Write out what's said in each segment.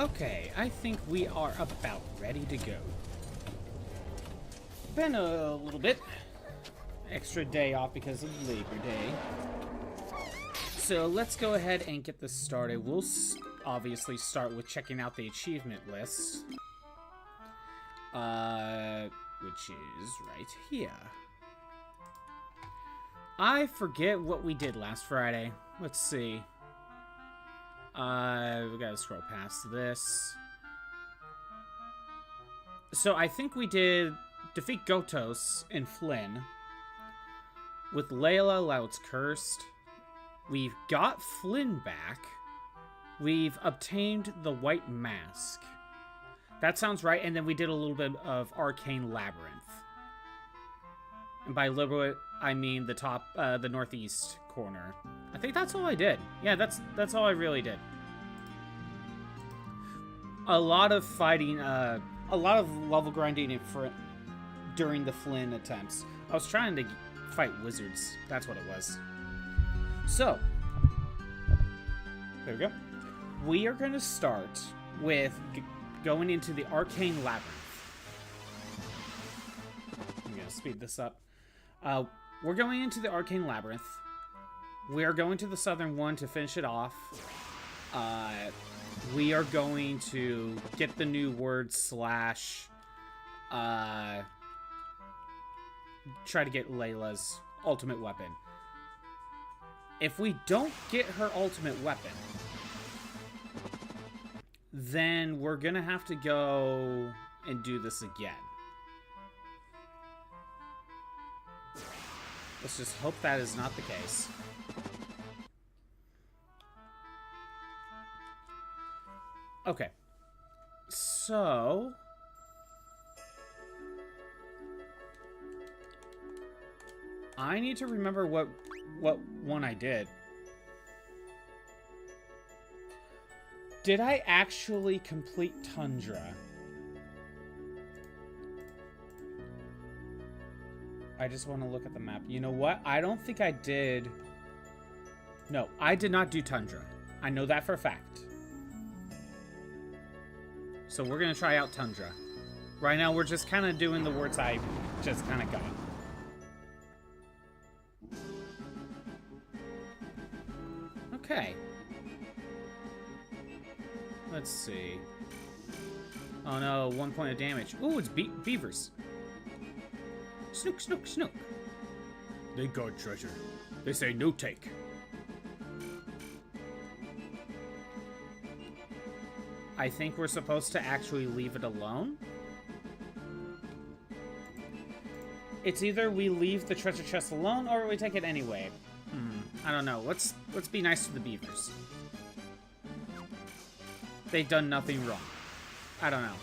Okay, I think we are about ready to go. Been a little bit. Extra day off because of Labor Day. So let's go ahead and get this started. We'll obviously start with checking out the achievement list. Which is right here. I forget what we did last Friday. Let's see. We gotta scroll past this. So I think we did defeat Gotos and Flynn. With Leila, Loud's cursed. We've got Flynn back. We've obtained the white mask. That sounds right. And then we did a little bit of Arcane Labyrinth. And by liberal, I mean the top, the northeast corner. I think that's all I did. Yeah, that's all I really did. A lot of fighting, a lot of level grinding during the Flynn attempts. I was trying to fight wizards. That's what it was. So, there we go. We are going to start with going into the Arcane Labyrinth. I'm going to speed this up. We're going into the Arcane Labyrinth. We are going to the southern one to finish it off. We are going to get the new word slash... try to get Leila's ultimate weapon. If we don't get her ultimate weapon, then we're gonna have to go and do this again. Let's just hope that is not the case. Okay. So... I need to remember what one I did. Did I actually complete Tundra? I just want to look at the map. You know what? I don't think I did. No, I did not do Tundra. I know that for a fact. So we're going to try out Tundra. Right now, we're just kind of doing the words I just kind of got. Okay. Let's see. Oh no, 1 point of damage. Ooh, it's beavers. Snook, snook, snook. They guard treasure. They say no take. I think we're supposed to actually leave it alone. It's either we leave the treasure chest alone or we take it anyway. I don't know. Let's be nice to the beavers. They've done nothing wrong. I don't know.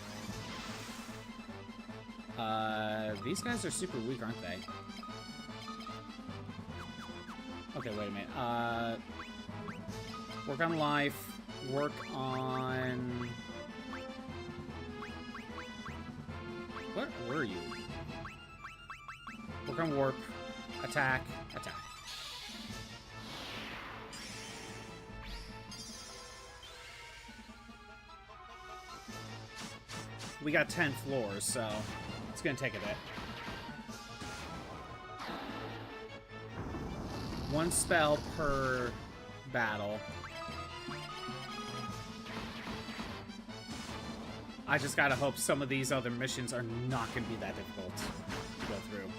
These guys are super weak, aren't they? Okay, wait a minute. Work on life. Work on... What were you? Work on warp. Attack. Attack. We got 10 floors, so it's gonna take a bit. One spell per battle. I just gotta hope some of these other missions are not gonna be that difficult to go through.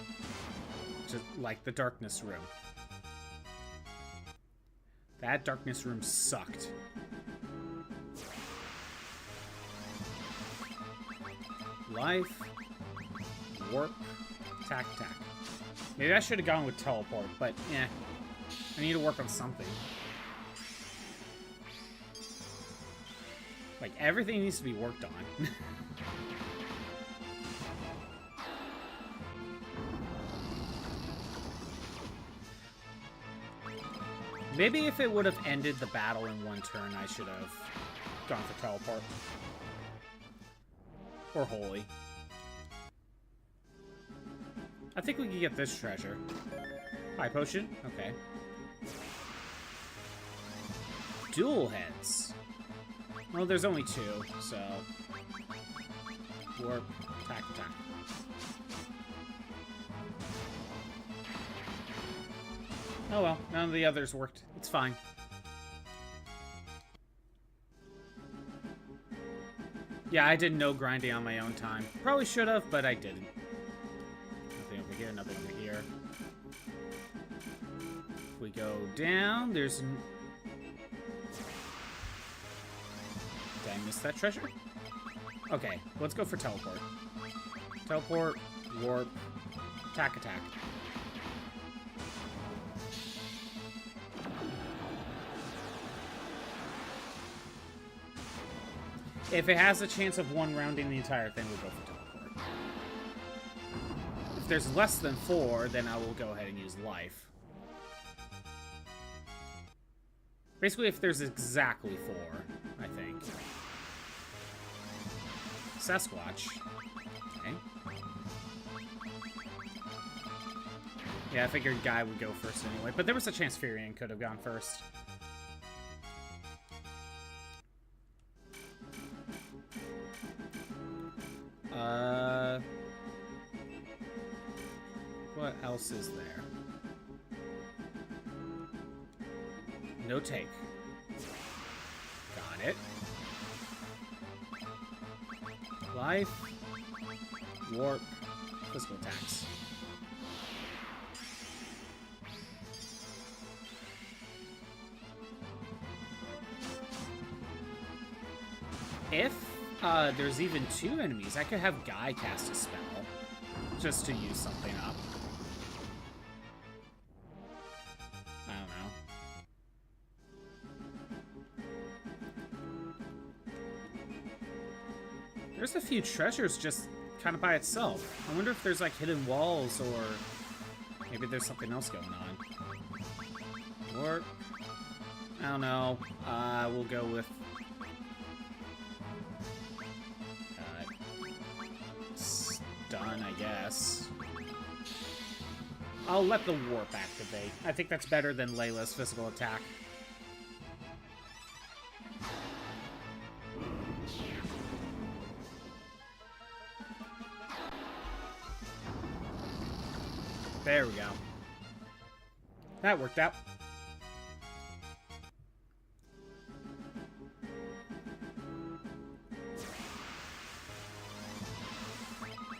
Just like the darkness room. That darkness room sucked. Life, warp, attack, attack. Maybe I should have gone with teleport, but yeah, I need to work on something. Like, everything needs to be worked on. Maybe if it would have ended the battle in one turn, I should have gone for teleport. Or holy. I think we can get this treasure. High potion? Okay. Dual heads. Well, there's only 2, so... Warp, attack, attack. Oh well, none of the others worked. It's fine. Yeah, I did no grinding on my own time. Probably should have, but I didn't. Nothing over here, nothing over here. If we go down, there's... Did I miss that treasure? Okay, let's go for teleport. Teleport, warp, attack, attack. If it has a chance of one rounding the entire thing, we'll go for teleport. If there's less than 4, then I will go ahead and use life. Basically, if there's exactly 4, I think. Sasquatch. Okay. Yeah, I figured Guy would go first anyway, but there was a chance Furion could have gone first. What else is there? No take. Got it. Life. Warp. Physical attacks. If there's even 2 enemies, I could have Guy cast a spell just to use something up. I don't know. There's a few treasures just kind of by itself. I wonder if there's like hidden walls or maybe there's something else going on. Or, I don't know. We'll go with stun, I guess. I'll let the warp activate. I think that's better than Leila's physical attack. There we go. That worked out.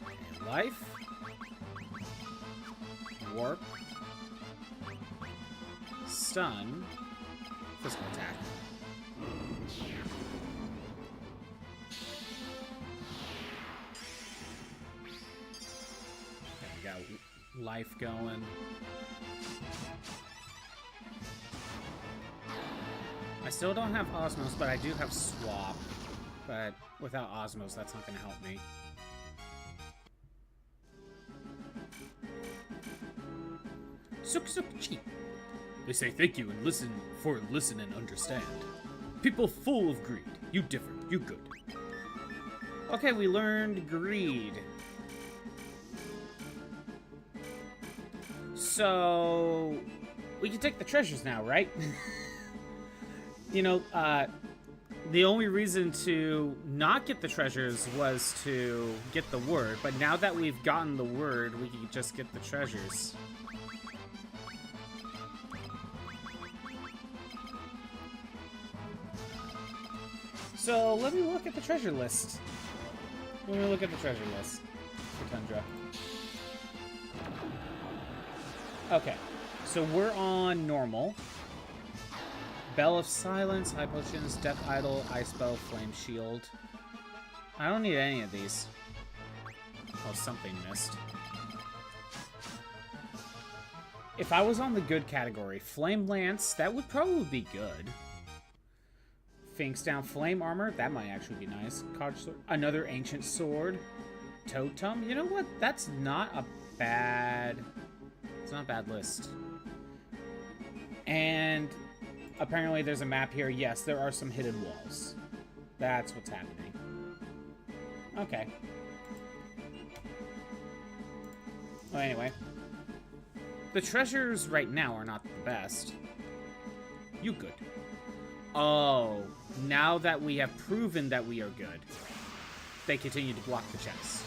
And life. Warp. Stun. Physical attack. There we go. Life going. I still don't have Osmos, but I do have Swap. But without Osmos, that's not going to help me. Suk suk chi. They say thank you and listen and understand. People full of greed. You different. You good. Okay, we learned greed. So, we can take the treasures now, right? You know, the only reason to not get the treasures was to get the word, but now that we've gotten the word, we can just get the treasures. So, let me look at the treasure list. Let me look at the treasure list for Tundra. Okay, so we're on normal. Bell of Silence, High Potions, Death Idol, Ice Bell, Flame Shield. I don't need any of these. Oh, something missed. If I was on the good category, Flame Lance, that would probably be good. Finks down Flame Armor, that might actually be nice. Codge Sword, another Ancient Sword. Totem, you know what? That's not a bad... It's not a bad list. And apparently there's a map here. Yes, there are some hidden walls. That's what's happening. Okay. Well, anyway. The treasures right now are not the best. You good. Oh, now that we have proven that we are good, they continue to block the chest.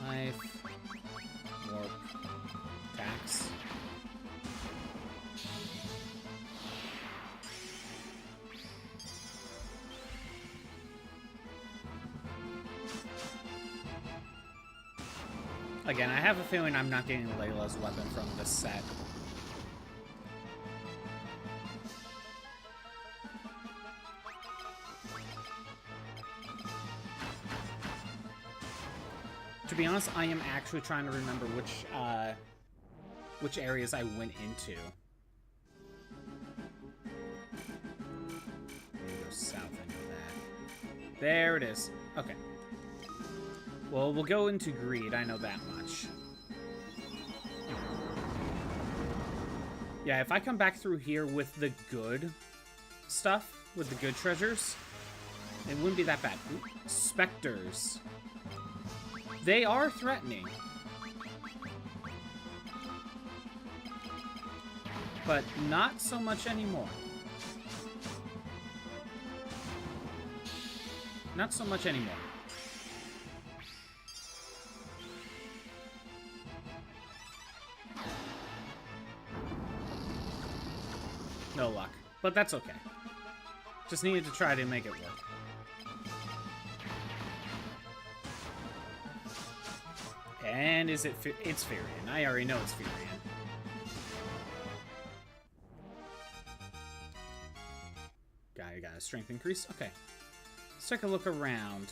Life. Warp. Tax. Again, I have a feeling I'm not getting Leila's weapon from this set. To be honest, I am actually trying to remember which areas I went into. Go south, I know that. There it is. Okay. Well, we'll go into greed, I know that much. Yeah, if I come back through here with the good stuff, with the good treasures, it wouldn't be that bad. Ooh, specters. They are threatening. But not so much anymore. Not so much anymore. No luck. But that's okay. Just needed to try to make it work. And is it... It's Firion. I already know it's Firion. Got a strength increase? Okay. Let's take a look around.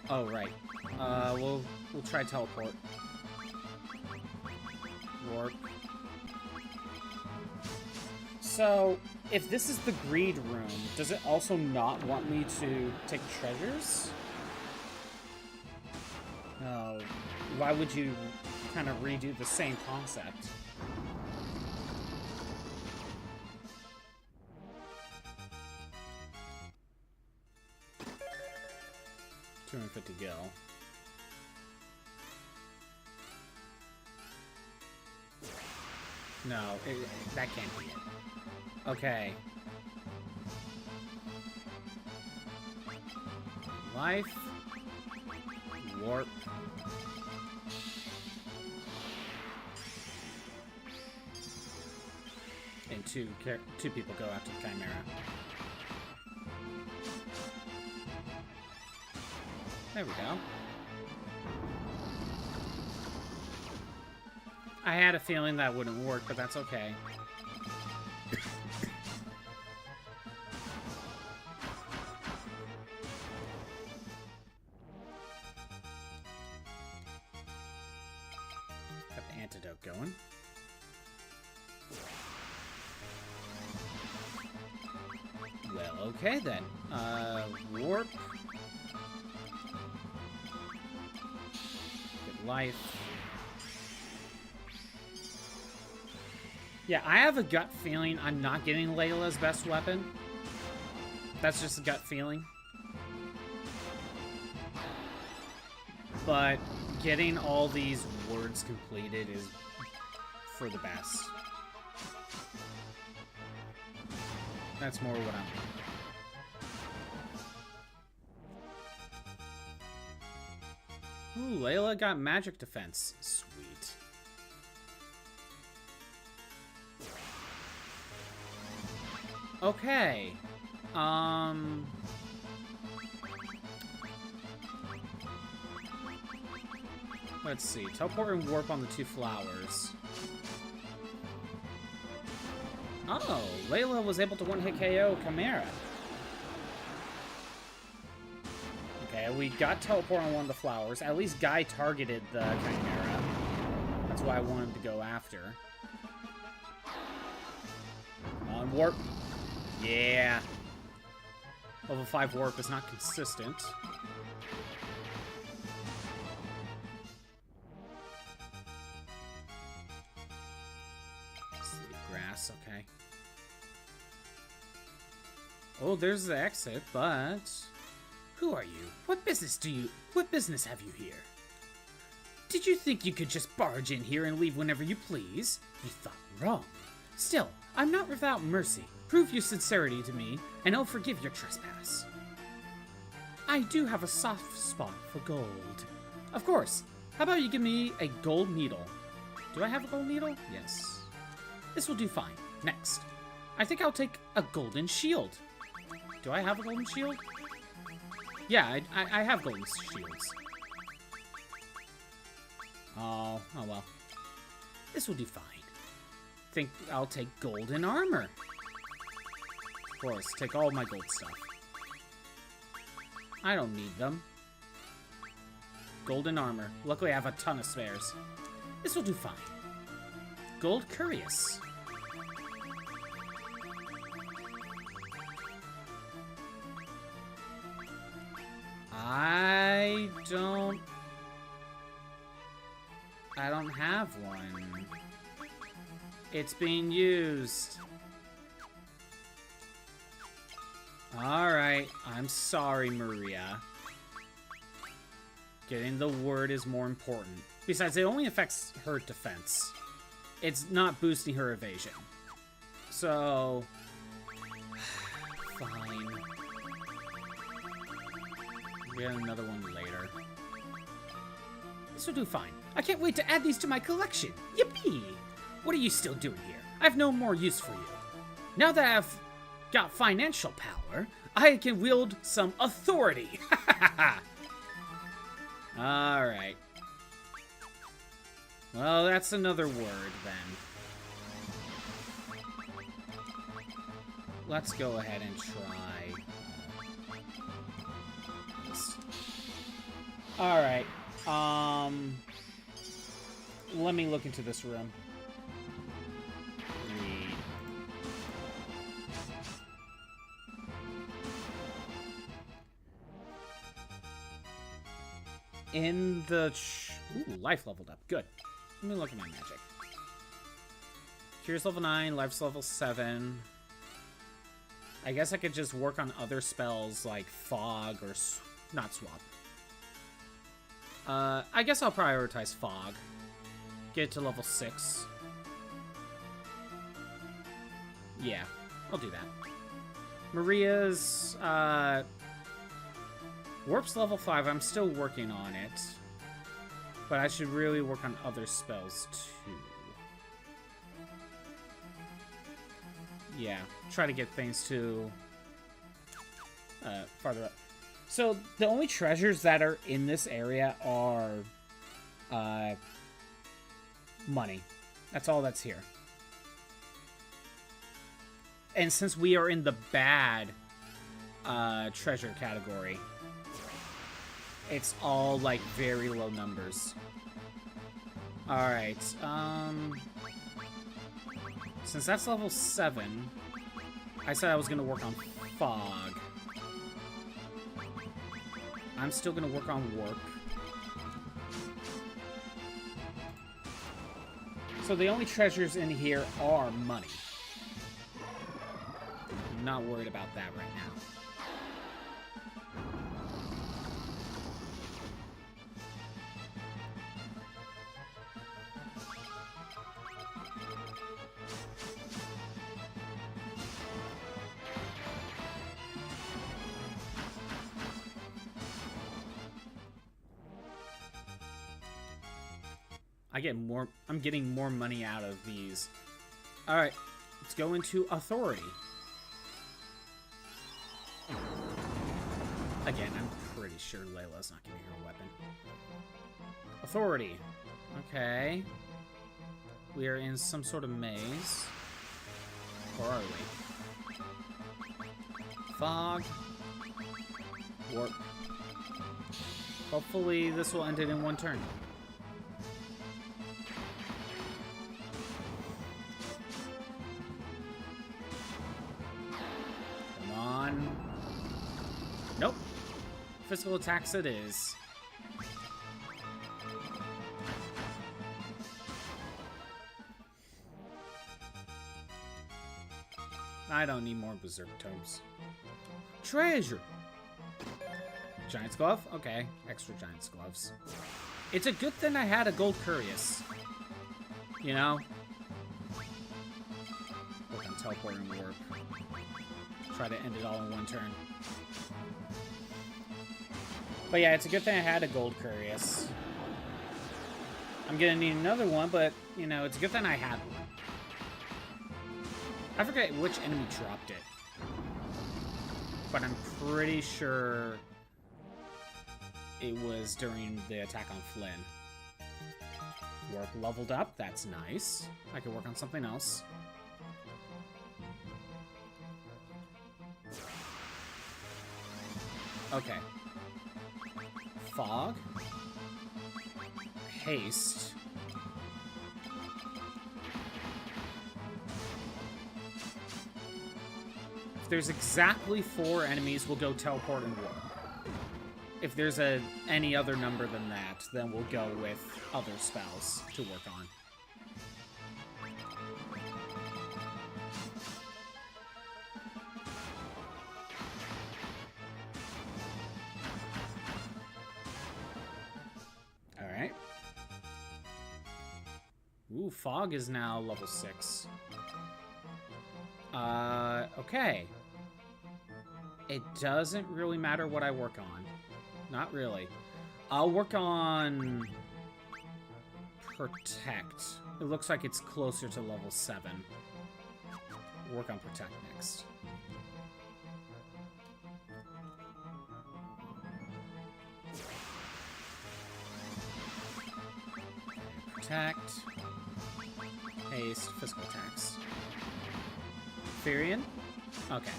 Oh, right. We'll try teleport. Warp. So, if this is the greed room, does it also not want me to take treasures? Oh, why would you kind of redo the same concept? $250 gil. No, that can't be it. Okay. Life. Warp. And two people go after the Chimera. There we go. I had a feeling that wouldn't work, but that's okay. Got the antidote going. Well, okay then. Warp. Good life. Yeah, I have a gut feeling I'm not getting Leila's best weapon. That's just a gut feeling. But getting all these words completed is for the best. That's more what I'm... Ooh, Leila got magic defense. Sweet. Okay. Let's see. Teleport and warp on the two flowers. Oh, Leila was able to one-hit KO Chimera. Okay, we got teleport on one of the flowers. At least Guy targeted the Chimera. That's why I wanted to go after. Come on, warp. Yeah. Level 5 warp is not consistent. Sleep grass, okay. Oh, there's the exit, but... Who are you? What business have you here? Did you think you could just barge in here and leave whenever you please? You thought wrong. Still, I'm not without mercy. Prove your sincerity to me, and I'll forgive your trespass. I do have a soft spot for gold. Of course. How about you give me a gold needle? Do I have a gold needle? Yes. This will do fine. Next. I think I'll take a golden shield. Do I have a golden shield? Yeah, I have golden shields. Oh well. This will do fine. Think I'll take golden armor. Of course, take all my gold stuff. I don't need them. Golden armor. Luckily, I have a ton of spares. This will do fine. Gold curious. I don't have one. It's being used. Alright, I'm sorry, Maria. Getting the word is more important. Besides, it only affects her defense. It's not boosting her evasion. So... fine. We'll get another one later. This will do fine. I can't wait to add these to my collection. Yippee! What are you still doing here? I have no more use for you. Now that I've got financial power, I can wield some authority. Alright. Well, that's another word, then. Let's go ahead and try this. Alright. Let me look into this room. In the... Ooh, life leveled up. Good. Let me look at my magic. Curious level 9, life's level 7. I guess I could just work on other spells like Fog or... not Swap. I guess I'll prioritize Fog. Get it to level 6. Yeah, I'll do that. Maria's... Warp's level 5, I'm still working on it. But I should really work on other spells, too. Yeah, try to get things to... farther up. So, the only treasures that are in this area are... money. That's all that's here. And since we are in the bad... treasure category... it's all, like, very low numbers. Alright, since that's level 7, I said I was gonna work on Fog. I'm still gonna work on Warp. So the only treasures in here are money. I'm not worried about that right now. I'm getting more money out of these. Alright, let's go into Authority. Again, I'm pretty sure Leila's not giving her a weapon. Authority. Okay. We are in some sort of maze. Or are we? Fog. Warp. Hopefully this will end it in one turn. Nope. Physical attacks it is. I don't need more Berserk Tomes. Treasure! Giant's Glove? Okay, extra Giant's Gloves. It's a good thing I had a Gold Curious. You know? Work on Teleport and Warp. Try to end it all in one turn. But yeah, it's a good thing I had a Gold Curious. I'm gonna need another one, but, you know, it's a good thing I had one. I forget which enemy dropped it. But I'm pretty sure it was during the attack on Flynn. Work leveled up, that's nice. I can work on something else. Okay. Fog. Haste. If there's exactly 4 enemies, we'll go Teleport and Warp. If there's any other number than that, then we'll go with other spells to work on. Alright. Ooh, Fog is now level 6. Okay. It doesn't really matter what I work on. Not really. I'll work on Protect. It looks like it's closer to level 7. Work on Protect next. Protect. Haste. Physical attacks. Firion? Okay.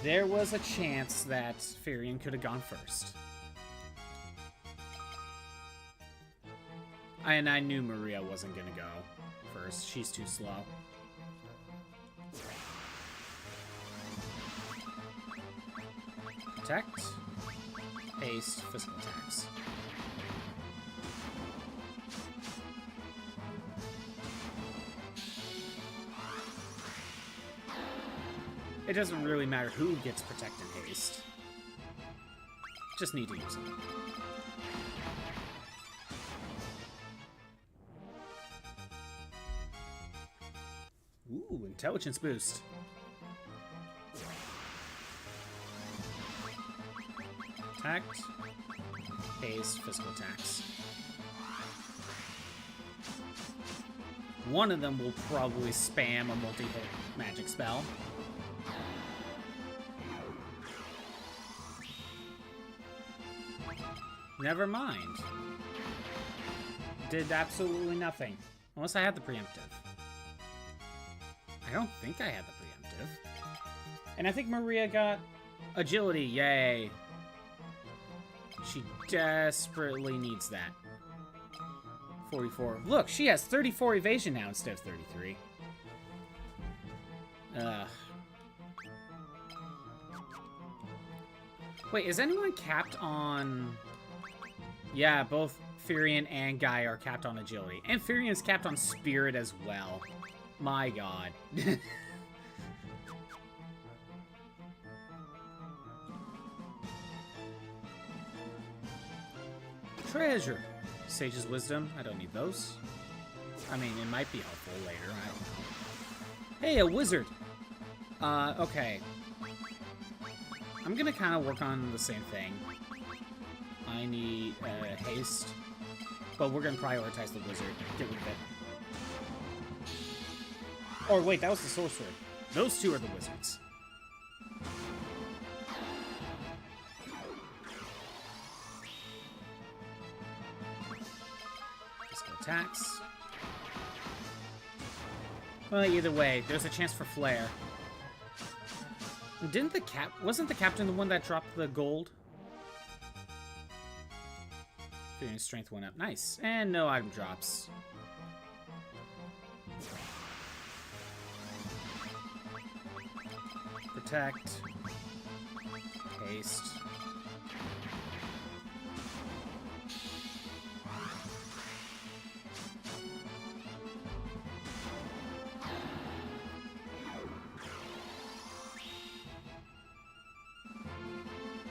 There was a chance that Firion could have gone first. And I knew Maria wasn't going to go first. She's too slow. Protect. Haste. Physical attacks. It doesn't really matter who gets Protect and Haste. Just need to use them. Ooh, Intelligence boost. Protect. Haste. Physical attacks. One of them will probably spam a multi-hit magic spell. Never mind. Did absolutely nothing. Unless I had the preemptive. I don't think I had the preemptive. And I think Maria got agility. Yay. She desperately needs that. 44. Look, she has 34 evasion now instead of 33. Wait, is anyone capped on... Yeah, both Firion and Guy are capped on agility. And Firion is capped on spirit as well. My god. Treasure. Sage's Wisdom. I don't need those. I mean, it might be helpful later. I don't know. Hey, a wizard. Okay. I'm gonna kind of work on the same thing. I need haste, but we're gonna prioritize the wizard. Get rid of it. Or wait, that was the sorcerer. Those two are the wizards. Physical attacks. Well, either way, there's a chance for flare. Didn't the wasn't the captain the one that dropped the gold? Feeling strength went up. Nice. And no item drops. Protect. Haste.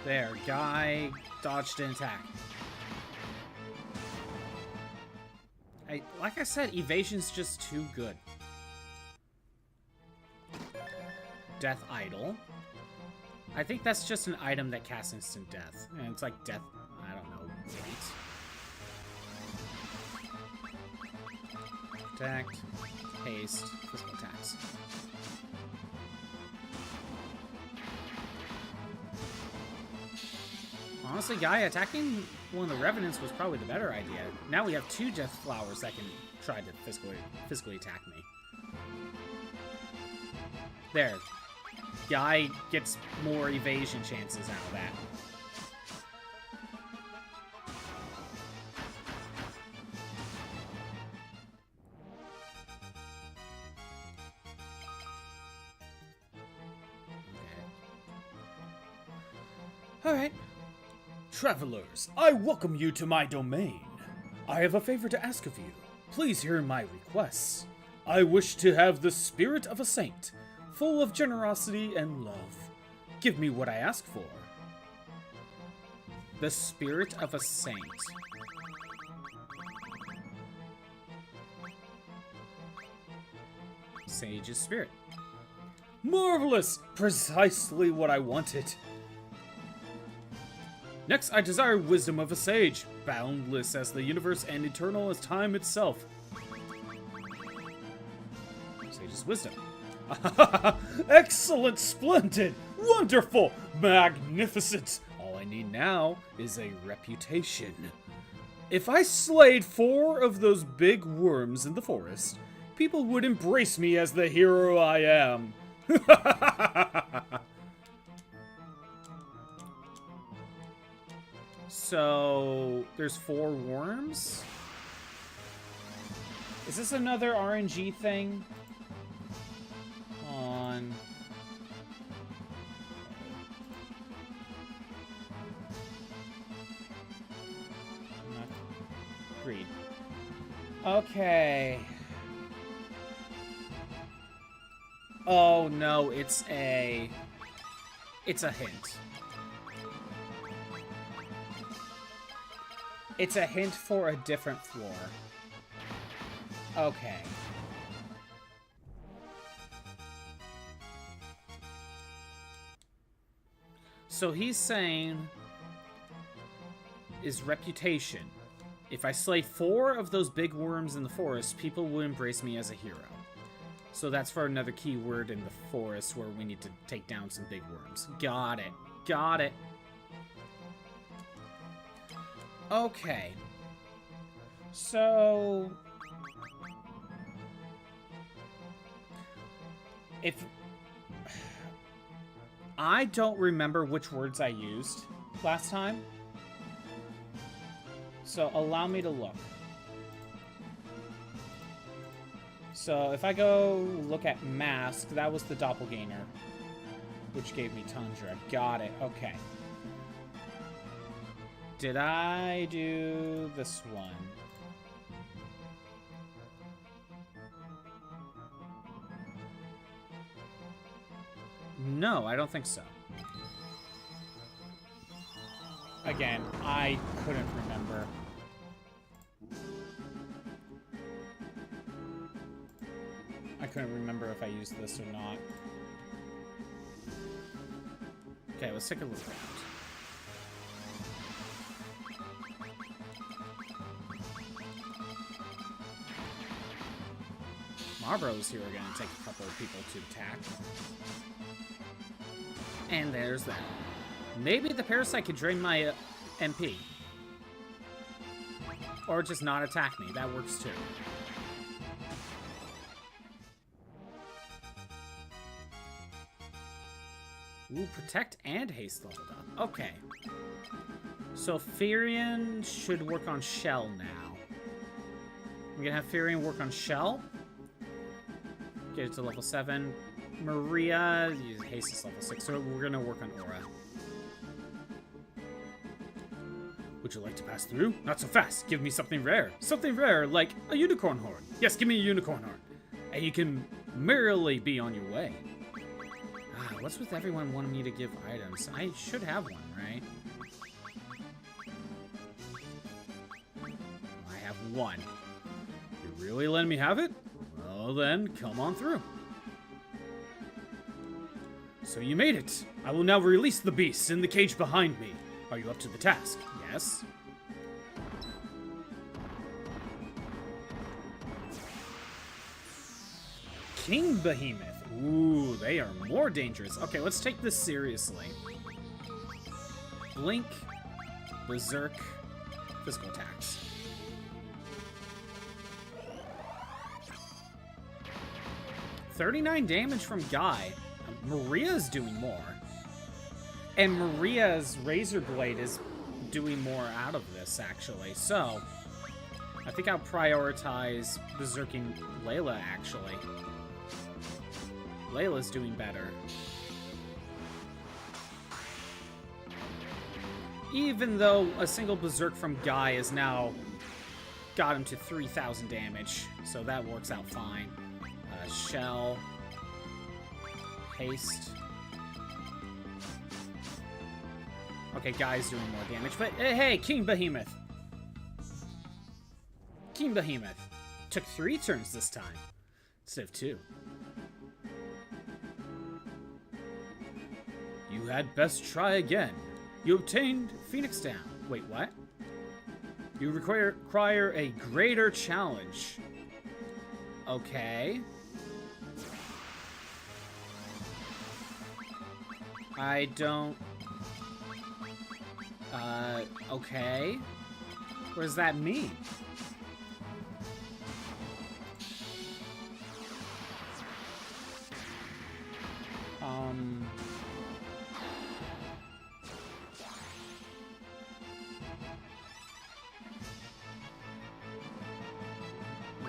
There, guy dodged an attack. Like I said, evasion's just too good. Death Idol. I think that's just an item that casts instant death. And it's like death, I don't know, wait. Protect, haste, physical attacks. Honestly, guy, attacking one of the Revenants was probably the better idea. Now we have 2 Death Flowers that can try to physically attack me. There. Guy gets more evasion chances out of that. Okay. Alright. Travelers, I welcome you to my domain. I have a favor to ask of you. Please hear my requests. I wish to have the spirit of a saint, full of generosity and love. Give me what I ask for. The spirit of a saint. Sage's spirit. Marvelous! Precisely what I wanted. Next, I desire wisdom of a sage, boundless as the universe and eternal as time itself. Sage's wisdom. Excellent, splendid, wonderful, magnificent. All I need now is a reputation. If I slayed 4 of those big worms in the forest, people would embrace me as the hero I am. So, there's 4 worms? Is this another RNG thing? On... Greed. Okay. Oh no, it's a hint. It's a hint for a different floor. Okay. So he's saying is reputation. If I slay 4 of those big worms in the forest, people will embrace me as a hero. So that's for another keyword in the forest where we need to take down some big worms. Got it. Got it. Okay. So... if... I don't remember which words I used last time. So allow me to look. So if I go look at Mask, that was the Doppelganger, which gave me Tundra. Got it. Okay. Did I do this one? No, I don't think so. Again, I couldn't remember. I couldn't remember if I used this or not. Okay, let's take a look around. Marlboro's here again to take a couple of people to attack. And there's that. Maybe the parasite could drain my MP. Or just not attack me. That works too. Ooh, protect and haste leveled up. Okay. So Firion should work on Shell now. We're gonna have Firion work on Shell. Get it to level 7. Maria, haste is level 6, so we're gonna work on Aura. Would you like to pass through? Not so fast. Give me something rare. Something rare, like a unicorn horn. Yes, give me a unicorn horn. And you can merrily be on your way. Ah, What's with everyone wanting me to give items? I should have one, right? I have one. You really letting me have it? Well then, come on through. So you made it. I will now release the beast in the cage behind me. Are you up to the task? Yes. King Behemoth. Ooh, they are more dangerous. Okay, let's take this seriously. Blink, Berserk, physical attacks. $39 damage from Guy. Maria's doing more. And Maria's Razor Blade is doing more out of this, actually. So, I think I'll prioritize Berserking Leila, actually. Leila's doing better. Even though a single Berserk from Guy has now got him to 3,000 damage. So that works out fine. Shell. Haste. Okay, Guy's doing more damage. But hey, King Behemoth. King Behemoth. Took 3 turns this time. Instead of 2. You had best try again. You obtained Phoenix Down. Wait, what? You require a greater challenge. Okay. I don't... okay. What does that mean?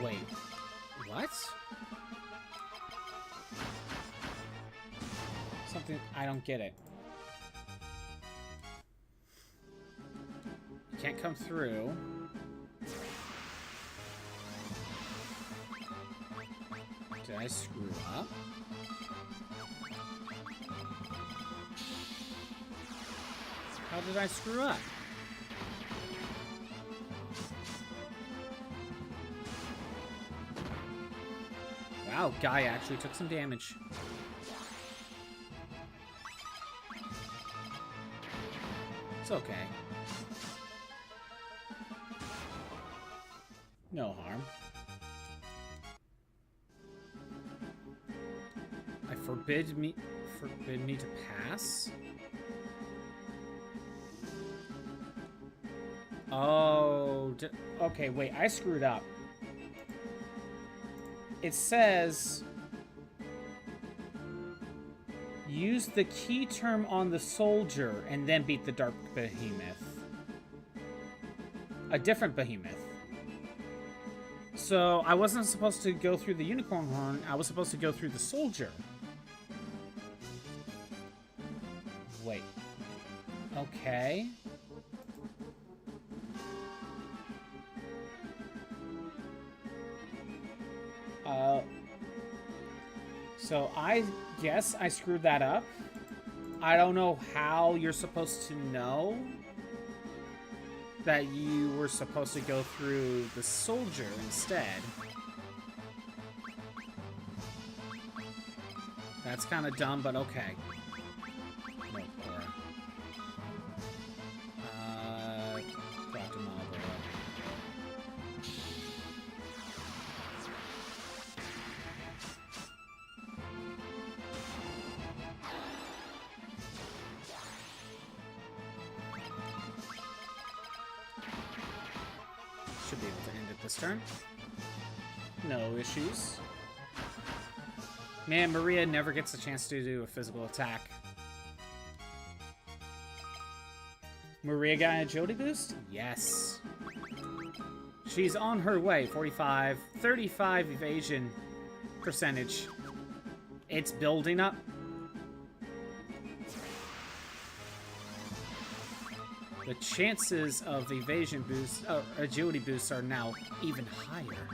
Wait. What? Something... I don't get it. You can't come through. Did I screw up? How did I screw up? Wow, Guy actually took some damage. It's okay. No harm. I forbid me to pass? Oh, okay, wait, I screwed up. It says use the key term on the soldier and then beat the Dark Behemoth. A different Behemoth. So I wasn't supposed to go through the Unicorn Horn, I was supposed to go through the soldier. Wait. Okay. So I guess I screwed that up. I don't know how you're supposed to know that you were supposed to go through the soldier instead. That's kind of dumb, but okay. No, Cora. Should be able to end it this turn. No issues. Man, Maria never gets a chance to do a physical attack. Maria got an agility boost? Yes. She's on her way. 45, 35 evasion percentage. It's building up. The chances of evasion boosts, agility boosts are now even higher.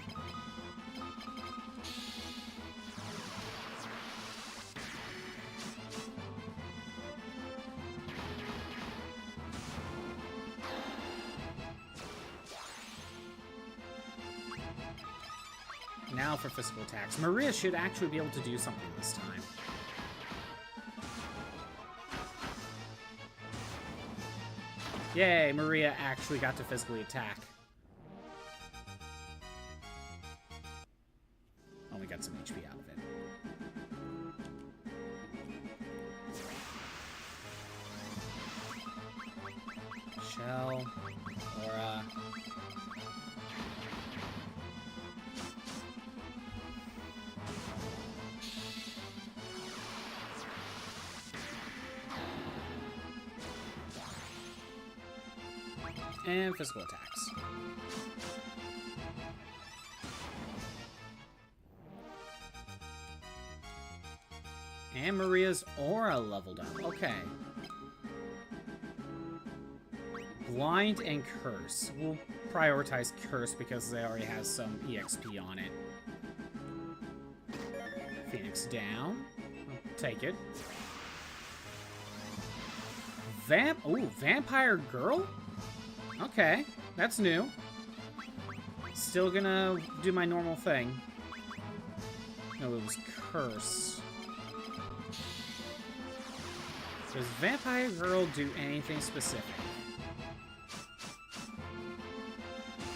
Now for physical attacks. Maria should actually be able to do something this time. Yay, Maria actually got to physically attack. Only got some HP out of it. Shell, Aura. And physical attacks. And Maria's aura leveled up. Okay. Blind and Curse. We'll prioritize Curse because they already has some EXP on it. Phoenix down. I'll take it. Ooh, Vampire Girl? Okay, that's new. Still gonna do my normal thing. No, it was Curse. Does Vampire Girl do anything specific?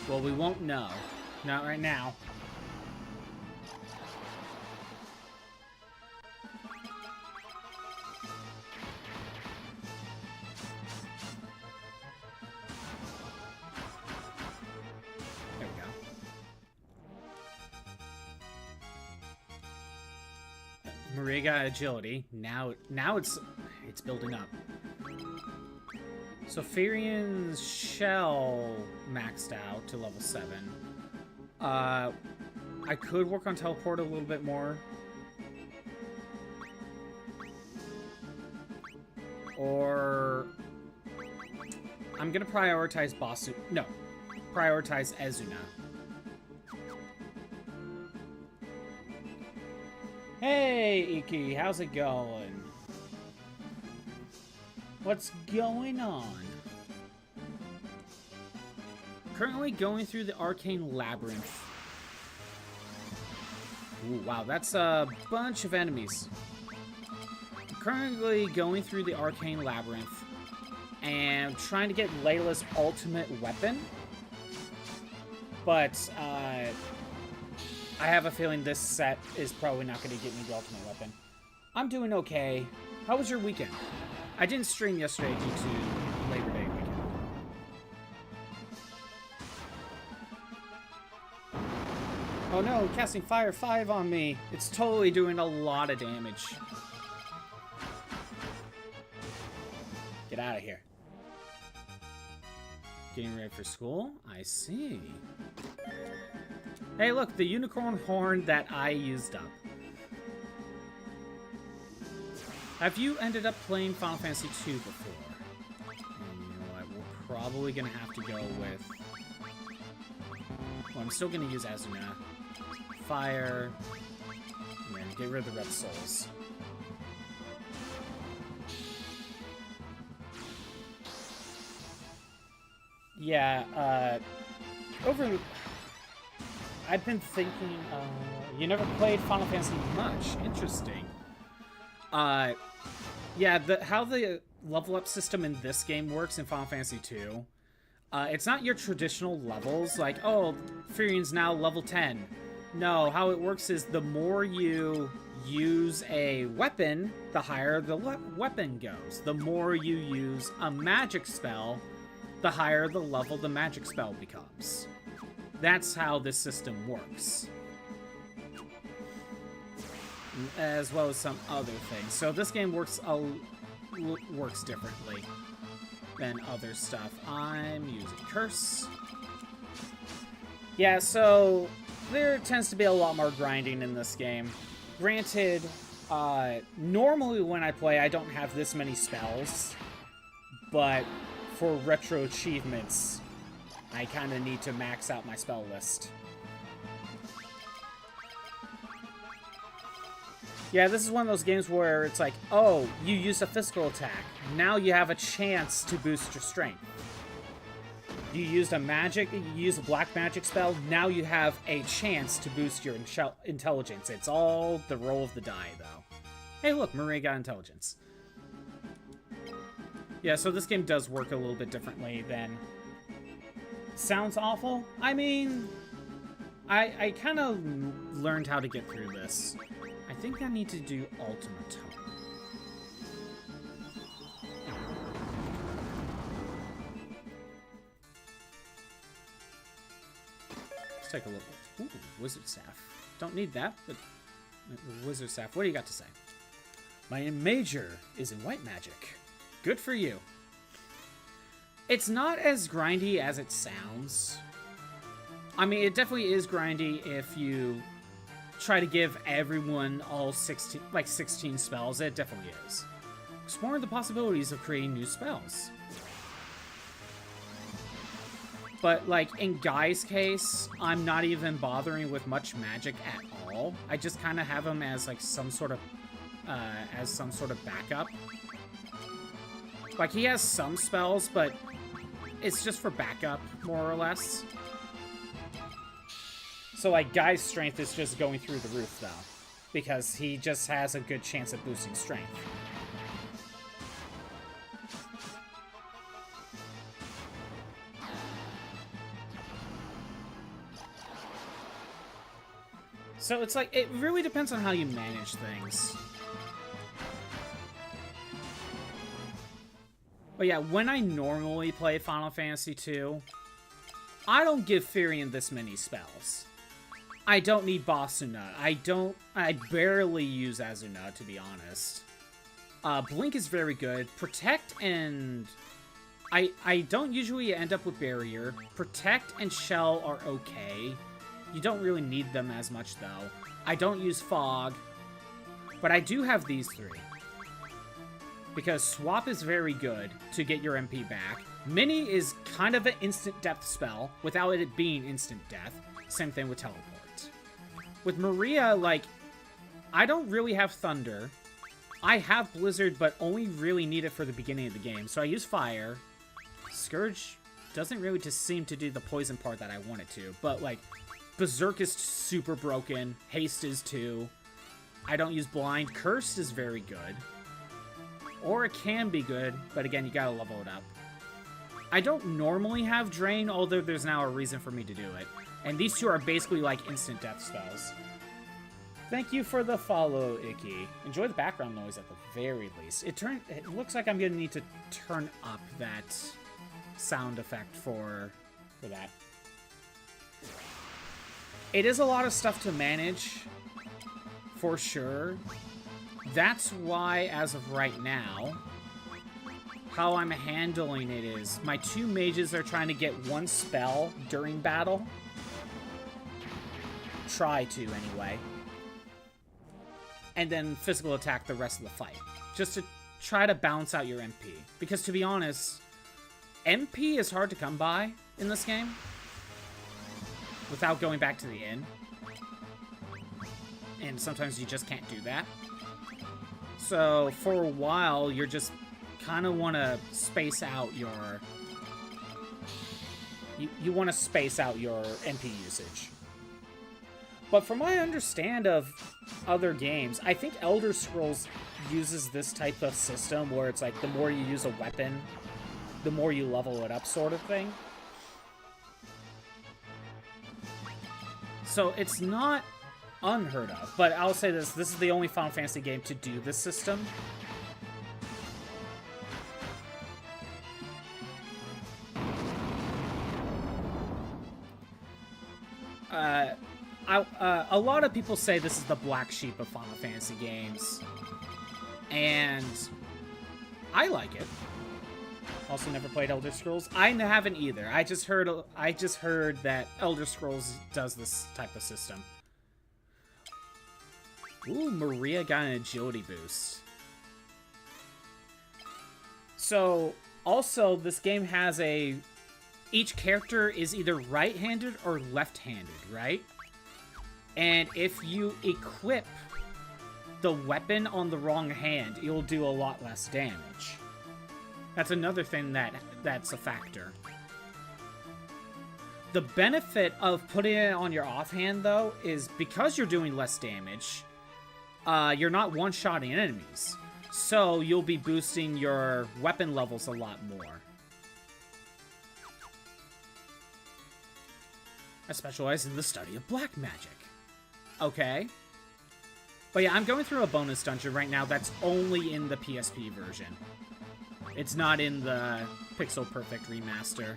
Well, we won't know. Not right now. There we go. Maria got agility. Now it's building up. So Firian's Shell maxed out to level 7. I could work on Teleport a little bit more. Or I'm gonna prioritize Basu. No, prioritize Ezuna. Hey, Iki, how's it going? What's going on? Currently going through the Arcane Labyrinth. Ooh, wow, that's a bunch of enemies. I'm currently going through the Arcane Labyrinth and trying to get Leila's ultimate weapon. But I have a feeling this set is probably not going to get me the ultimate weapon. I'm doing okay. How was your weekend? I didn't stream yesterday due to Labor Day weekend. Oh no, casting Fire 5 on me. It's totally doing a lot of damage. Get out of here. Getting ready for school? I see. Hey look, the unicorn horn that I used up. Have you ended up playing Final Fantasy II before? And you know what, we're probably gonna have to go with... Well, I'm still gonna use Azuna. Fire. And then get rid of the Red Souls. Yeah, I've been thinking, you never played Final Fantasy much. Interesting. Yeah, how the level up system in this game works in Final Fantasy II, it's not your traditional levels, like, oh, Firian's now level 10. No, how it works is the more you use a weapon, the higher the weapon goes. The more you use a magic spell, the higher the level the magic spell becomes. That's how this system works. As well as some other things. So this game works differently than other stuff. I'm using Curse. Yeah, so there tends to be a lot more grinding in this game. Granted, normally when I play, I don't have this many spells, but for RetroAchievements, I kind of need to max out my spell list. Yeah, this is one of those games where it's like, oh, you used a physical attack. Now you have a chance to boost your strength. You used a magic, you use a black magic spell, now you have a chance to boost your intelligence. It's all the roll of the die, though. Hey, look, Maria got intelligence. Yeah, so this game does work a little bit differently than... Sounds awful? I mean, I kind of learned how to get through this. I think I need to do Ultima Tome. Let's take a look. Ooh, Wizard Staff. Don't need that, but... Wizard Staff, what do you got to say? My major is in white magic. Good for you. It's not as grindy as it sounds. I mean, it definitely is grindy if you try to give everyone all 16 spells. It definitely is. Exploring the possibilities of creating new spells. But, like, in Guy's case, I'm not even bothering with much magic at all. I just kind of have him as, like, some sort of backup. Like, he has some spells, but it's just for backup, more or less. So, like, Guy's strength is just going through the roof, though. Because he just has a good chance at boosting strength. So it's like, it really depends on how you manage things. But yeah, when I normally play Final Fantasy II, I don't give Firion this many spells. I don't need Basuna. I barely use Azuna, to be honest. Blink is very good. Protect and... I don't usually end up with Barrier. Protect and Shell are okay. You don't really need them as much, though. I don't use Fog, but I do have these three. Because Swap is very good to get your MP back. Mini is kind of an instant death spell, without it being instant death. Same thing with Teleport. With Maria, like, I don't really have Thunder. I have Blizzard, but only really need it for the beginning of the game. So I use Fire. Scourge doesn't really just seem to do the poison part that I want it to, but, like... Berserk is super broken. Haste is too. I don't use Blind. Cursed is very good. Or it can be good, but again, you gotta level it up. I don't normally have Drain, although there's now a reason for me to do it. And these two are basically like instant death spells. Thank you for the follow, Icky. Enjoy the background noise at the very least. It looks like I'm gonna need to turn up that sound effect for that. It is a lot of stuff to manage, for sure. That's why, as of right now, how I'm handling it is, my two mages are trying to get one spell during battle. Try to, anyway. And then physical attack the rest of the fight. Just to try to balance out your MP. Because, to be honest, MP is hard to come by in this game. Without going back to the inn. And sometimes you just can't do that. So, for a while, you're just kind of want to space out your... You want to space out your MP usage. But from what I understand of other games, I think Elder Scrolls uses this type of system where it's like the more you use a weapon, the more you level it up sort of thing. So it's not unheard of, but I'll say this is the only Final Fantasy game to do this system. A lot of people say this is the black sheep of Final Fantasy games, and I like it. Also never played Elder Scrolls. I haven't either. I just heard that Elder Scrolls does this type of system. Ooh, Maria got an agility boost. So, also, this game has each character is either right-handed or left-handed, right? And if you equip the weapon on the wrong hand, it'll do a lot less damage. That's another thing that's a factor. The benefit of putting it on your offhand, though, is because you're doing less damage, you're not one-shotting enemies. So you'll be boosting your weapon levels a lot more. I specialize in the study of black magic. Okay. But yeah, I'm going through a bonus dungeon right now that's only in the PSP version. It's not in the Pixel Perfect remaster.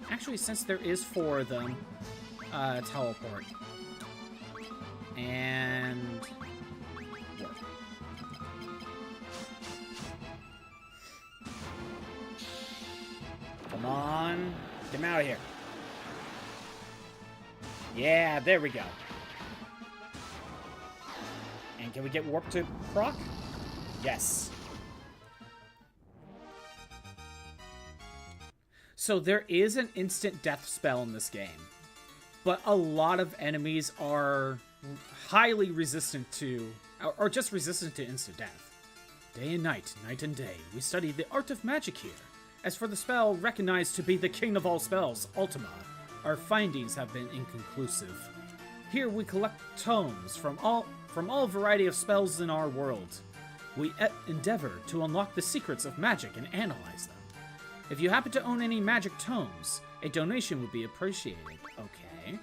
Actually, since there is 4 of them, teleport. And work. Come on. Get him out of here. Yeah, there we go. And can we get warp to proc? Yes. So there is an instant death spell in this game, but a lot of enemies are highly resistant to, or just resistant to instant death. Day and night, night and day, we study the art of magic here. As for the spell recognized to be the king of all spells, Ultima, our findings have been inconclusive. Here we collect tomes from all variety of spells in our world. We endeavor to unlock the secrets of magic and analyze them. If you happen to own any magic tomes, a donation would be appreciated. Okay.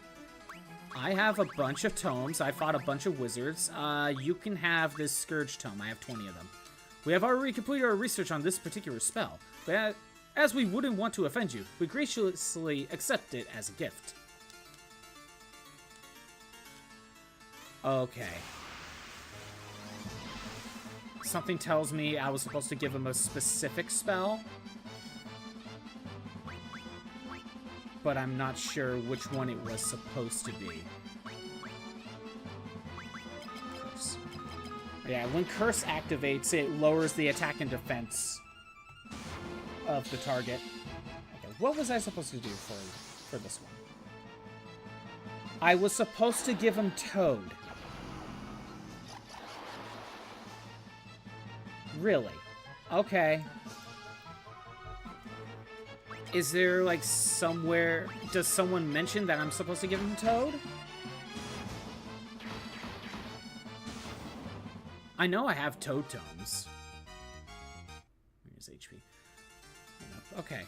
I have a bunch of tomes. I fought a bunch of wizards. You can have this Scourge tome. I have 20 of them. We have already completed our research on this particular spell, but as we wouldn't want to offend you, we graciously accept it as a gift. Okay. Something tells me I was supposed to give him a specific spell, but I'm not sure which one it was supposed to be. Curse. Yeah, when Curse activates, it lowers the attack and defense of the target. Okay, what was I supposed to do for this one? I was supposed to give him Toad. Really? Okay. Is there, like, somewhere... Does someone mention that I'm supposed to give him Toad? I know I have Toad tomes. Where's HP? Okay.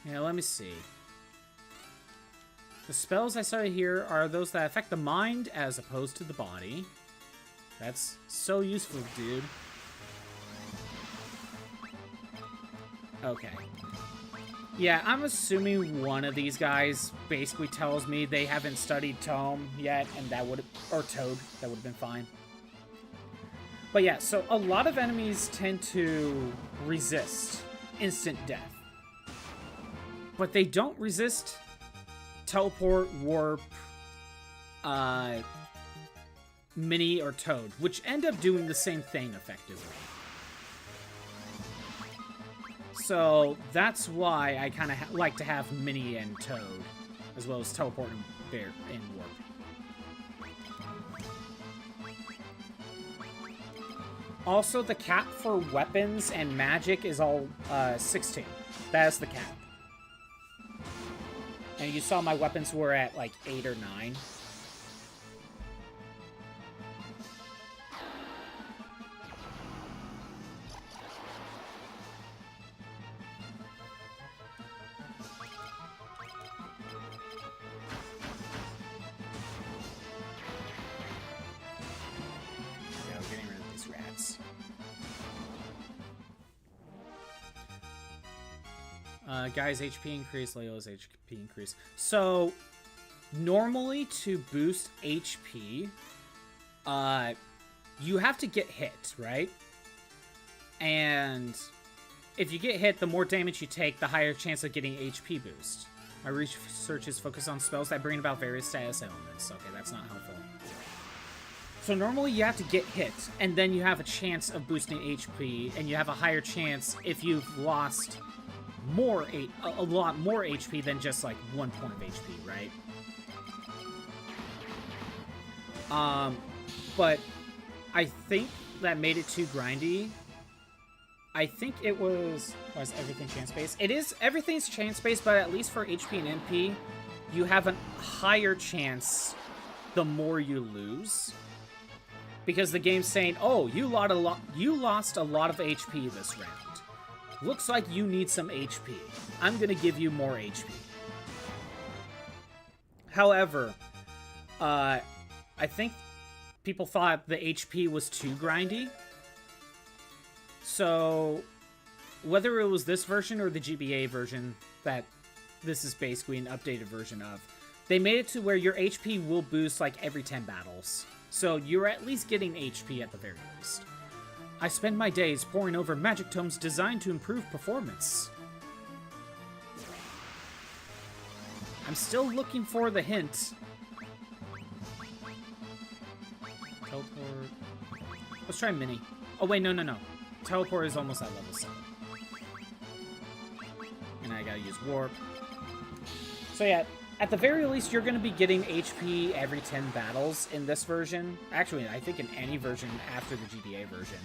Yeah, let me see. The spells I started here are those that affect the mind as opposed to the body. That's so useful, dude. Okay. Yeah, I'm assuming one of these guys basically tells me they haven't studied Tome yet, and that would... Or Toad. That would have been fine. But yeah, so a lot of enemies tend to resist instant death. But they don't resist teleport, warp, Mini, or Toad, which end up doing the same thing effectively. So that's why I kind of like to have Mini and Toad, as well as teleport and bear and warp. Also, the cap for weapons and magic is all 16. That is the cap. And you saw my weapons were at like 8 or 9. Guy's HP increase, Leila's HP increase. So, normally to boost HP, you have to get hit, right? And if you get hit, the more damage you take, the higher chance of getting HP boost. My research is focused on spells that bring about various status elements. Okay, that's not helpful. So normally you have to get hit, and then you have a chance of boosting HP, and you have a higher chance if you've lost a lot more HP than just like 1 point of HP, right? But I think that made it too grindy. I think it was everything chance-based? It is, everything's chance-based, but at least for HP and MP, you have a higher chance the more you lose. Because the game's saying, oh, you lost a lot of HP this round. Looks like you need some HP. I'm gonna give you more HP. However, I think people thought the HP was too grindy. So, whether it was this version or the GBA version that this is basically an updated version of, they made it to where your HP will boost like every 10 battles. So you're at least getting HP at the very least. I spend my days poring over magic tomes designed to improve performance. I'm still looking for the hint. Teleport. Let's try Mini. Oh wait, no. Teleport is almost at level 7. And I gotta use Warp. So yeah, at the very least, you're going to be getting HP every 10 battles in this version. Actually, I think in any version after the GBA version.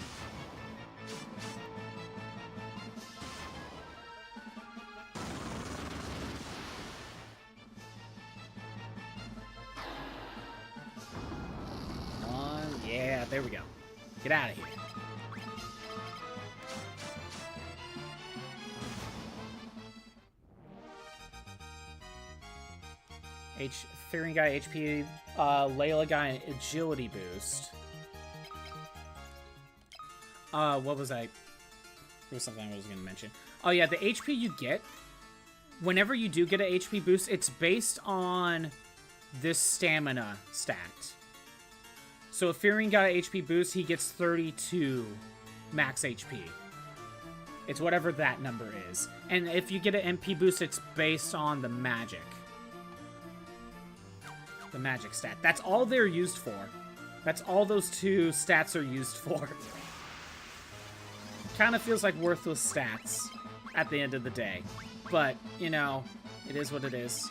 Come on. Yeah, there we go. Get out of here. Fearing guy HP, Leila guy an agility boost. What was I? There was something I was going to mention. Oh yeah, the HP you get, whenever you do get an HP boost, it's based on this stamina stat. So if Fearing got an HP boost, he gets 32 max HP. It's whatever that number is. And if you get an MP boost, it's based on the magic. The magic stat. That's all they're used for. That's all those two stats are used for. Kind of feels like worthless stats at the end of the day. But, you know, it is what it is.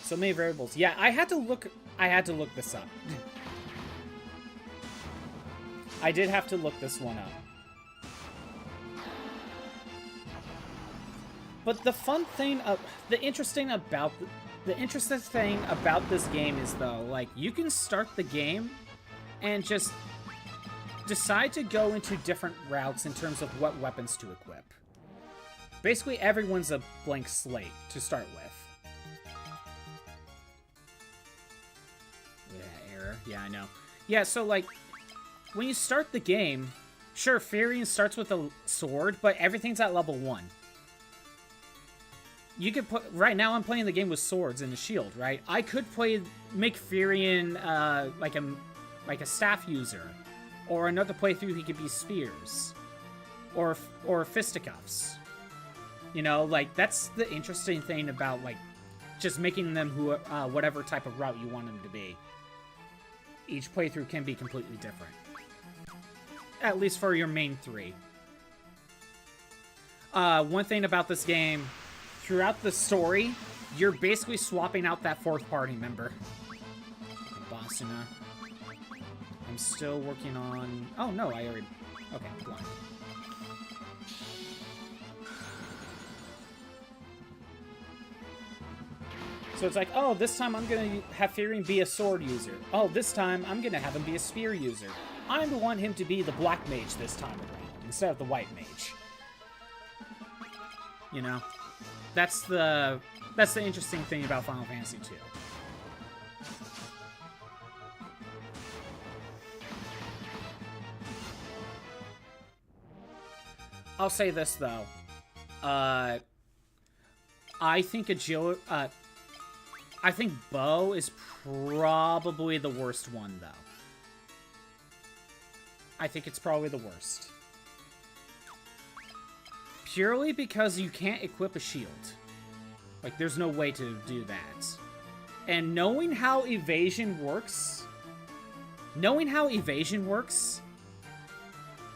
So many variables. Yeah, I had to look this up. I did have to look this one up. But the fun thing, the interesting thing about this game is though, like, you can start the game and just decide to go into different routes in terms of what weapons to equip. Basically, everyone's a blank slate to start with. Yeah, error. Yeah, I know. Yeah, so like, when you start the game, sure, Firion starts with a sword, but everything's at level 1. You could put, right now I'm playing the game with swords and a shield, right? I could make Firion like a staff user, or another playthrough he could be spears, or fisticuffs. You know, like, that's the interesting thing about like just making them whatever type of route you want them to be. Each playthrough can be completely different, at least for your main 3. One thing about this game. Throughout the story, you're basically swapping out that 4th party member. Basuna. I'm still working on... Oh, no, I already... Okay, come on. So it's like, oh, this time I'm going to have Firion be a sword user. Oh, this time I'm going to have him be a spear user. I want him to be the black mage this time around, instead of the white mage. You know? That's the interesting thing about Final Fantasy II. I'll say this though. I think I think Bow is probably the worst one though. I think it's probably the worst. Purely because you can't equip a shield. Like, there's no way to do that. And knowing how evasion works...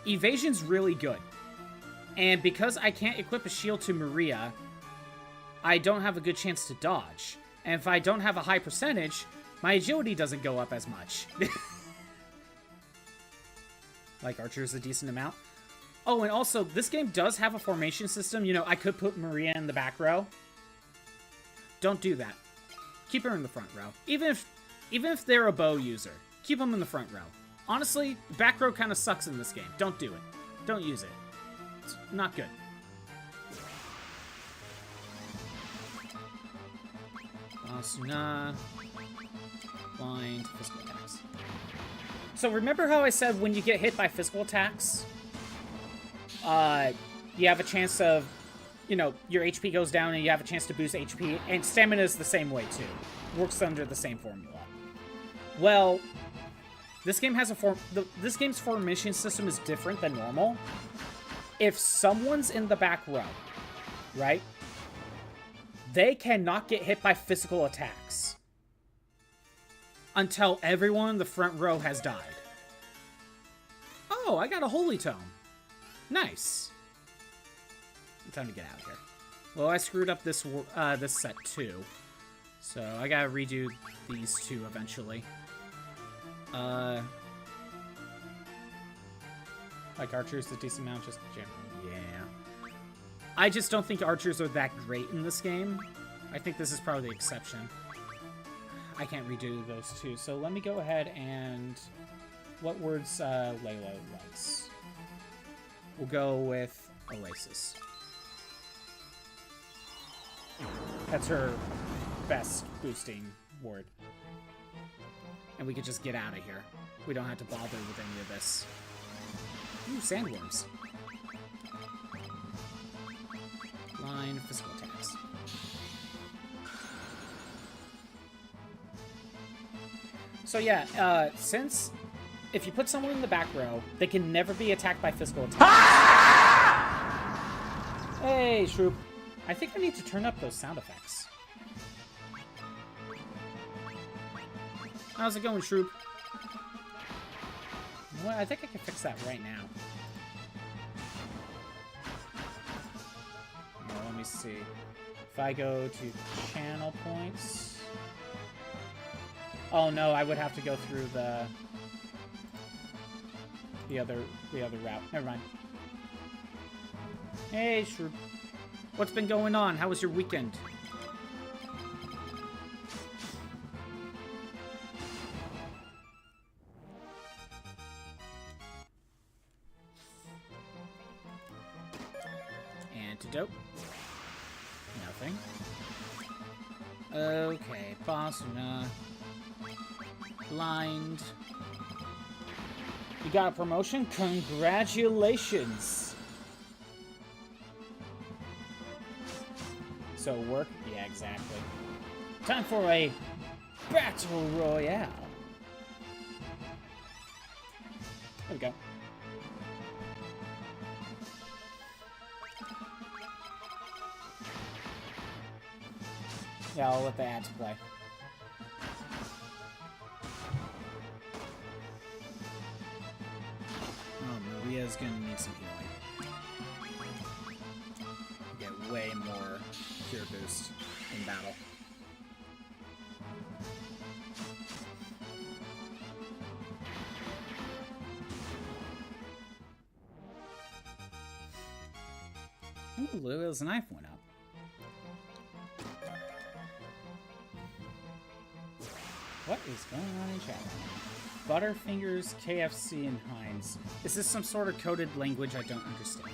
Evasion's really good. And because I can't equip a shield to Maria, I don't have a good chance to dodge. And if I don't have a high percentage, my agility doesn't go up as much. Like archers a decent amount. Oh, and also, this game does have a formation system. You know, I could put Maria in the back row. Don't do that. Keep her in the front row. Even if they're a bow user, keep them in the front row. Honestly, the back row kind of sucks in this game. Don't do it. Don't use it. It's not good. Asuna. Blind. Physical attacks. So remember how I said when you get hit by physical attacks, you have a chance of, you know, your HP goes down and you have a chance to boost HP, and stamina is the same way too. Works under the same formula. Well, this game has this game's formation system is different than normal. If someone's in the back row, right, they cannot get hit by physical attacks until everyone in the front row has died. Oh, I got a Holy Tome. Nice. Time to get out of here. Well, I screwed up this set too, so I gotta redo these two eventually. Like archers a decent amount, just generally. Yeah. I just don't think archers are that great in this game. I think this is probably the exception. I can't redo those two, so let me go ahead and... What words Leila likes? We'll go with Oasis. That's her best boosting word. And we could just get out of here. We don't have to bother with any of this. Ooh, sandworms. Line, physical attacks. So yeah, since if you put someone in the back row, they can never be attacked by physical attacks. Hey, Shroop. I think I need to turn up those sound effects. How's it going, Shroop? Well, I think I can fix that right now. Well, let me see. If I go to channel points... Oh no, I would have to go through the other route. Never mind. Hey, Shroop. What's been going on? How was your weekend? Antidote. Nothing. Okay, Basuna. Blind. You got a promotion? Congratulations! So work? Yeah, exactly. Time for a battle royale. There we go. Yeah, I'll let the ads play. Oh, Maria's gonna need some healing. Get way more cure boost in battle. Ooh, Leila's knife went up. What is going on in chat? Butterfingers, KFC, and Heinz. Is this some sort of coded language I don't understand?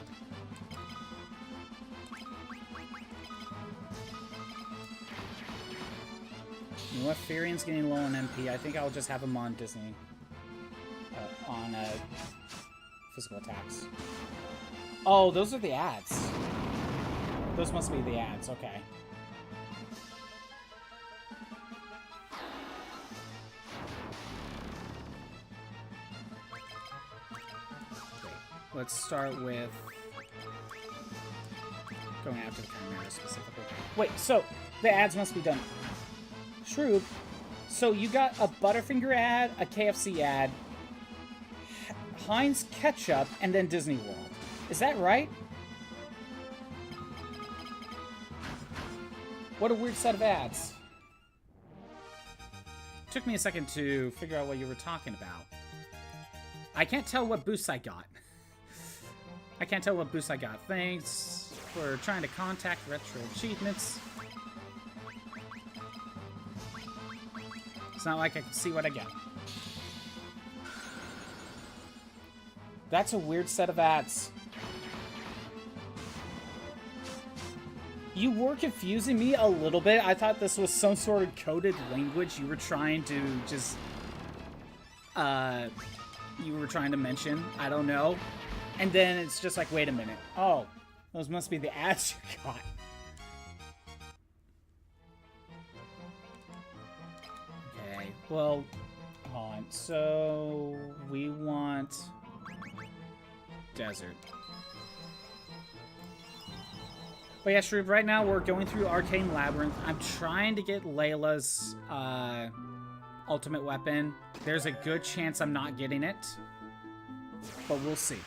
You know what? Farian's getting low on MP. I think I'll just have him on Disney. On physical attacks. Oh, those are the ads. Those must be the ads. Okay. Let's start with going after the Chimera specifically. Wait, so the ads must be done. True. So you got a Butterfinger ad, a KFC ad, Heinz Ketchup, and then Disney World. Is that right? What a weird set of ads. Took me a second to figure out what you were talking about. I can't tell what boosts I got. I can't tell what boosts I got. Thanks for trying to contact RetroAchievements. It's not like I can see what I got. That's a weird set of ads. You were confusing me a little bit. I thought this was some sort of coded language you were trying to just... you were trying to mention. I don't know. And then it's just like, wait a minute. Oh, those must be the ads you got. Okay, well, hold on. So, we want... desert. But yeah, Shrew, right now we're going through Arcane Labyrinth. I'm trying to get Leila's ultimate weapon. There's a good chance I'm not getting it, but we'll see.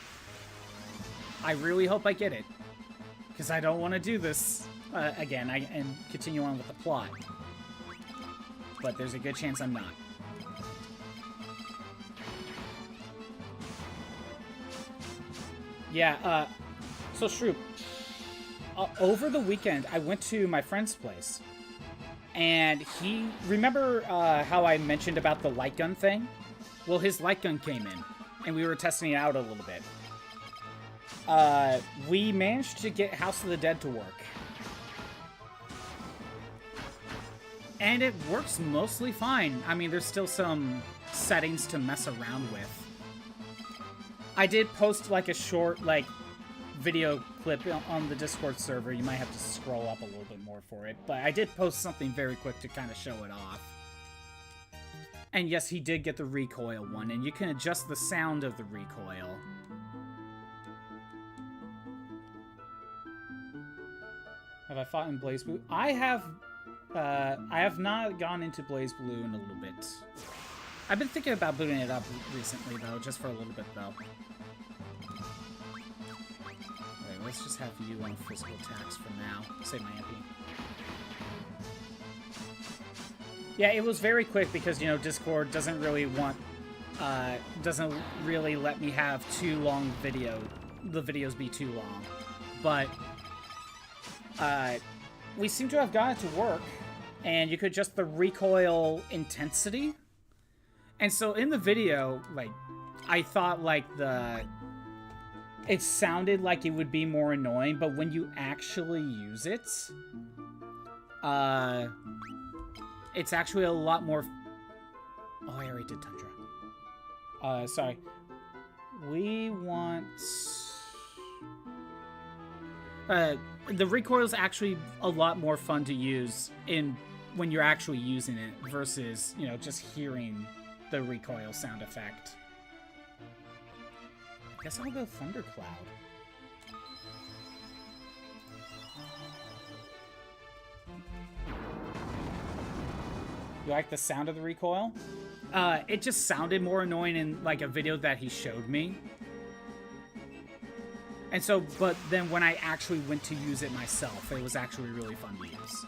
I really hope I get it, because I don't want to do this again and continue on with the plot. But there's a good chance I'm not. Yeah, so Shrew, over the weekend, I went to my friend's place, and he... remember how I mentioned about the light gun thing? Well, his light gun came in, and we were testing it out a little bit. We managed to get House of the Dead to work. And it works mostly fine. I mean, there's still some settings to mess around with. I did post, like, a short, like, video clip on the Discord server. You might have to scroll up a little bit more for it. But I did post something very quick to kind of show it off. And yes, he did get the recoil one, and you can adjust the sound of the recoil. Have I fought in Blaze Blue? I have not gone into Blaze Blue in a little bit. I've been thinking about booting it up recently, though, just for a little bit, though. Wait, let's just have you on physical attacks for now. Save my MP. Yeah, it was very quick because, you know, Discord doesn't really want... doesn't really let me have too long the videos be too long. But... we seem to have gotten it to work, and you could adjust the recoil intensity. And so in the video, like, I thought, like, it sounded like it would be more annoying, but when you actually use it, it's actually a lot more... Oh, I already did Tundra. Sorry. We want... the recoil is actually a lot more fun to use when you're actually using it versus, you know, just hearing the recoil sound effect. Guess I'll go Thundercloud. You like the sound of the recoil? It just sounded more annoying in, like, a video that he showed me. And so, but then when I actually went to use it myself, it was actually really fun to use.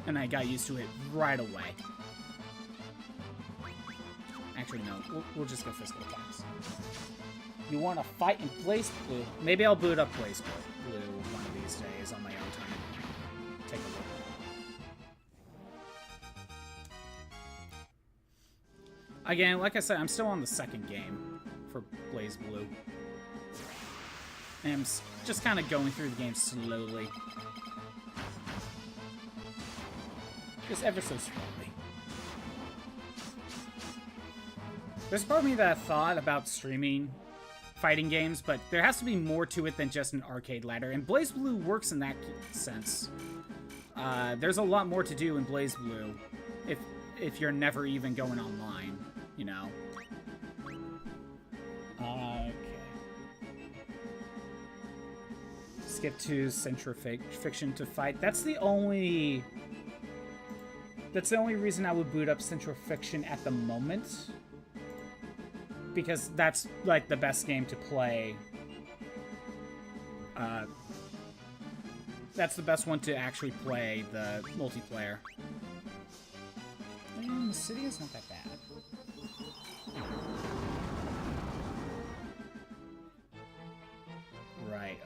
And I got used to it right away. Actually, no. We'll just go physical attacks. You want to fight in Blaze Blue? Maybe I'll boot up Blaze Blue one of these days on my own time. Take a look. Again, like I said, I'm still on the second game for Blaze Blue. And I'm just kind of going through the game slowly. Just ever so slowly. There's part of me that thought about streaming fighting games, but there has to be more to it than just an arcade ladder, and Blaze Blue works in that sense. There's a lot more to do in Blaze Blue if you're never even going online, you know. Okay. Skip to Centrofiction to fight. That's the only reason I would boot up Centrofiction at the moment. Because that's, like, the best game to play. That's the best one to actually play the multiplayer. And Mysidia's not that bad.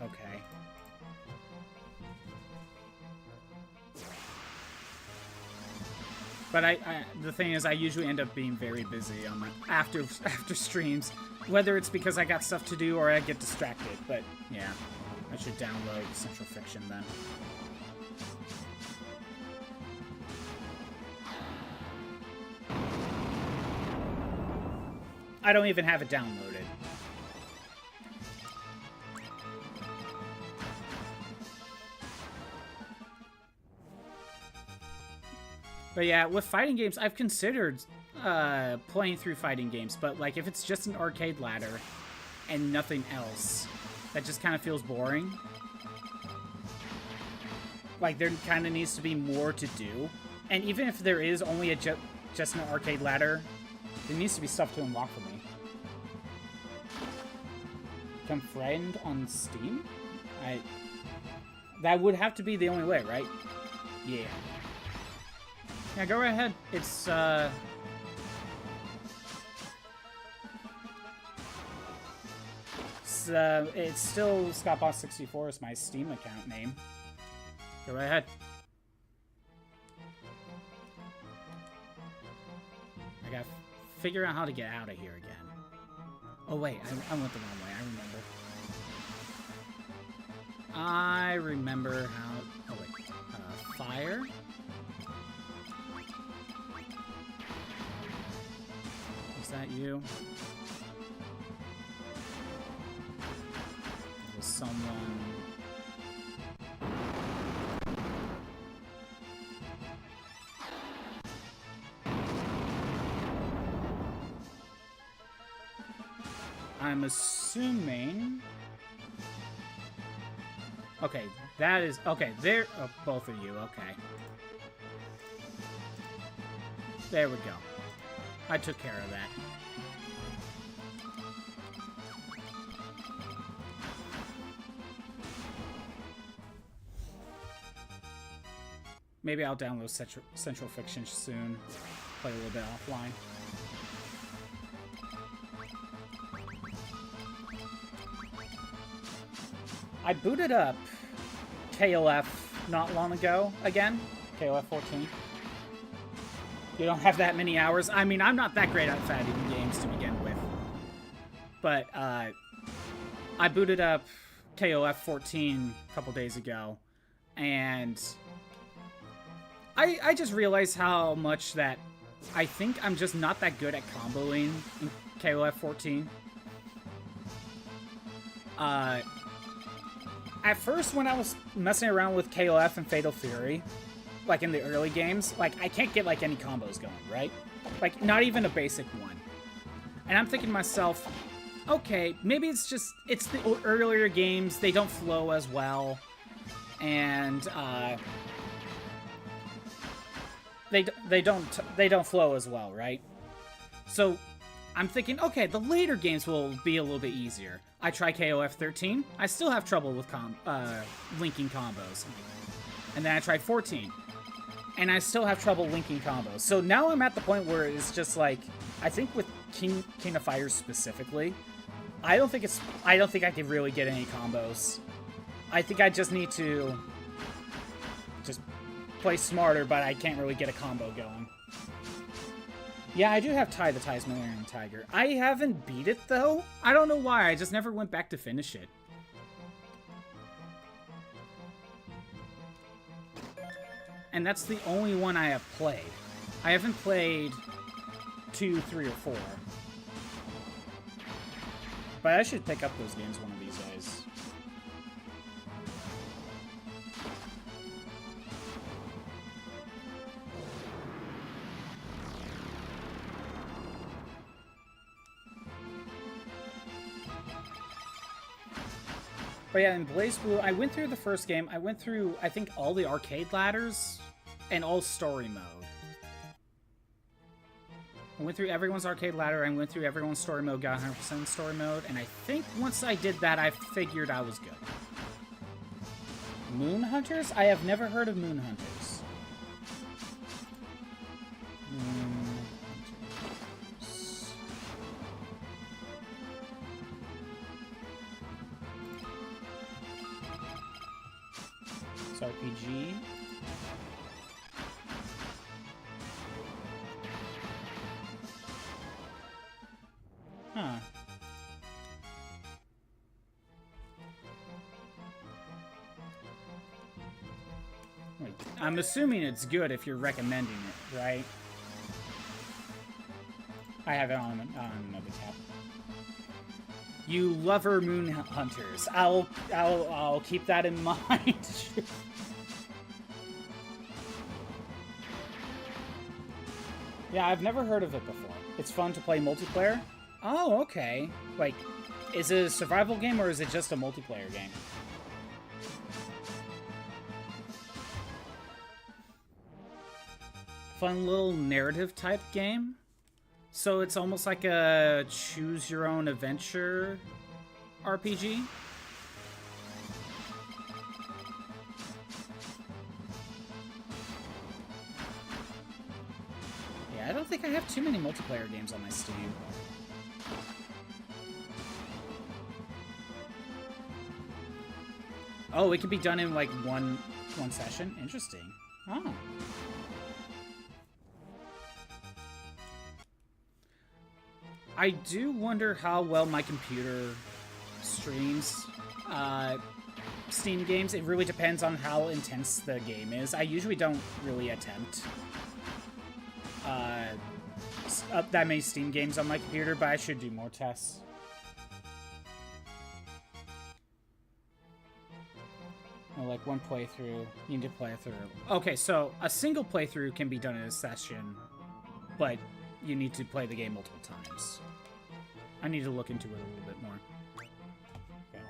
Okay. But the thing is, I usually end up being very busy on my after streams, whether it's because I got stuff to do or I get distracted. But yeah, I should download Central Fiction then. I don't even have it downloaded. But yeah, with fighting games, I've considered playing through fighting games, but like if it's just an arcade ladder and nothing else, that just kind of feels boring. Like there kind of needs to be more to do. And even if there is only a just an arcade ladder, there needs to be stuff to unlock for me. Become friend on Steam? That would have to be the only way, right? Yeah. Yeah, go right ahead. It's still ScottBoss64 is my Steam account name. Go right ahead. I gotta figure out how to get out of here again. Oh wait, I went the wrong way. I remember how... Oh wait. Fire? Is that you? Was someone... I'm assuming... Okay, that is... Okay, there... Oh, both of you, okay. There we go. I took care of that. Maybe I'll download Central Fiction soon. Play a little bit offline. I booted up KOF not long ago again. KOF 14. You don't have that many hours. I mean, I'm not that great at fighting games to begin with. But I booted up KOF 14 a couple days ago. And I just realized how much that I think I'm just not that good at comboing in KOF 14. At first, when I was messing around with KOF and Fatal Fury, like in the early games, like I can't get like any combos going, right? Like not even a basic one. And I'm thinking to myself, okay, maybe it's the earlier games, they don't flow as well. And they don't flow as well, right? So I'm thinking, okay, the later games will be a little bit easier. I try KOF 13. I still have trouble with linking combos. And then I tried 14. And I still have trouble linking combos. So now I'm at the point where it's just like, I think with King of Fighters specifically, I don't think I can really get any combos. I think I just need to just play smarter, but I can't really get a combo going. Yeah, I do have Ty the Tasmanian Tiger. I haven't beat it, though. I don't know why. I just never went back to finish it. And that's the only one I have played. I haven't played 2, 3, or 4. But I should pick up those games one of these days. But yeah, in BlazBlue, I went through the first game. I went through, I think, all the arcade ladders and all story mode. I went through everyone's arcade ladder. I went through everyone's story mode, got 100% story mode. And I think once I did that, I figured I was good. Moon Hunters? I have never heard of Moon Hunters. RPG. Huh. Wait, I'm assuming it's good if you're recommending it, right? I have it on another tab. You lover moon hunters. I'll keep that in mind. Yeah, I've never heard of it before. It's fun to play multiplayer. Oh, okay. Like, is it a survival game or is it just a multiplayer game? Fun little narrative type game. So it's almost like a choose your own adventure RPG. Yeah, I don't think I have too many multiplayer games on my Steam. Oh, it can be done in like one session? Interesting. Oh. I do wonder how well my computer streams Steam games. It really depends on how intense the game is. I usually don't really attempt that many Steam games on my computer, but I should do more tests. Oh, like one playthrough, you need to play through. Okay, so a single playthrough can be done in a session, but you need to play the game multiple times. I need to look into it a little bit more. Okay.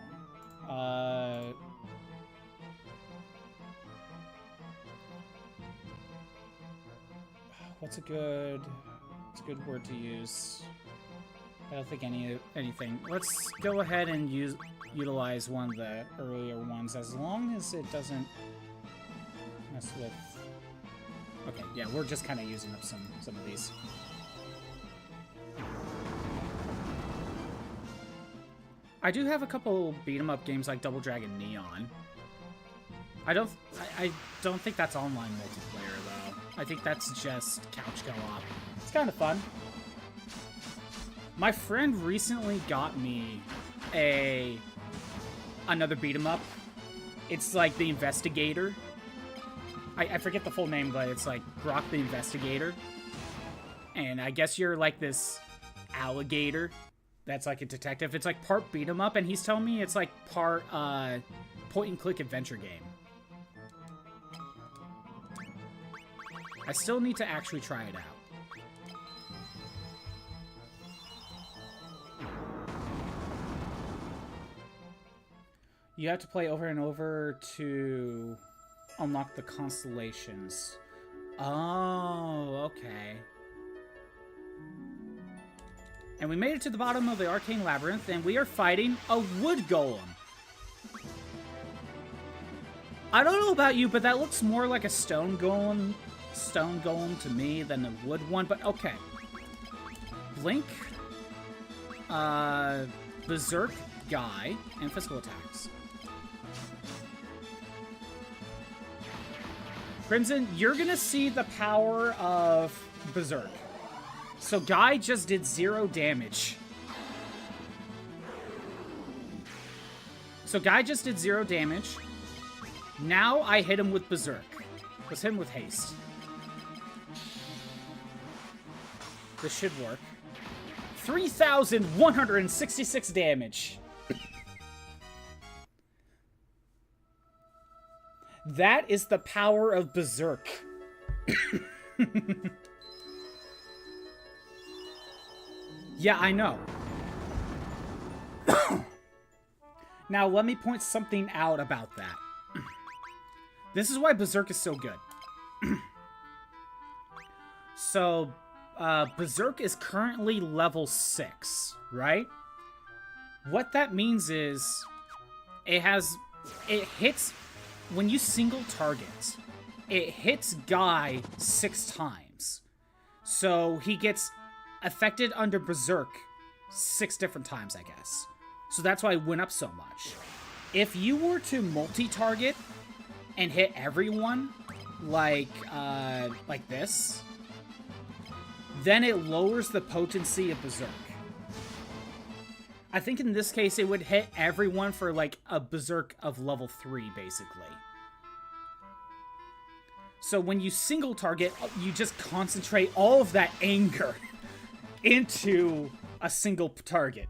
What's a good word to use? I don't think anything. Let's go ahead and utilize one of the earlier ones, as long as it doesn't mess with. Okay, yeah, we're just kind of using up some of these. I do have a couple beat-em-up games like Double Dragon Neon. I don't think that's online multiplayer though. I think that's just couch co-op. It's kind of fun. My friend recently got me another beat-em-up. It's like The Investigator. I forget the full name, but it's like Grok the Investigator. And I guess you're like this alligator that's like a detective. It's like part beat 'em up, and he's telling me it's like part point and click adventure game. I still need to actually try it out. You have to play over and over to unlock the constellations. Oh, okay. And we made it to the bottom of the Arcane Labyrinth, and we are fighting a wood golem. I don't know about you, but that looks more like a stone golem to me than a wood one, but okay. Blink, Berserk, Guy, and physical attacks. Crimson, you're gonna see the power of Berserk. So Guy just did 0 damage. Now I hit him with Berserk. Let's hit him with haste. This should work. 3,166 damage. That is the power of Berserk. Yeah, I know. Now, let me point something out about that. This is why Berserk is so good. So, Berserk is currently level 6, right? What that means is it hits, when you single target, it hits Guy 6 times. So he gets affected under Berserk 6 different times, I guess. So that's why it went up so much. If you were to multi-target and hit everyone, like this, then it lowers the potency of Berserk. I think in this case it would hit everyone for like a Berserk of level 3, basically. So when you single target, you just concentrate all of that anger into a single target.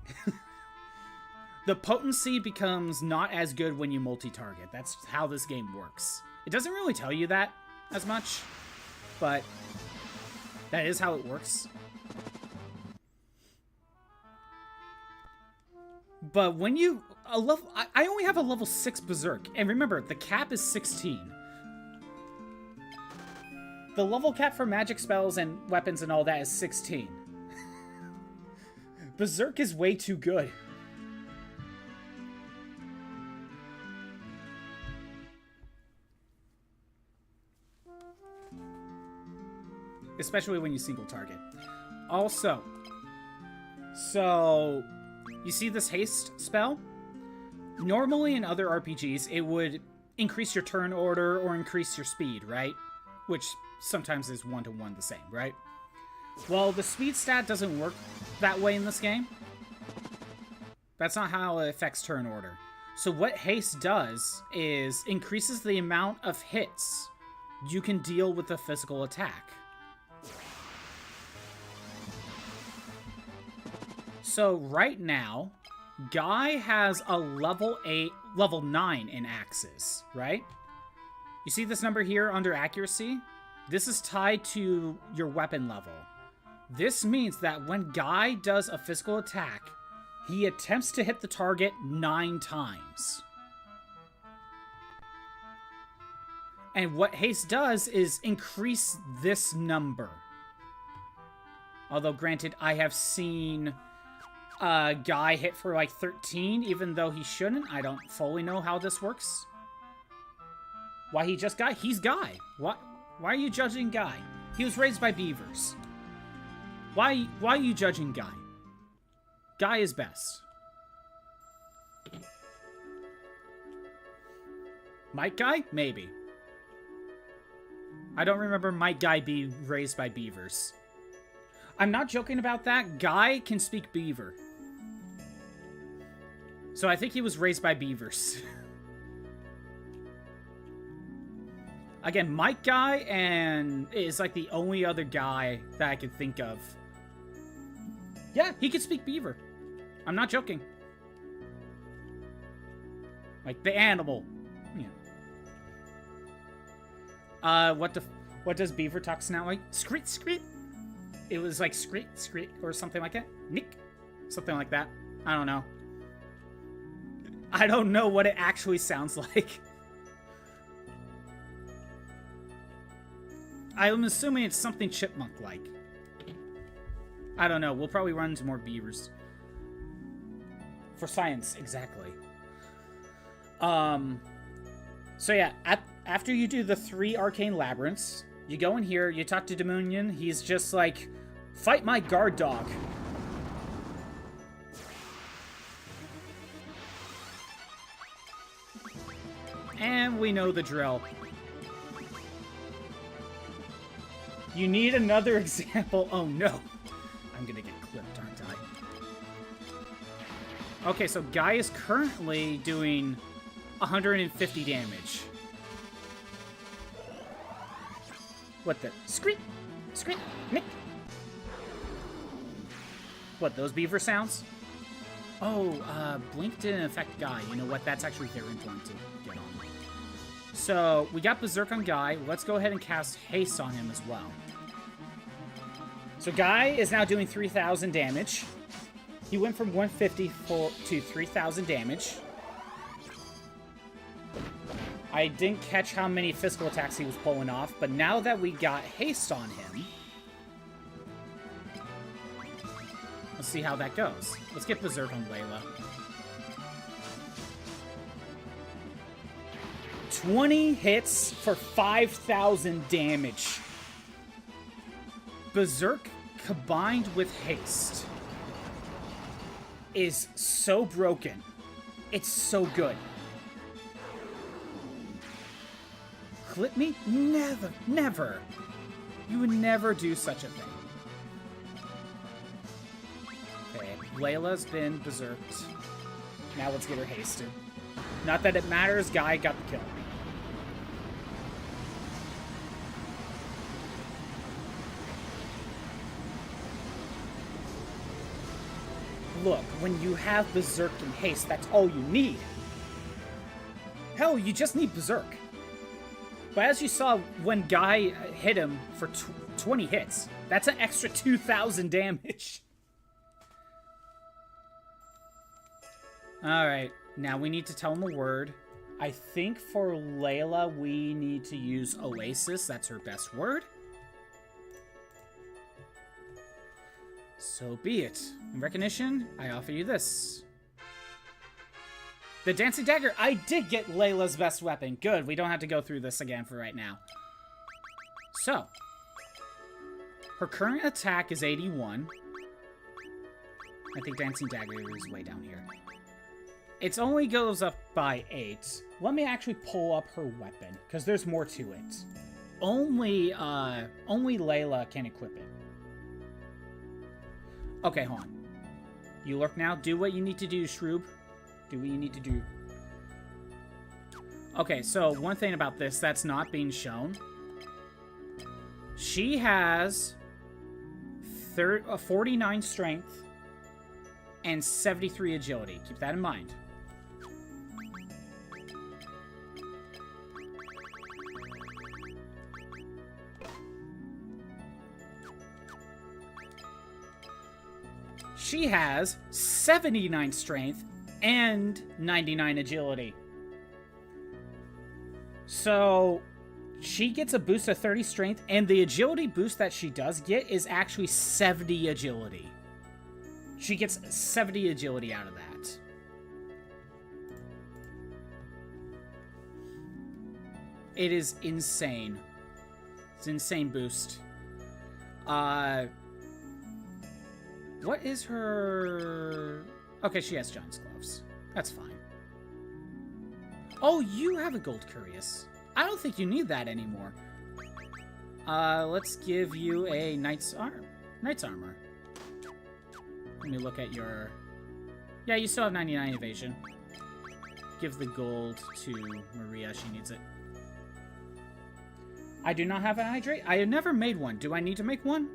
The potency becomes not as good when you multi-target. That's how this game works. It doesn't really tell you that as much, but that is how it works. But when you... I only have a level 6 Berserk, and remember, the cap is 16. The level cap for magic spells and weapons and all that is 16. Berserk is way too good. Especially when you single target. Also, so you see this haste spell? Normally in other RPGs, it would increase your turn order or increase your speed, right? Which sometimes is 1-to-1 the same, right? Well, the speed stat doesn't work that way in this game. That's not how it affects turn order. So what haste does is increases the amount of hits you can deal with a physical attack. So right now, Guy has a level 9 in axes, right? You see this number here under accuracy? This is tied to your weapon level. This means that when Guy does a physical attack, he attempts to hit the target 9 times. And what haste does is increase this number. Although, granted, I have seen Guy hit for like 13, even though he shouldn't. I don't fully know how this works. Why he just Guy? He's Guy. Why are you judging Guy? He was raised by beavers. Why are you judging Guy? Guy is best. Might Guy? Maybe. I don't remember Might Guy being raised by beavers. I'm not joking about that. Guy can speak beaver. So I think he was raised by beavers. Again, Might Guy and is like the only other guy that I can think of. Yeah, he could speak beaver. I'm not joking. Like the animal. Yeah. What does beaver talk sound like? Screet, screet. It was like screet, screet, or something like that. Nick. Something like that. I don't know. I don't know what it actually sounds like. I'm assuming it's something chipmunk-like. I don't know. We'll probably run into more beavers. For science, exactly. So yeah, after you do the 3 Arcane Labyrinths, you go in here, you talk to Dominion, he's just like, fight my guard dog. And we know the drill. You need another example. Oh no. I'm gonna get clipped, aren't I? Okay, so Guy is currently doing 150 damage. What the? Screet! Screet! Nick! What, those beaver sounds? Oh, Blink didn't affect Guy. You know what? That's actually very important to get on. So, we got Berserk on Guy. Let's go ahead and cast Haste on him as well. So Guy is now doing 3,000 damage. He went from 150 to 3,000 damage. I didn't catch how many physical attacks he was pulling off, but now that we got Haste on him, let's see how that goes. Let's get Berserk on Leila. 20 hits for 5,000 damage. Berserk combined with Haste is so broken. It's so good. clip me? Never, never. You would never do such a thing. Okay, Leila's been berserked. Now let's get her hasted. Not that it matters, Guy got the kill. Look, when you have Berserk and Haste, that's all you need. Hell, you just need Berserk. But as you saw, when Guy hit him for 20 hits, that's an extra 2,000 damage. Alright, now we need to tell him a word. I think for Leila, we need to use Oasis. That's her best word. So be it. In recognition, I offer you this. The Dancing Dagger. I did get Leila's best weapon. Good, we don't have to go through this again for right now. So, her current attack is 81. I think Dancing Dagger is way down here. It only goes up by 8. Let me actually pull up her weapon, because there's more to it. Only Leila can equip it. Okay, hold on. You lurk now. Do what you need to do, Shroob. Do what you need to do. Okay, so one thing about this that's not being shown. She has 49 strength and 73 agility. Keep that in mind. She has 79 strength and 99 agility. So she gets a boost of 30 strength, and the agility boost that she does get is actually 70 agility. She gets 70 agility out of that. It is insane. It's an insane boost. What is her... Okay, she has John's gloves. That's fine. Oh, you have a gold Curious. I don't think you need that anymore. Let's give you a Knight's Armor. Let me look at your... Yeah, you still have 99 evasion. Give the gold to Maria. She needs it. I do not have an hydrate. I have never made one. Do I need to make one?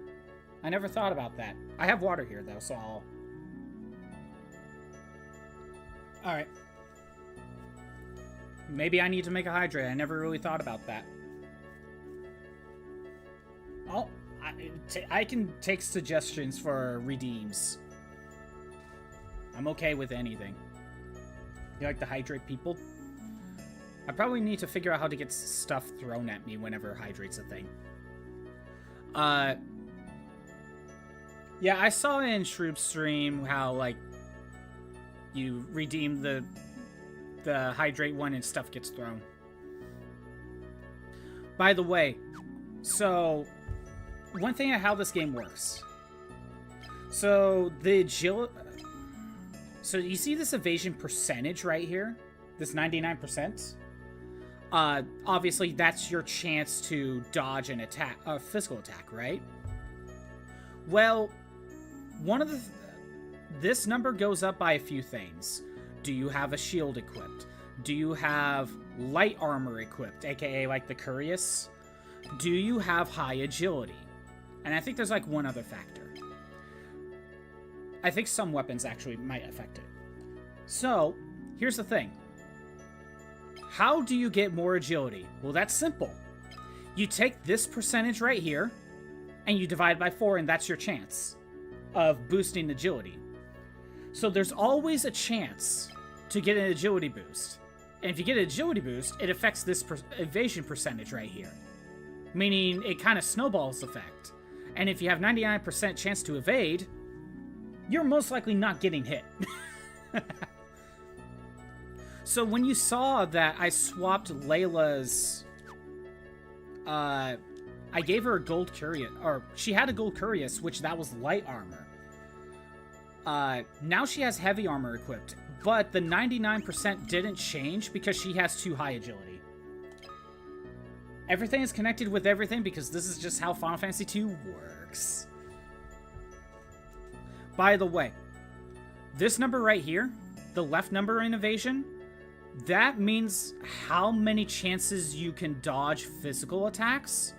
I never thought about that. I have water here, though, so I'll... Alright. Maybe I need to make a hydrate. I never really thought about that. Oh, I can take suggestions for redeems. I'm okay with anything. You like to hydrate people? I probably need to figure out how to get stuff thrown at me whenever hydrate's a thing. Yeah, I saw in Shroob's stream how, like, you redeem the hydrate one and stuff gets thrown. By the way, so, one thing of how this game works. So, the agility... So, you see this evasion percentage right here? This 99%? Obviously, that's your chance to dodge an attack, a physical attack, right? Well... One of the... This number goes up by a few things. Do you have a shield equipped? Do you have light armor equipped, aka like the Curious? Do you have high agility? And I think there's like one other factor. I think some weapons actually might affect it. So, here's the thing. How do you get more agility? Well, that's simple. You take this percentage right here, and you divide by 4, and that's your chance of boosting agility. So there's always a chance to get an agility boost. And if you get an agility boost, it affects this evasion percentage right here. Meaning it kind of snowballs effect. And if you have 99% chance to evade, you're most likely not getting hit. So when you saw that I swapped Leila's... I gave her a gold Curious, or she had a gold Curious, which that was light armor. Now she has heavy armor equipped, but the 99% didn't change because she has too high agility. Everything is connected with everything because this is just how Final Fantasy II works. By the way, this number right here, the left number in evasion, that means how many chances you can dodge physical attacks.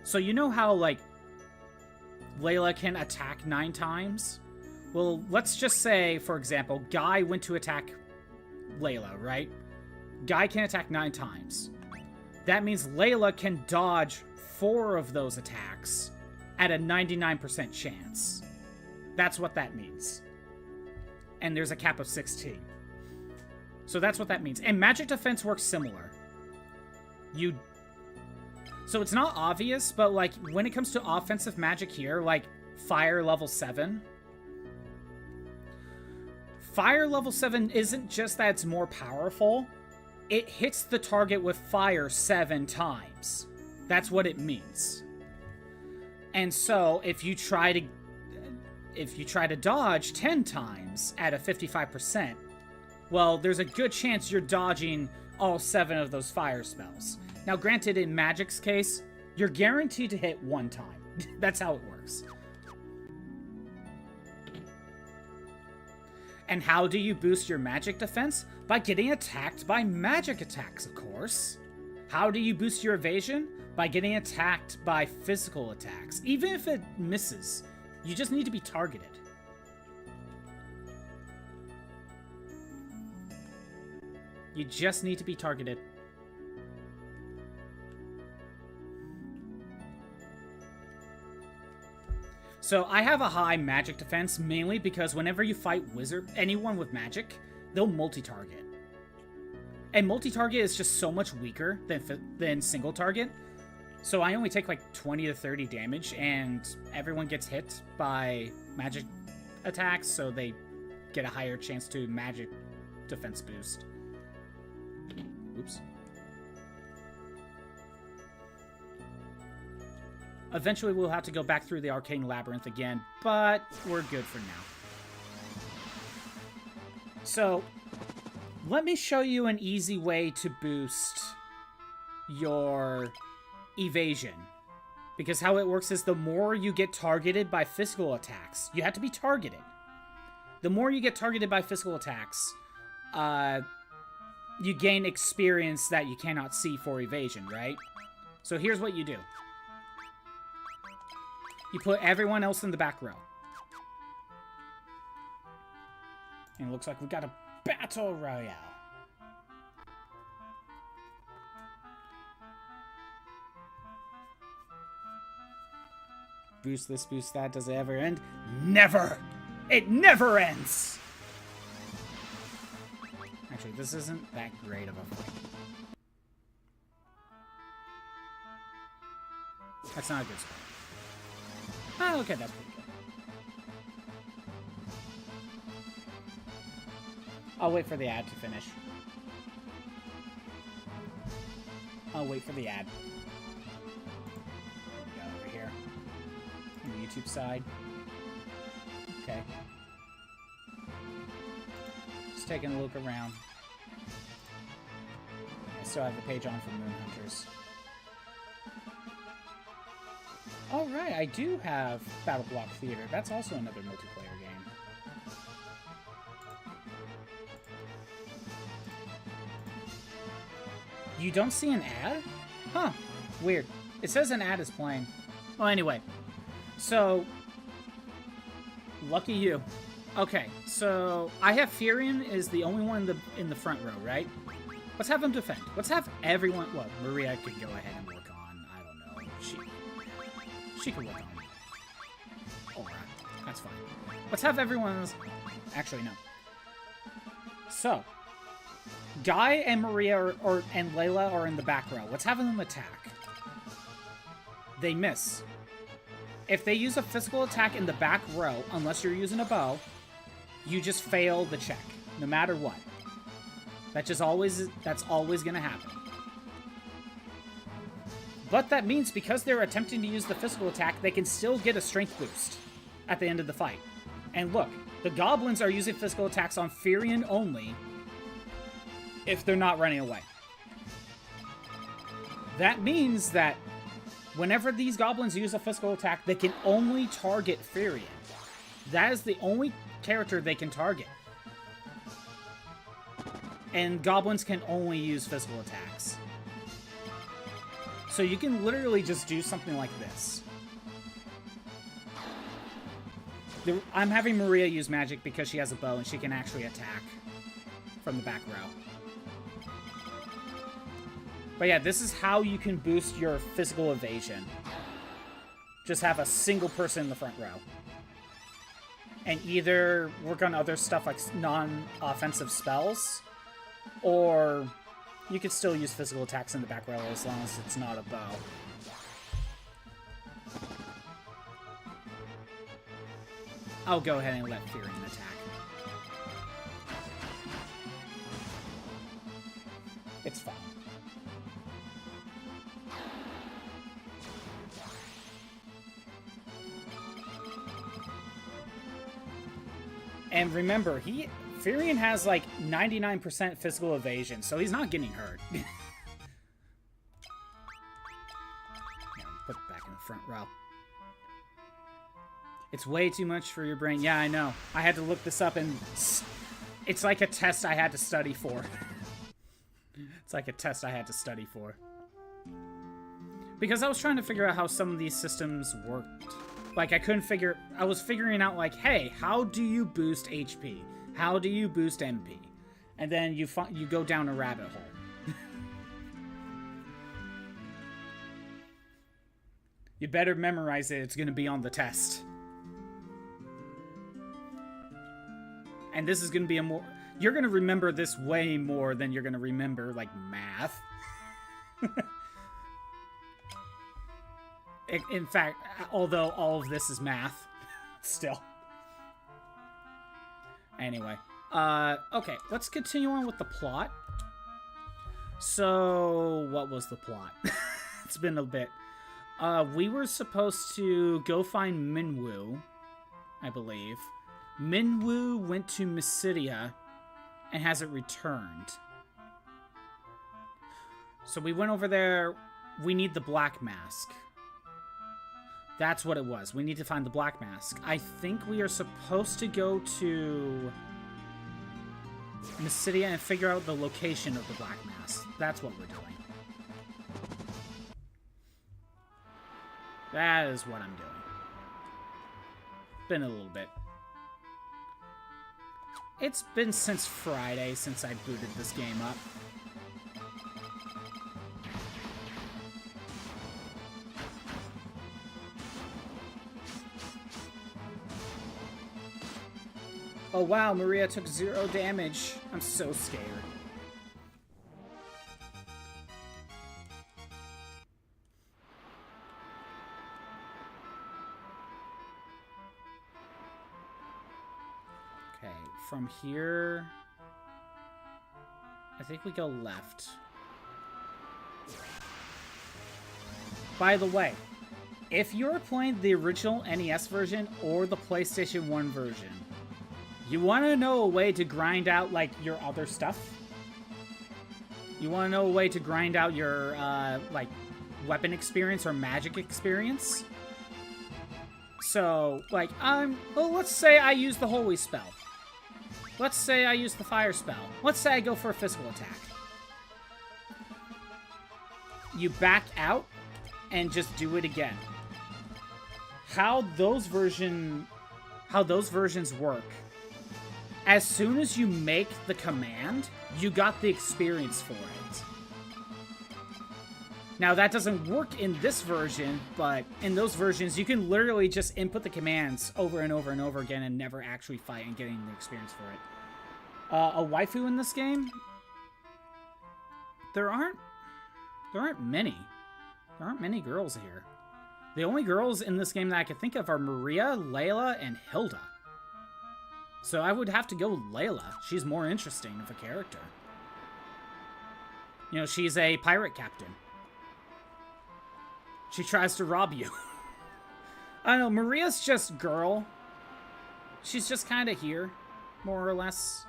So you know how, like, Leila can attack 9 times? Well, let's just say, for example, Guy went to attack Leila, right? Guy can attack 9 times. That means Leila can dodge 4 of those attacks at a 99% chance. That's what that means. And there's a cap of 16. So that's what that means. And magic defense works similar. So it's not obvious, but like when it comes to offensive magic here, like fire level 7. Fire level 7 isn't just that it's more powerful. It hits the target with fire 7 times. That's what it means. And so if you try to dodge 10 times at a 55%, well, there's a good chance you're dodging all 7 of those fire spells. Now, granted, in Magic's case, you're guaranteed to hit 1 time. That's how it works. And how do you boost your magic defense? By getting attacked by magic attacks, of course. How do you boost your evasion? By getting attacked by physical attacks. Even if it misses, you just need to be targeted. You just need to be targeted. So I have a high magic defense mainly because whenever you fight anyone with magic, they'll multi-target. And multi-target is just so much weaker than single target. So I only take like 20 to 30 damage and everyone gets hit by magic attacks, so they get a higher chance to magic defense boost. Oops. Eventually we'll have to go back through the Arcane Labyrinth again, but we're good for now. So, let me show you an easy way to boost your evasion. Because how it works is the more you get targeted by physical attacks, you have to be targeted. The more you get targeted by physical attacks, you gain experience that you cannot see for evasion, right? So here's what you do. You put everyone else in the back row. And it looks like we've got a battle royale. Boost this, boost that. Does it ever end? Never! It never ends! Actually, this isn't that great of a fight. That's not a good spot. Oh, okay, that's pretty good. I'll wait for the ad to finish. I'll wait for the ad. Go over here. On the YouTube side. Okay. Just taking a look around. I still have the page on for Moon Hunters. Oh, right, I do have Battle Block Theater. That's also another multiplayer game. You don't see an ad? Huh, weird. It says an ad is playing. Well, anyway. So, lucky you. Okay, so I have Furion is the only one in the front row, right? Let's have him defend. Let's have everyone... Well, Maria could go ahead and work on... I don't know. She can work on it. Alright, that's fine. Let's have everyone's... Actually, no. So, Guy and Maria and Leila are in the back row. Let's have them attack. They miss. If they use a physical attack in the back row, unless you're using a bow, you just fail the check, no matter what. That's always gonna happen. But that means because they're attempting to use the physical attack, they can still get a strength boost at the end of the fight. And look, the goblins are using physical attacks on Furion only if they're not running away. That means that whenever these goblins use a physical attack, they can only target Firion. That is the only character they can target. And goblins can only use physical attacks. So you can literally just do something like this. I'm having Maria use magic because she has a bow and she can actually attack from the back row. But yeah, this is how you can boost your physical evasion. Just have a single person in the front row. And either work on other stuff like non-offensive spells, or you could still use physical attacks in the back row as long as it's not a bow. I'll go ahead and let Firion attack. It's fine. And remember, Firion has like 99% physical evasion, so he's not getting hurt. Yeah, put it back in the front row. It's way too much for your brain. Yeah, I know. I had to look this up, and it's like a test I had to study for. It's like a test I had to study for. Because I was trying to figure out how some of these systems worked. Like, I was figuring out, like, hey, how do you boost HP? How do you boost MP? And then you go down a rabbit hole. You better memorize it. It's going to be on the test. And this is going to be you're going to remember this way more than you're going to remember, like, math. In fact, although all of this is math, still. Anyway, okay, let's continue on with the plot. So, what was the plot? It's been a bit. We were supposed to go find Minwu, I believe. Minwu went to Mysidia and hasn't returned. So we went over there. We need the Black Mask. That's what it was. We need to find the Black Mask. I think we are supposed to go to Mysidia and figure out the location of the Black Mask. That's what we're doing. That is what I'm doing. Been a little bit. It's been since Friday since I booted this game up. Oh wow, Maria took 0 damage. I'm so scared. Okay, from here, I think we go left. By the way, if you're playing the original NES version or the PlayStation 1 version, you want to know a way to grind out, like, your other stuff? You want to know a way to grind out your, like, weapon experience or magic experience? So, like, well, let's say I use the Holy Spell. Let's say I use the Fire Spell. Let's say I go for a physical attack. You back out and just do it again. How those versions work. As soon as you make the command, you got the experience for it. Now, that doesn't work in this version, but in those versions, you can literally just input the commands over and over and over again and never actually fight and getting the experience for it. A waifu in this game? There aren't many. There aren't many girls here. The only girls in this game that I can think of are Maria, Leila, and Hilda. So I would have to go Leila. She's more interesting of a character. You know, she's a pirate captain. She tries to rob you. I don't know, Maria's just girl. She's just kind of here, more or less.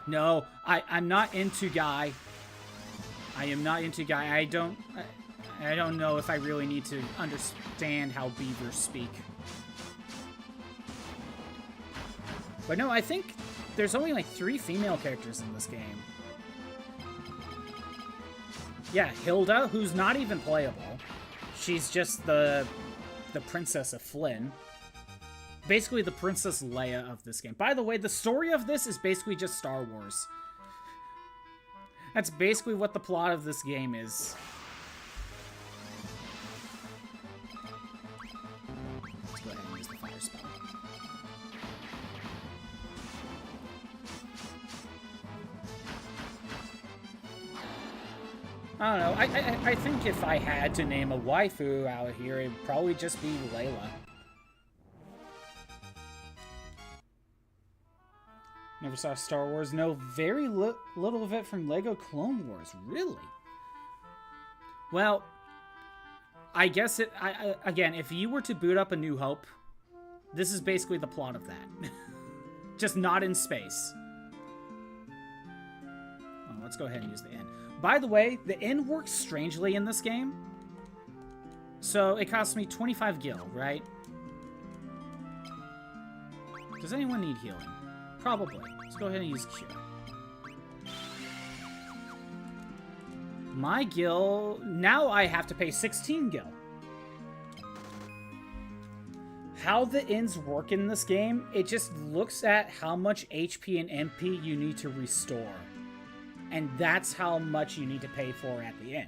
No, I'm not into Guy. I am not into guy. I don't know if I really need to understand how beavers speak. But no, I think there's only like 3 female characters in this game. Yeah, Hilda, who's not even playable. She's just the princess of Flynn. Basically the Princess Leia of this game. By the way, the story of this is basically just Star Wars. That's basically what the plot of this game is. Let's go ahead and use the fire spell. I don't know. I think if I had to name a waifu out here, it'd probably just be Leila. Never saw Star Wars. No, very little of it from Lego Clone Wars. Really? Well, I guess it... again, if you were to boot up A New Hope, this is basically the plot of that. Just not in space. Well, let's go ahead and use the inn. By the way, the inn works strangely in this game. So it costs me 25 gil, right? Does anyone need healing? Probably. Let's go ahead and use Cure. My gil... Now I have to pay 16 gil. How the inns work in this game, it just looks at how much HP and MP you need to restore. And that's how much you need to pay for at the inn.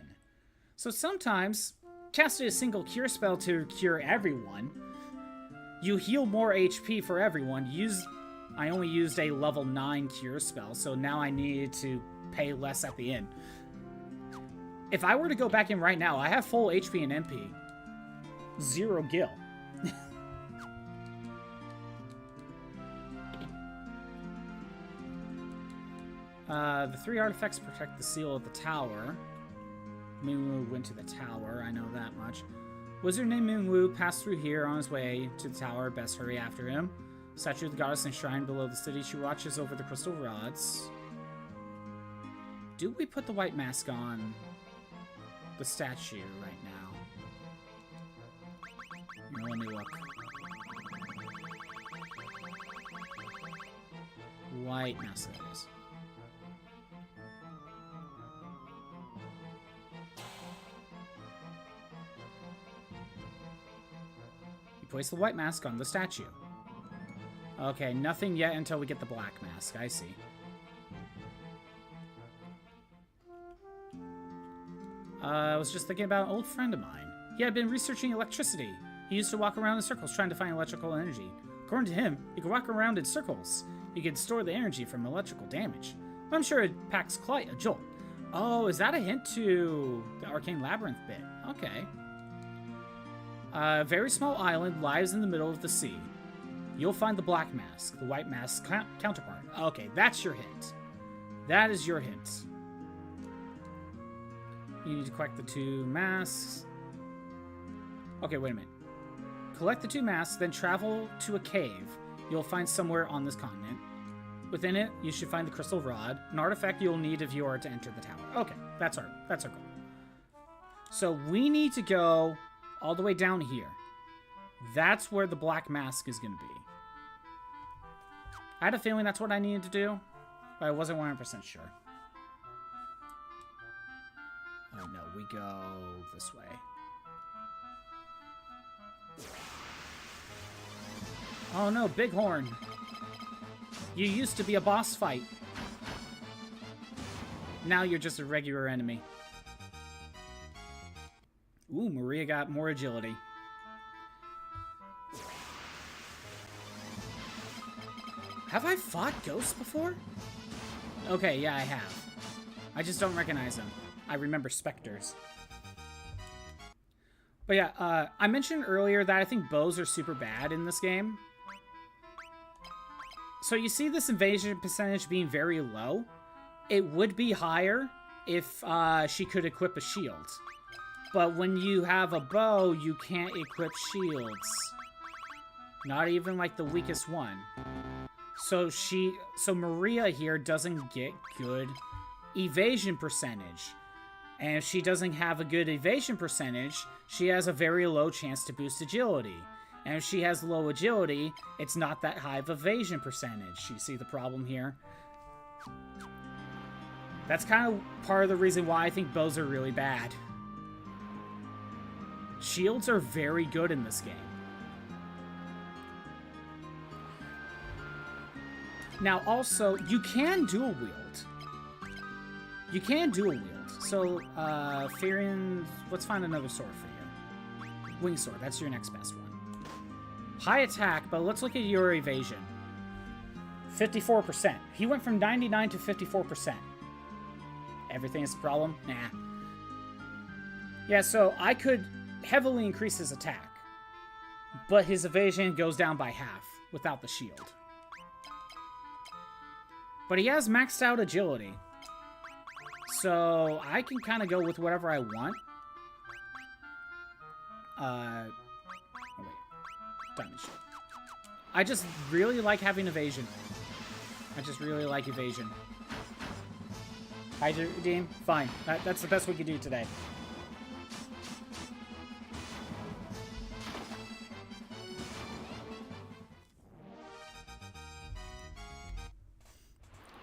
So sometimes, casting a single cure spell to cure everyone, you heal more HP for everyone. I only used a level 9 cure spell, so now I needed to pay less at the inn. If I were to go back in right now, I have full HP and MP. 0 gil. The 3 artifacts protect the seal of the tower. Moonwoo went to the tower, I know that much. Wizard named Moonwoo passed through here on his way to the tower. Best hurry after him. Statue of the goddess enshrined below the city. She watches over the crystal rods. Do we put the white mask on the statue right now? Let me look. White mask, that is. You place the white mask on the statue. Okay, nothing yet until we get the black mask. I see. I was just thinking about an old friend of mine. He had been researching electricity. He used to walk around in circles trying to find electrical energy. According to him, you can walk around in circles. You can store the energy from electrical damage. I'm sure it packs quite a jolt. Oh, is that a hint to the Arcane Labyrinth bit? Okay. A very small island lies in the middle of the sea. You'll find the black mask, the white mask's counterpart. Okay, that's your hint. That is your hint. You need to collect the 2 masks. Okay, wait a minute. Collect the 2 masks, then travel to a cave you'll find somewhere on this continent. Within it, you should find the crystal rod, an artifact you'll need if you are to enter the tower. Okay, that's our goal. So we need to go all the way down here. That's where the black mask is going to be. I had a feeling that's what I needed to do, but I wasn't 100% sure. Oh no, we go this way. Oh no, Bighorn! You used to be a boss fight. Now you're just a regular enemy. Ooh, Maria got more agility. Have I fought ghosts before? Okay, yeah, I have. I just don't recognize them. I remember specters. But yeah, I mentioned earlier that I think bows are super bad in this game. So you see this invasion percentage being very low. It would be higher if she could equip a shield. But when you have a bow, you can't equip shields. Not even like the weakest one. So Maria here doesn't get good evasion percentage. And if she doesn't have a good evasion percentage, she has a very low chance to boost agility. And if she has low agility, it's not that high of evasion percentage. You see the problem here? That's kind of part of the reason why I think bows are really bad. Shields are very good in this game. Now, also, you can dual wield. You can dual wield. So, Farian, let's find another sword for you. Wing sword, that's your next best one. High attack, but let's look at your evasion. 54%. He went from 99 to 54%. Everything is a problem? Nah. Yeah, so I could heavily increase his attack, but his evasion goes down by half without the shield. But he has maxed out agility, so I can kind of go with whatever I want. Oh wait, diamond shield. I just really like having evasion. I just really like evasion. Hydra redeem? Fine. That's the best we can do today.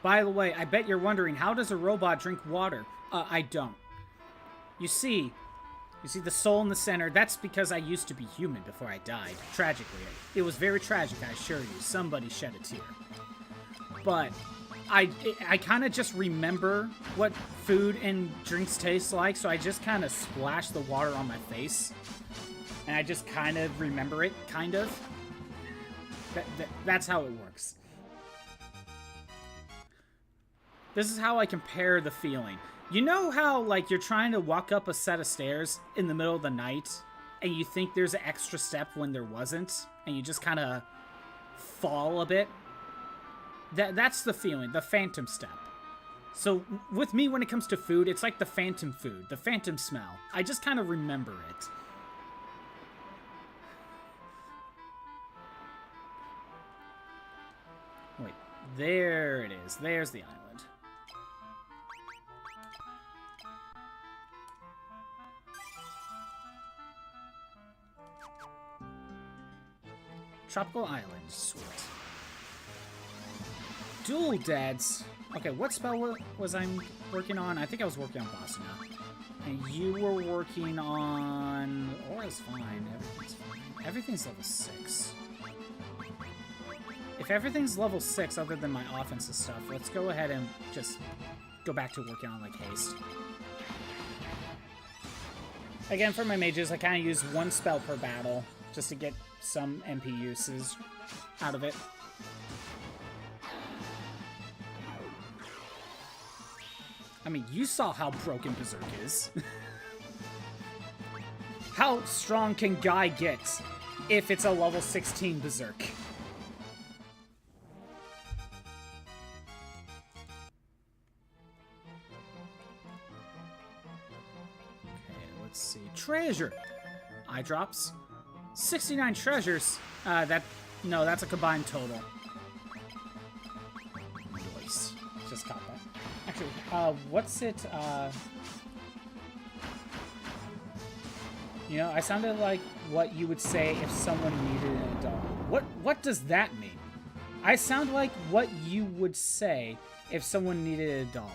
By the way, I bet you're wondering, how does a robot drink water? I don't. You see the soul in the center? That's because I used to be human before I died. Tragically. It was very tragic, I assure you. Somebody shed a tear. But I kind of just remember what food and drinks taste like, so I just kind of splash the water on my face. And I just kind of remember it, kind of. That's how it works. This is how I compare the feeling. You know how, like, you're trying to walk up a set of stairs in the middle of the night, and you think there's an extra step when there wasn't, and you just kind of fall a bit? That's the feeling, the phantom step. So, with me, when it comes to food, it's like the phantom food, the phantom smell. I just kind of remember it. Wait, there it is. There's the island. Tropical Island, sweet. Dual Deads. Okay, what spell was I working on? I think I was working on Boss now. And you were working on... Aura's fine. Everything's fine. Everything's level 6. If everything's level 6 other than my offensive stuff, let's go ahead and just go back to working on, like, haste. Again, for my mages, I kind of use one spell per battle just to get some MP uses out of it. I mean, you saw how broken Berserk is. How strong can Guy get if it's a level 16 Berserk? Okay, let's see. Treasure! Eye drops. 69 treasures. No, that's a combined total. Nice. Just caught that. Actually, what's it, You know, I sounded like what you would say if someone needed an adult. What does that mean? I sound like what you would say if someone needed an adult.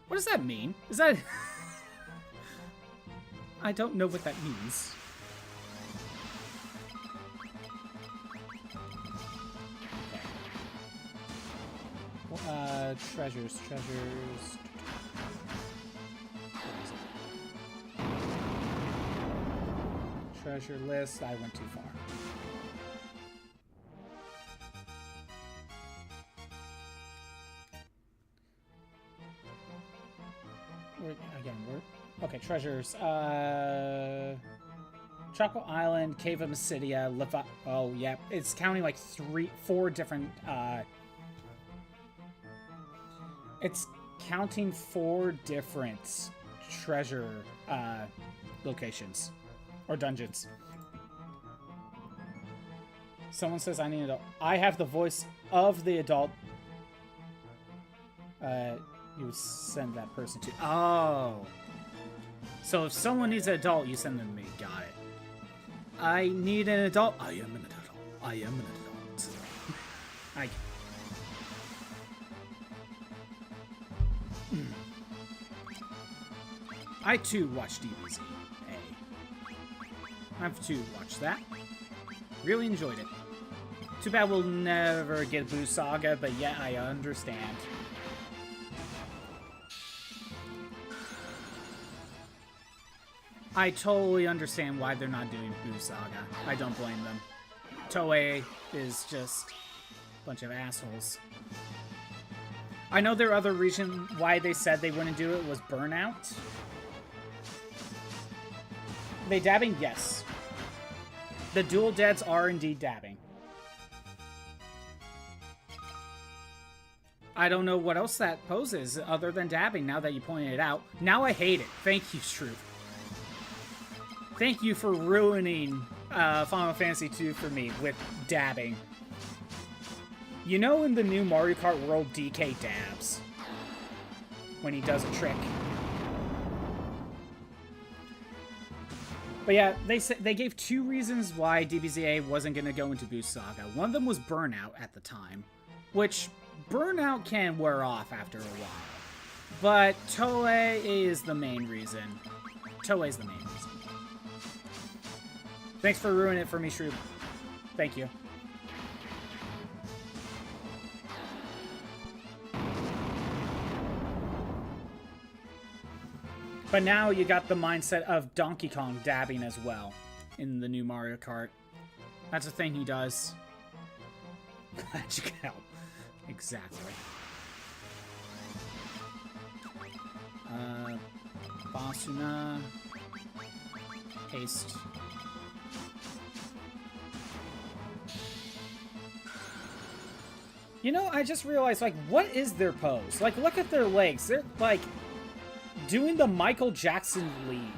What does that mean? Is that... I don't know what that means. Treasures. Treasure list. I went too far. Okay, treasures. Tropical Island, Cave of Mysidia, oh, yeah. It's counting like 4 different, It's counting 4 different treasure, locations. Or dungeons. Someone says I need an adult. I have the voice of the adult. you would send that person to. Oh. So if someone needs an adult, you send them to me. Got it. I need an adult. I am an adult. I am an adult. I too watch DBZ. I have to watch that. Really enjoyed it. Too bad we'll never get Boo Saga, but yeah, I understand. I totally understand why they're not doing Boo Saga. I don't blame them. Toei is just a bunch of assholes. I know their other reason why they said they wouldn't do it was burnout. They dabbing? Yes. The dual deads are indeed dabbing. I don't know what else that poses other than dabbing now that you pointed it out. Now I hate it. Thank you, Truth. Thank you for ruining Final Fantasy II for me with dabbing. You know in the new Mario Kart World, DK dabs when he does a trick. But yeah, they gave two reasons why DBZA wasn't going to go into Boost Saga. One of them was burnout at the time, which burnout can wear off after a while. But Toei is the main reason. Toei's the main reason. Thanks for ruining it for me, Shroob. Thank you. But now you got the mindset of Donkey Kong dabbing as well in the new Mario Kart. That's a thing he does. Glad you can help. Exactly. Basuna. Haste. You know, I just realized, like, what is their pose? Like, look at their legs. They're, like, doing the Michael Jackson lean.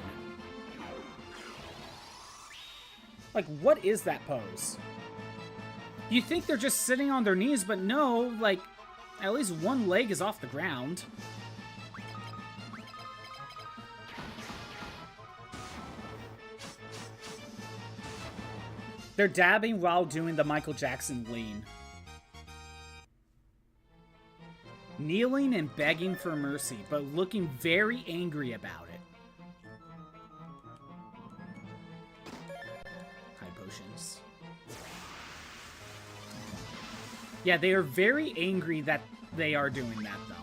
Like, what is that pose? You think they're just sitting on their knees, but no, like, at least one leg is off the ground. They're dabbing while doing the Michael Jackson lean. Kneeling and begging for mercy, but looking very angry about it. High potions. Yeah, they are very angry that they are doing that, though.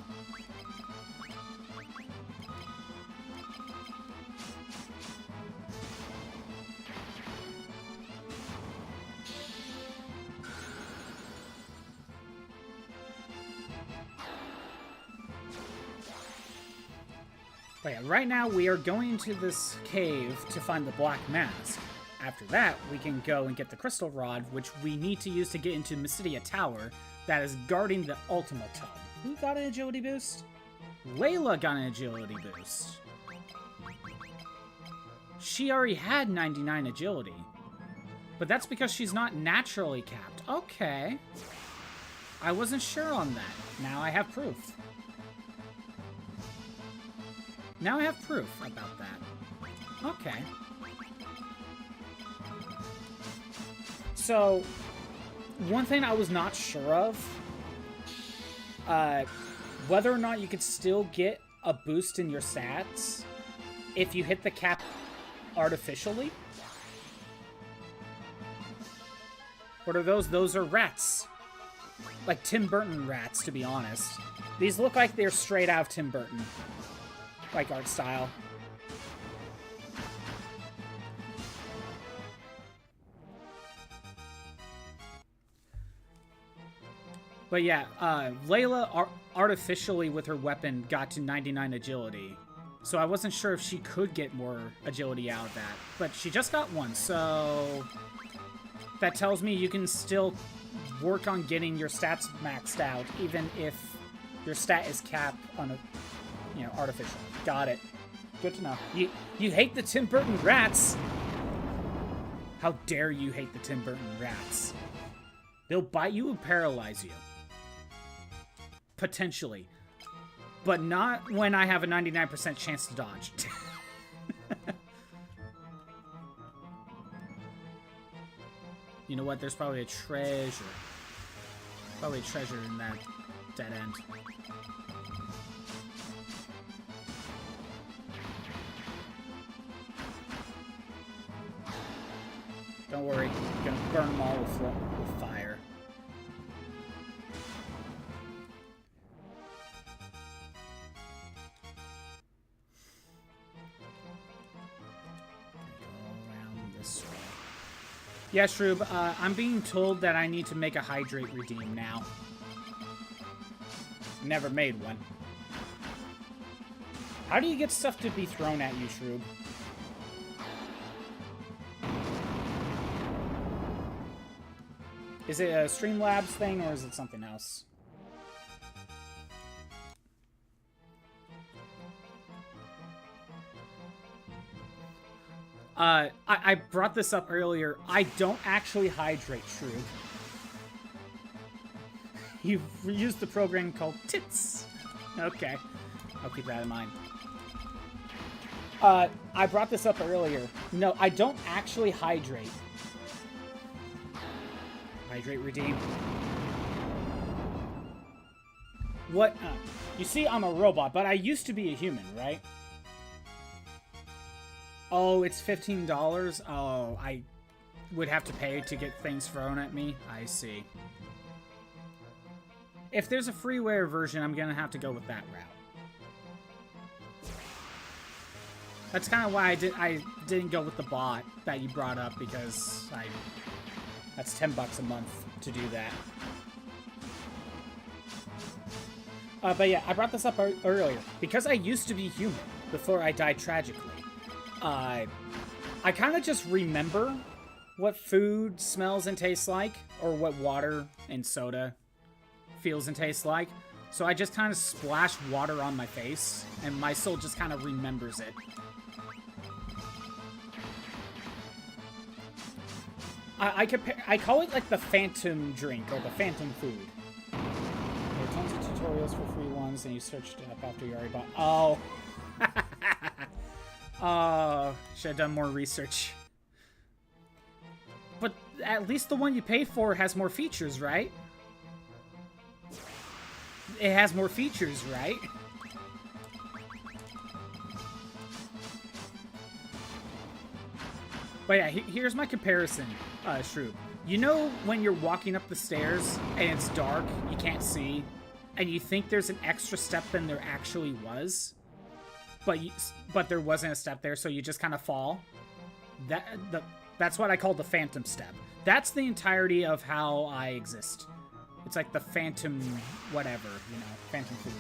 But yeah, right now we are going into this cave to find the Black Mask. After that, we can go and get the Crystal Rod, which we need to use to get into Mysidia Tower, that is guarding the Ultima Tome. Who got an agility boost? Leila got an agility boost. She already had 99 agility. But that's because she's not naturally capped. Okay. I wasn't sure on that. Now I have proof. Now I have proof about that. Okay. So, one thing I was not sure of, whether or not you could still get a boost in your stats if you hit the cap artificially. What are those? Those are rats. Like Tim Burton rats, to be honest. These look like they're straight out of Tim Burton. Like art style. But yeah, Leila artificially with her weapon got to 99 agility. So I wasn't sure if she could get more agility out of that. But she just got one, so that tells me you can still work on getting your stats maxed out, even if your stat is capped on a, you know, artificial. Got it. Good to know. You hate the Tim Burton rats. How dare you hate the Tim Burton rats? They'll bite you and paralyze you. Potentially. But not when I have a 99% chance to dodge. You know what? There's probably a treasure. Probably a treasure in that dead end. Don't worry. I'm gonna burn them all with fire. Yeah, Shroob, I'm being told that I need to make a hydrate redeem now. Never made one. How do you get stuff to be thrown at you, Shroob? Is it a Streamlabs thing, or is it something else? I brought this up earlier. I don't actually hydrate, Shroob. You've used the program called Tits. Okay. I'll keep that in mind. I brought this up earlier. No, I don't actually hydrate. Hydrate redeem. What? You see, I'm a robot, but I used to be a human, right? Oh, it's $15? Oh, I would have to pay to get things thrown at me? I see. If there's a freeware version, I'm gonna have to go with that route. That's kind of why I didn't go with the bot that you brought up, because that's $10 a month to do that. But yeah, I brought this up earlier. Because I used to be human before I died tragically, I kind of just remember what food smells and tastes like, or what water and soda feels and tastes like. So I just kind of splash water on my face, and my soul just kind of remembers it. I call it like the phantom drink, or the phantom food. There are tons of tutorials for free ones, and you searched it up after you already bought. Oh. Oh, should have done more research. But at least the one you pay for has more features, right? It has more features, right? But yeah, here's my comparison, Shroob. You know when you're walking up the stairs and it's dark, you can't see, and you think there's an extra step than there actually was? But there wasn't a step there, so you just kind of fall. That's what I call the phantom step. That's the entirety of how I exist. It's like the phantom whatever, you know, phantom food.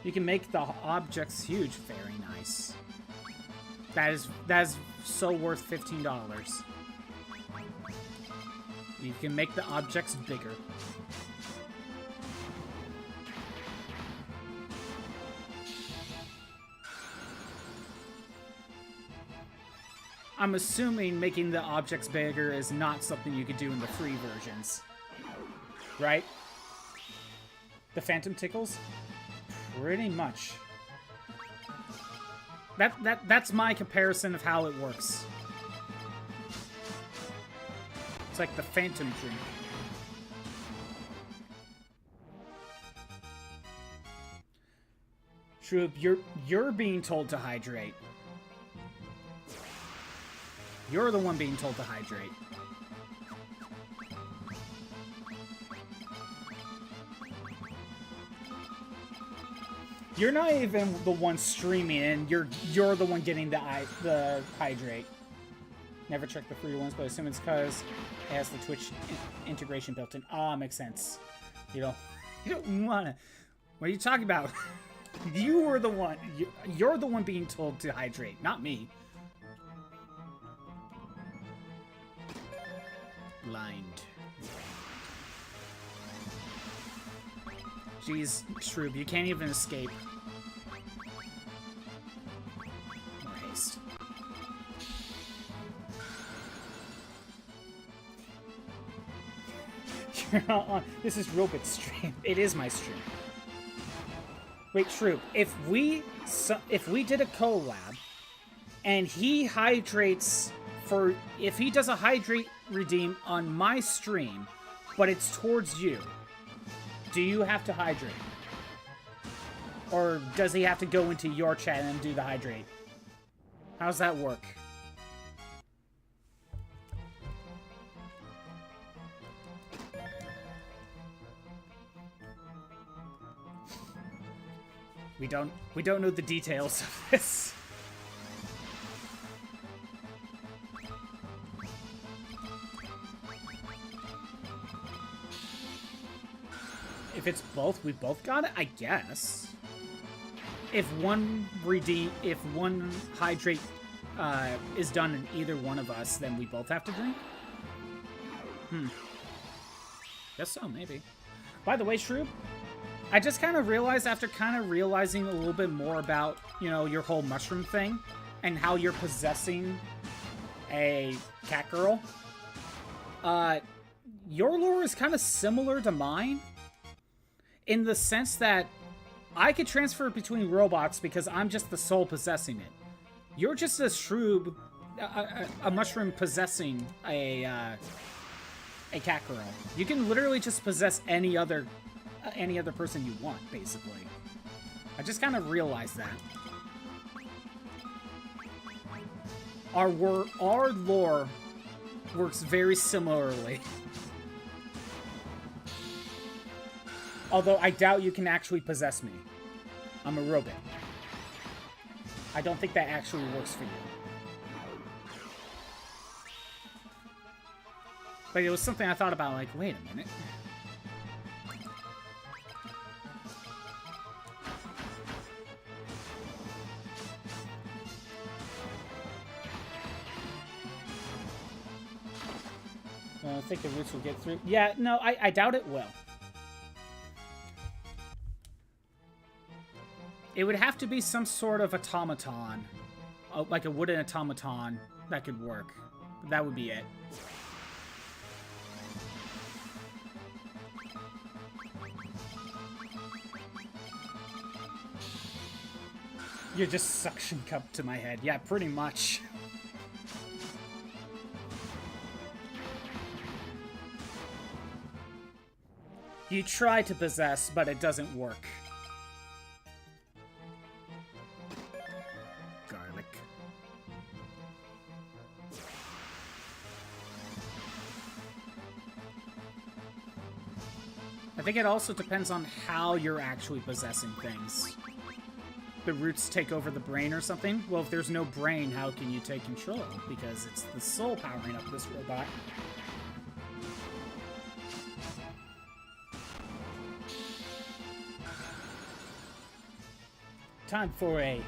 You can make the objects huge. Very nice. That is so worth $15. You can make the objects bigger. I'm assuming making the objects bigger is not something you could do in the free versions. Right? The phantom tickles? Pretty much. That's my comparison of how it works. It's like the phantom drink. Shroob, you're being told to hydrate. You're the one being told to hydrate. You're not even the one streaming, and you're the one getting the hydrate. Never check the free ones, but I assume it's because it has the Twitch integration built in. Ah, makes sense. You don't wanna. What are you talking about? You were the one. You're the one being told to hydrate, not me. Blind. Jeez, Shroob, you can't even escape. More haste. You're not on. This is Robot's stream. It is my stream. Wait, Shroop, if we did a collab and he hydrates if he does a hydrate redeem on my stream, but it's towards you, do you have to hydrate? Or does he have to go into your chat and do the hydrate? How's that work? We don't know the details of this. If it's both, we both got it, I guess. If one hydrate is done in either one of us, then we both have to drink? Guess so, maybe. By the way, Shroop, I just kind of realized, after kind of realizing a little bit more about, you know, your whole mushroom thing and how you're possessing a cat girl, your lore is kind of similar to mine in the sense that I could transfer between robots because I'm just the soul possessing it. You're just a shroob, a mushroom possessing a cat girl. You can literally just possess any other person you want, basically. I just kind of realized that. Our lore works very similarly. Although I doubt you can actually possess me. I'm a robot. I don't think that actually works for you. But it was something I thought about, like, wait a minute. I think the roots will get through. Yeah, no, I doubt it will. It would have to be some sort of automaton. Like a wooden automaton that could work. That would be it. You're just suction cup to my head. Yeah, pretty much. You try to possess, but it doesn't work. Garlic. I think it also depends on how you're actually possessing things. The roots take over the brain or something? Well, if there's no brain, how can you take control? Because it's the soul powering up this robot. Time for a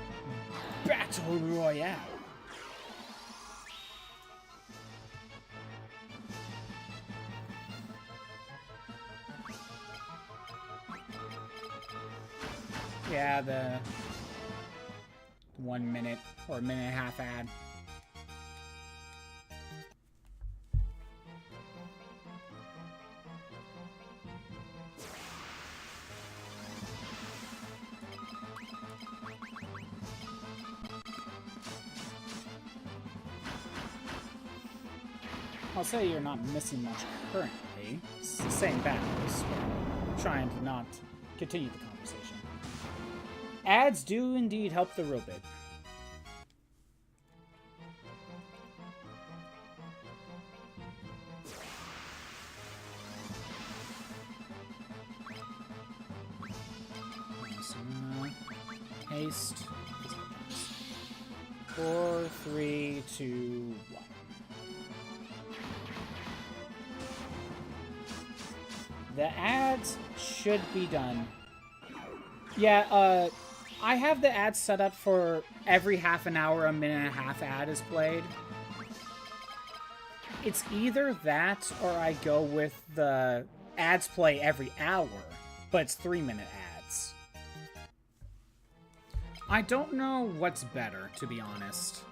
battle royale. Yeah, the 1 minute or a minute and a half ad. I'll say you're not missing much currently. It's the same battles. We're trying to not continue the conversation. Ads do indeed help the robot. Haste. 4, 3, 2, 1. The ads should be done. Yeah, I have the ads set up for every half an hour, a minute and a half ad is played. It's either that or I go with the ads play every hour, but it's 3-minute ads. I don't know what's better, to be honest.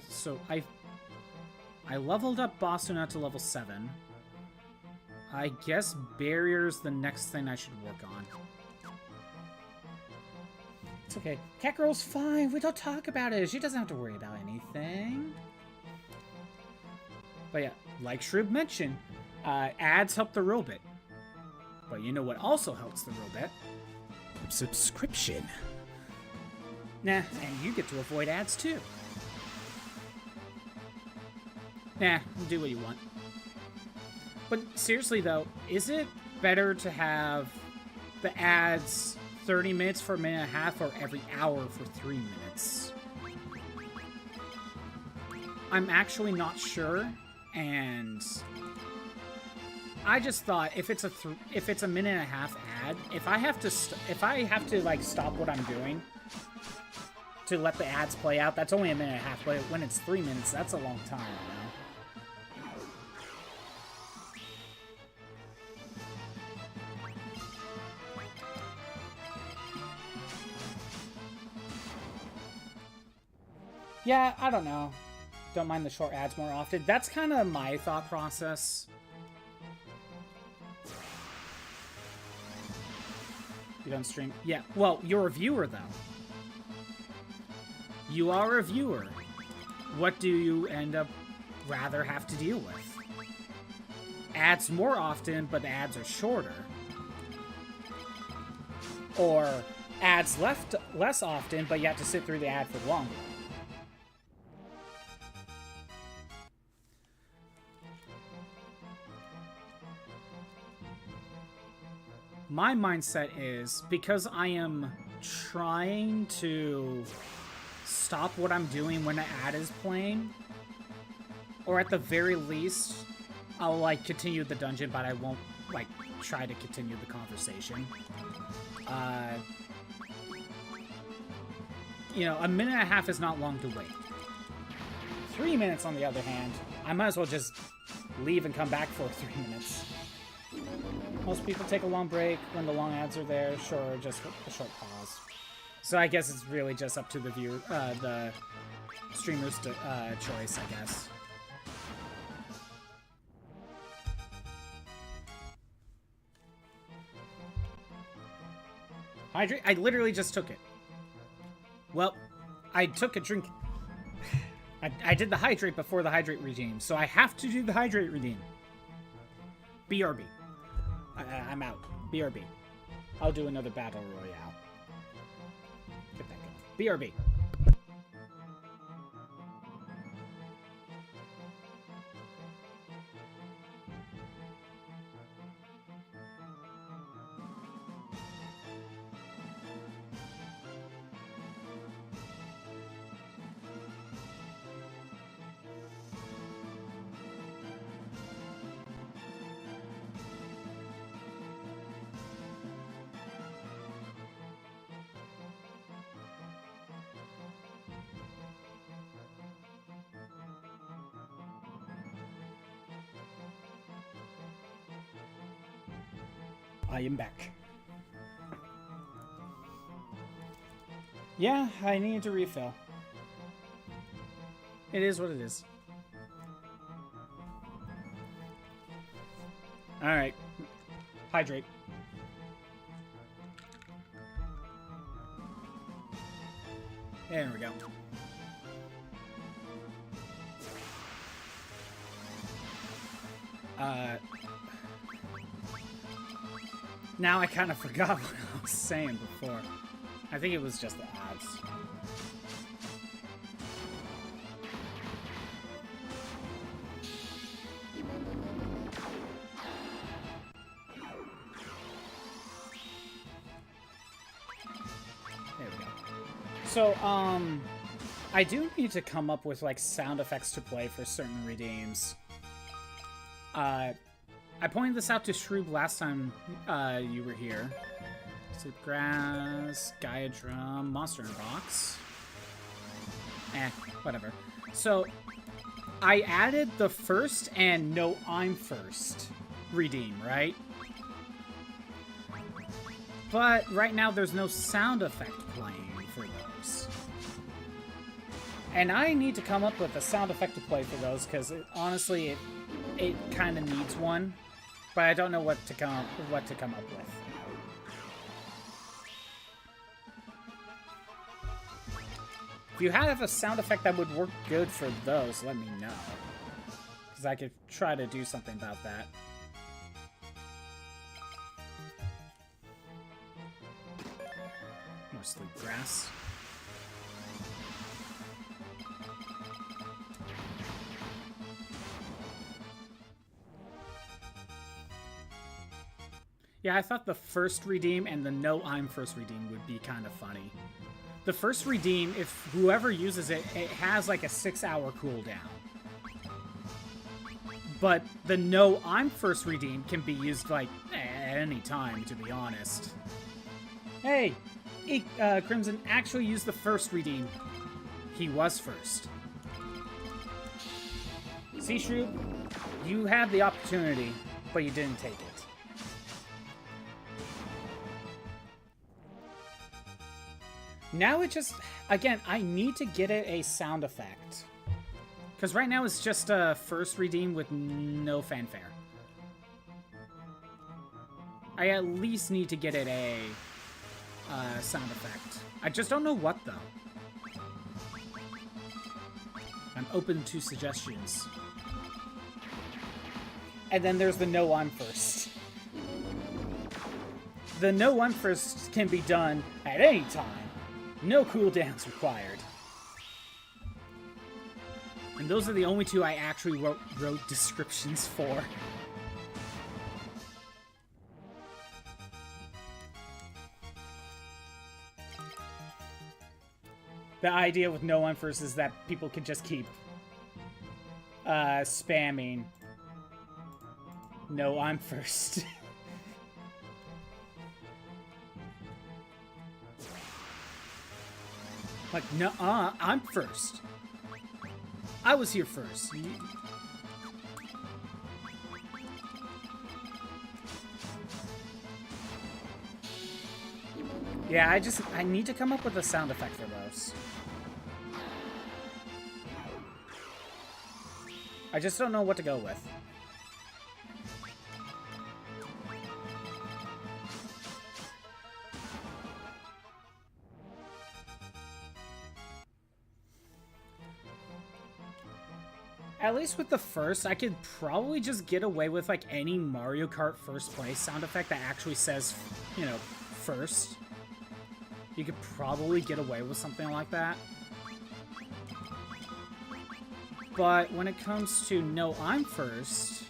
So I leveled up Basuna to level 7. I guess barrier's the next thing I should work on. It's okay. Catgirl's fine. We don't talk about it. She doesn't have to worry about anything. But yeah, like Shrub mentioned, ads help the real bit. But you know what also helps the real bit? Subscription. Nah, and you get to avoid ads too. Nah, do what you want. But seriously though, is it better to have the ads 30 minutes for a minute and a half or every hour for 3 minutes? I'm actually not sure, and I just thought if it's a minute and a half ad, if I have to like stop what I'm doing to let the ads play out, that's only a minute and a half. But when it's 3 minutes, that's a long time, you know? Yeah, I don't know. Don't mind the short ads more often. That's kind of my thought process. You don't stream? Yeah, well, you're a viewer, though. You are a viewer. What do you end up rather have to deal with? Ads more often, but the ads are shorter. Or ads less often, but you have to sit through the ad for longer. My mindset is, because I am trying to stop what I'm doing when an ad is playing, or at the very least, I'll, like, continue the dungeon, but I won't, like, try to continue the conversation. You know, a minute and a half is not long to wait. 3 minutes, on the other hand, I might as well just leave and come back for 3 minutes. Most people take a long break when the long ads are there. Sure, just a short pause. So I guess it's really just up to the viewer, the streamer's choice, I guess. Hydrate? I literally just took it. Well, I took a drink. I did the hydrate before the hydrate redeem, so I have to do the hydrate redeem. BRB. I'm out. BRB. I'll do another battle royale. Get that going. BRB. I am back. Yeah, I needed to refill. It is what it is. Alright. Hydrate. There we go. Now I kind of forgot what I was saying before. I think it was just the ads. There we go. So, I do need to come up with, like, sound effects to play for certain redeems. I pointed this out to Shrub last time you were here. Sleep Grass, Gaia Drum, Monster in a Box. Whatever. So, I added the first and no I'm first redeem, right? But right now there's no sound effect playing for those. And I need to come up with a sound effect to play for those, because honestly, it kind of needs one. but I don't know what to come up with. If you have a sound effect that would work good for those, let me know. Because I could try to do something about that. More sleep grass. Yeah, I thought the first redeem and the no I'm first redeem would be kind of funny. The first redeem, if whoever uses it, it has like a 6-hour cooldown. But the no I'm first redeem can be used like at any time, to be honest. Hey, Crimson actually used the first redeem. He was first. See, Shroob, you had the opportunity, but you didn't take it. Now it just, again, I need to get it a sound effect. Because right now it's just a first redeem with no fanfare. I at least need to get it a sound effect. I just don't know what, though. I'm open to suggestions. And then there's the no I'm first. The no I'm first can be done at any time. No cooldowns required. And those are the only two I actually wrote descriptions for. The idea with no one first is that people can just keep spamming no I'm first. Like, nuh-uh, I'm first. I was here first. Yeah, I need to come up with a sound effect for those. I just don't know what to go with. At least with the first, I could probably just get away with like any Mario Kart first place sound effect that actually says, you know, first. You could probably get away with something like that. But when it comes to no I'm first,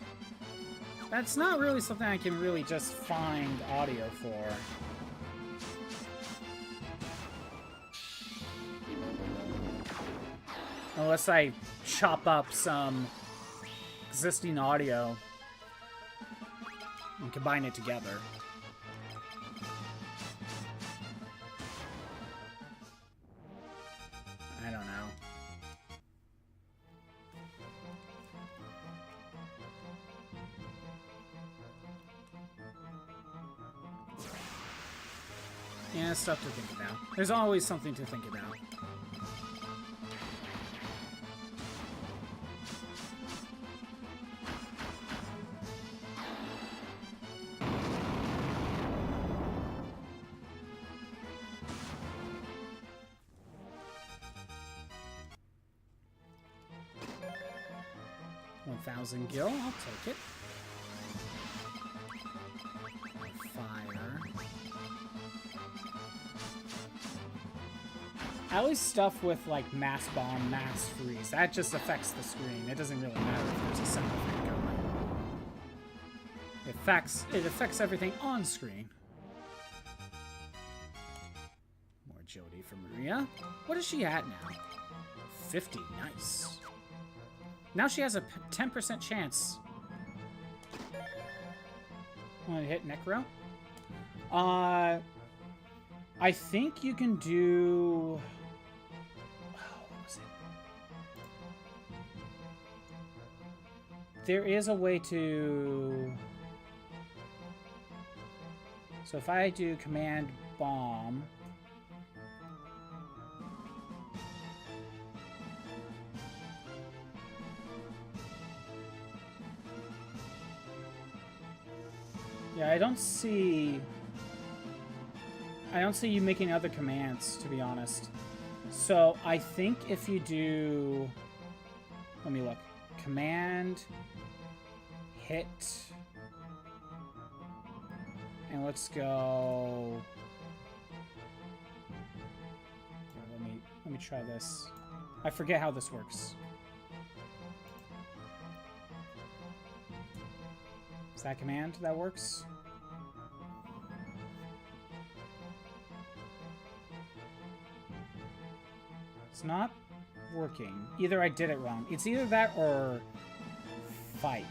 that's not really something I can really just find audio for. Unless I chop up some existing audio and combine it together. I don't know. Yeah, stuff to think about. There's always something to think about. Gil, I'll take it. Fire. At least stuff with like mass bomb, mass freeze. That just affects the screen. It doesn't really matter if there's a sound effect going. It affects everything on screen. More agility for Maria. What is she at now? 50. Nice. Now she has a 10% chance. Want to hit Necro? I think you can do... what was it? There is a way to... So if I do Command Bomb... Yeah, I don't see you making other commands, to be honest. So I think if you do, let me look. Command, hit, and let's go. Let me try this. I forget how this works. Is that command that works? It's not working. Either I did it wrong. It's either that or fight.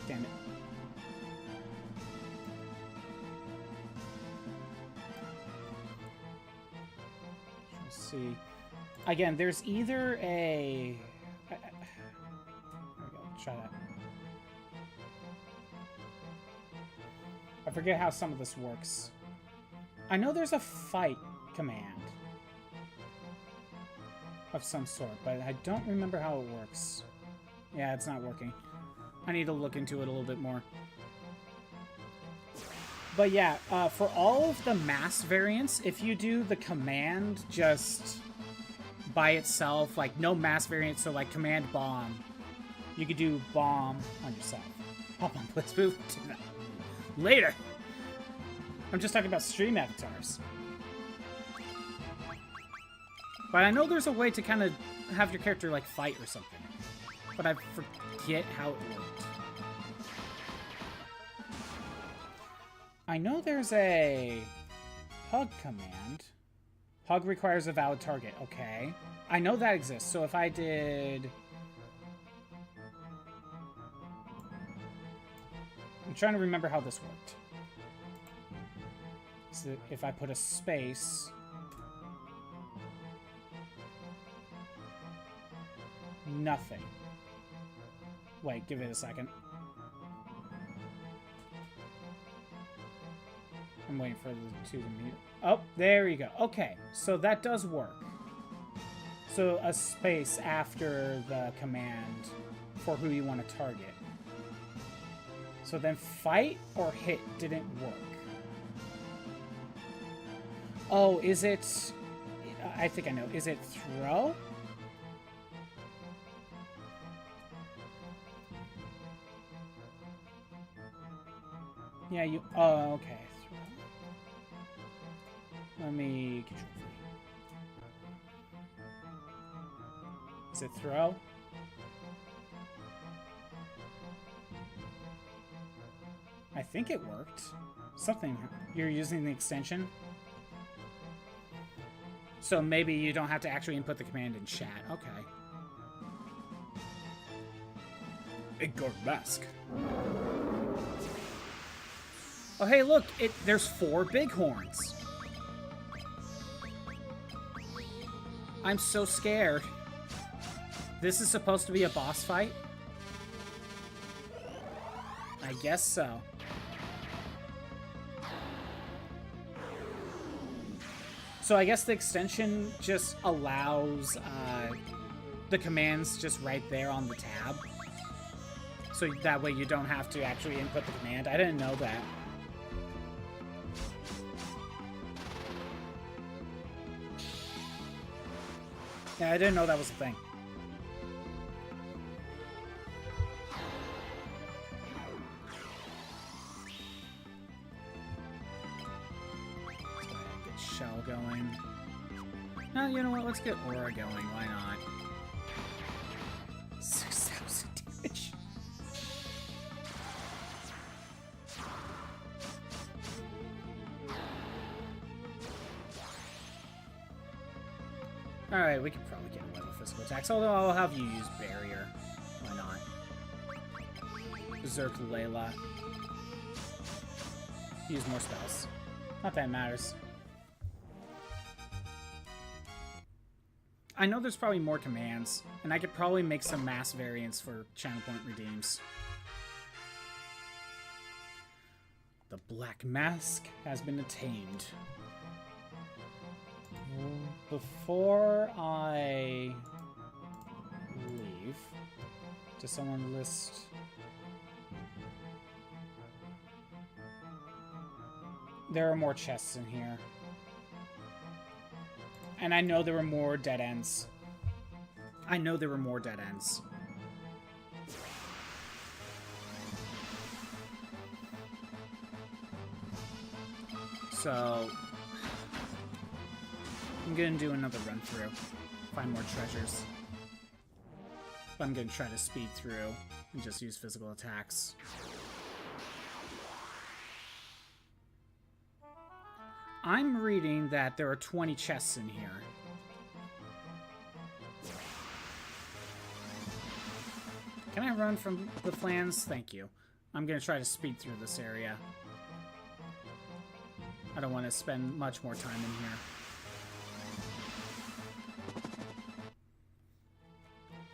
Damn it. Let's see. Again, there's either a... There we go. Try that. I forget how some of this works. I know there's a fight command of some sort, but I don't remember how it works. Yeah, it's not working. I need to look into it a little bit more. But yeah, for all of the mass variants, if you do the command just by itself, like no mass variant, so like command bomb, you could do bomb on yourself. Hop on, let's move to that later. I'm just talking about stream avatars. But I know there's a way to kind of have your character like fight or something. But I forget how it worked. I know there's a hug command. Hug requires a valid target. Okay. I know that exists. So if I did... I'm trying to remember how this worked. So if I put a space... Nothing. Wait, give it a second. I'm waiting for the two to meet. Oh, there you go. Okay, so that does work. So a space after the command for who you want to target. So then fight or hit didn't work. Oh, is it... I think I know. Is it throw? Yeah, you... Oh, okay. Let me control V. Is it throw? I think it worked. Something. You're using the extension? So maybe you don't have to actually input the command in chat. Okay. Igor Mask. Oh, hey, look. There's 4 bighorns. I'm so scared. This is supposed to be a boss fight? I guess so. So I guess the extension just allows the commands just right there on the tab. So that way you don't have to actually input the command. I didn't know that. Yeah, I didn't know that was a thing. Let's go ahead and get Shell going. No, you know what? Let's get Aura going. Why not? 6,000 damage. Alright, we can probably get away with physical attacks, although I'll have you use Barrier. Why not? Berserk Leila. Use more spells. Not that it matters. I know there's probably more commands, and I could probably make some mass variants for channel point redeems. The Black Mask has been attained. Before I Does someone list... There are more chests in here. And I know there were more dead ends. I know there were more dead ends. So... I'm gonna do another run through. Find more treasures. But I'm gonna try to speed through and just use physical attacks. I'm reading that there are 20 chests in here. Can I run from the plans? Thank you. I'm gonna try to speed through this area. I don't want to spend much more time in here.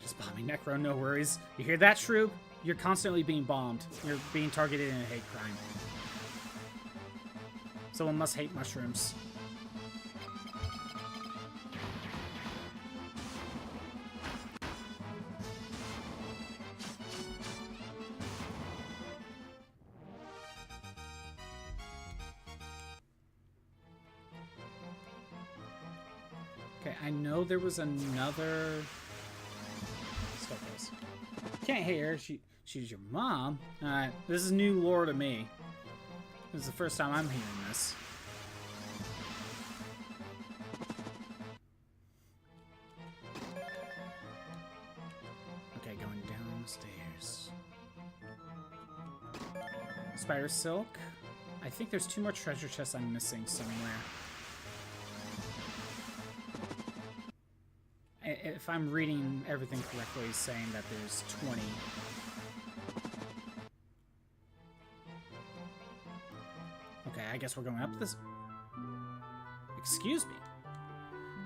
Just bombing Necro, no worries. You hear that, Shrew? You're constantly being bombed. You're being targeted in a hate crime. Someone must hate mushrooms. Okay, I know there was another... Let's go this. Can't hate her. She's your mom. This is new lore to me. This is the first time I'm hearing this. Okay, going downstairs. Spider Silk. I think there's 2 more treasure chests I'm missing somewhere. If I'm reading everything correctly, it's saying that there's 20. Okay, I guess we're going up this... Excuse me.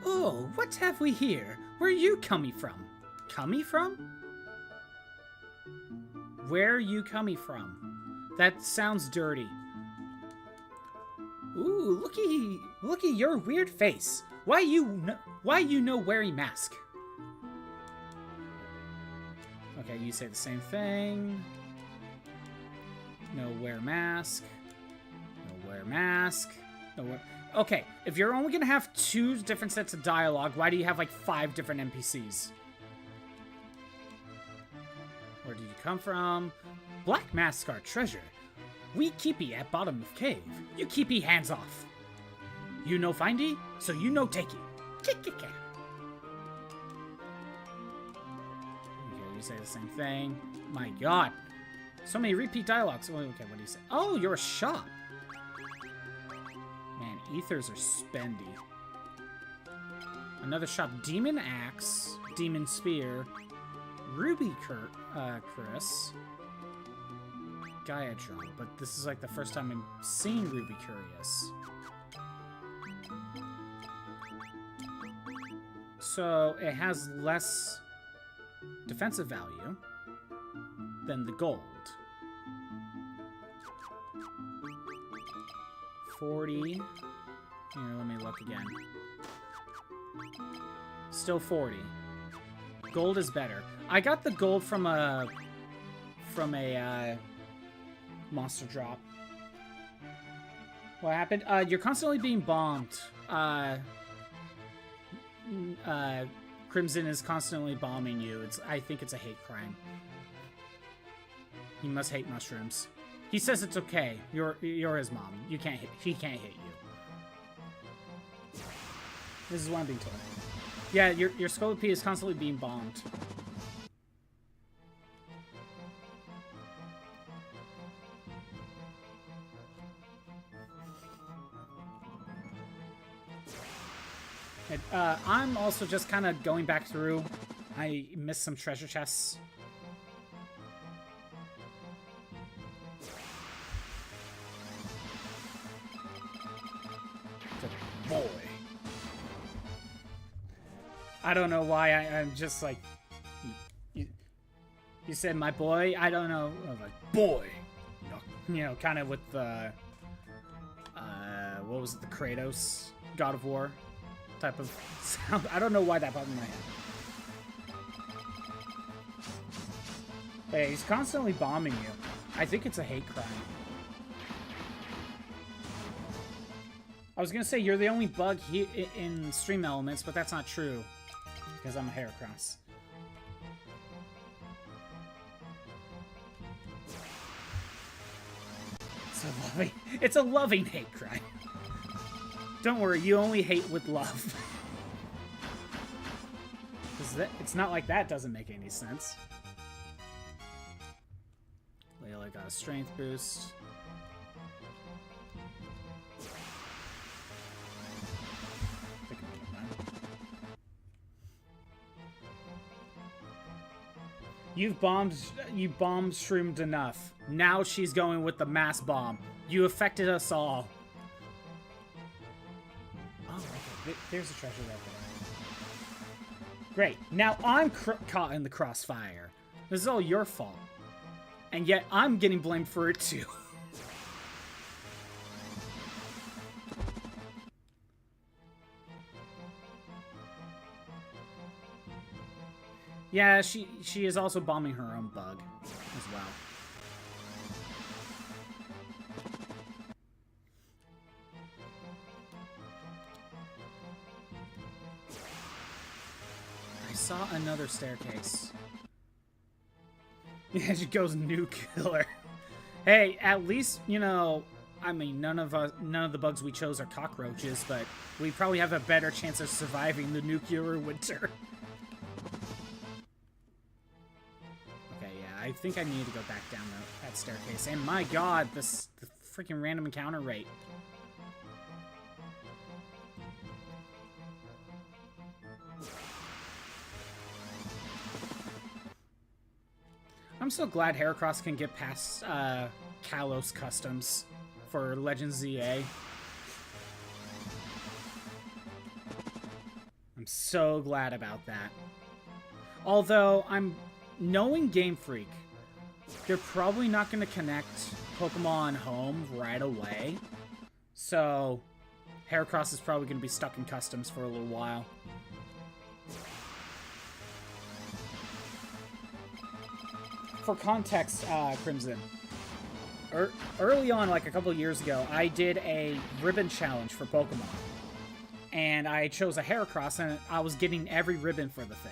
Oh, what have we here? Where are you coming from? Coming from? Where are you coming from? That sounds dirty. Ooh, looky your weird face. Why you no wearing mask? Okay, you say the same thing. No wear mask. No wear mask. No wear... Okay, if you're only gonna have 2 different sets of dialogue, why do you have like 5 different NPCs? Where did you come from? Black mask are treasure. We keepy at bottom of cave. You keepy hands off. You no findy, so you no takey. Kick. Okay, you say the same thing. My god. So many repeat dialogues. Okay, what do you say? Oh, you're a shop. Man, ethers are spendy. Another shop. Demon Axe. Demon Spear. Ruby Chris. Gaiatron. But this is like the first time I'm seeing Ruby Curious. So it has less defensive value than the gold. 40. Here, let me look again. Still 40. Gold is better. I got the gold from a monster drop. What happened? You're constantly being bombed. Crimson is constantly bombing you. I think it's a hate crime. He must hate mushrooms. He says it's okay. You're his mom. He can't hate you. This is what I'm being told. Yeah, your Scolopy is constantly being bombed. I'm also just kind of going back through. I missed some treasure chests. Boy. I don't know why I'm just like... You said my boy? I don't know. I was like, boy. You know, kind of with the... what was it? The Kratos God of War type of sound. I don't know why that popped in my head. Hey, he's constantly bombing you. I think it's a hate crime. I was gonna say you're the only bug in Stream Elements, but that's not true. Because I'm a Heracross. It's a loving hate crime. Don't worry, you only hate with love. It's not like that doesn't make any sense. Leila got a strength boost. You bombed shroomed enough. Now she's going with the mass bomb. You affected us all. Oh, okay. There's a treasure right there. Great. Now I'm caught in the crossfire. This is all your fault. And yet I'm getting blamed for it too. Yeah, she is also bombing her own bug as well. I saw another staircase. Yeah, she goes new killer. Hey, at least, you know, I mean, none of the bugs we chose are cockroaches, but we probably have a better chance of surviving the nuclear winter. I think I need to go back down that staircase. And my god, the freaking random encounter rate. I'm so glad Heracross can get past Kalos customs for Legends ZA. I'm so glad about that. Although, knowing Game Freak, they're probably not going to connect Pokemon Home right away. So, Heracross is probably going to be stuck in customs for a little while. For context, Crimson, early on, like a couple years ago, I did a ribbon challenge for Pokemon. And I chose a Heracross, and I was getting every ribbon for the thing.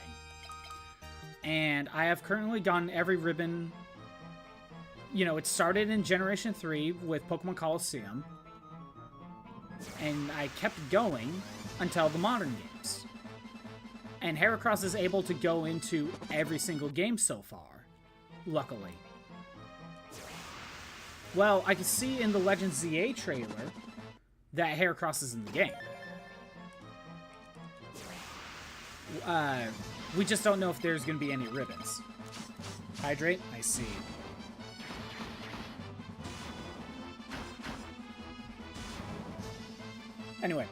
And I have currently gotten every ribbon. You know, it started in Generation 3 with Pokemon Colosseum. And I kept going until the modern games. And Heracross is able to go into every single game so far. Luckily. Well, I can see in the Legends ZA trailer that Heracross is in the game. We just don't know if there's going to be any ribbons. Hydrate? I see. Anyway.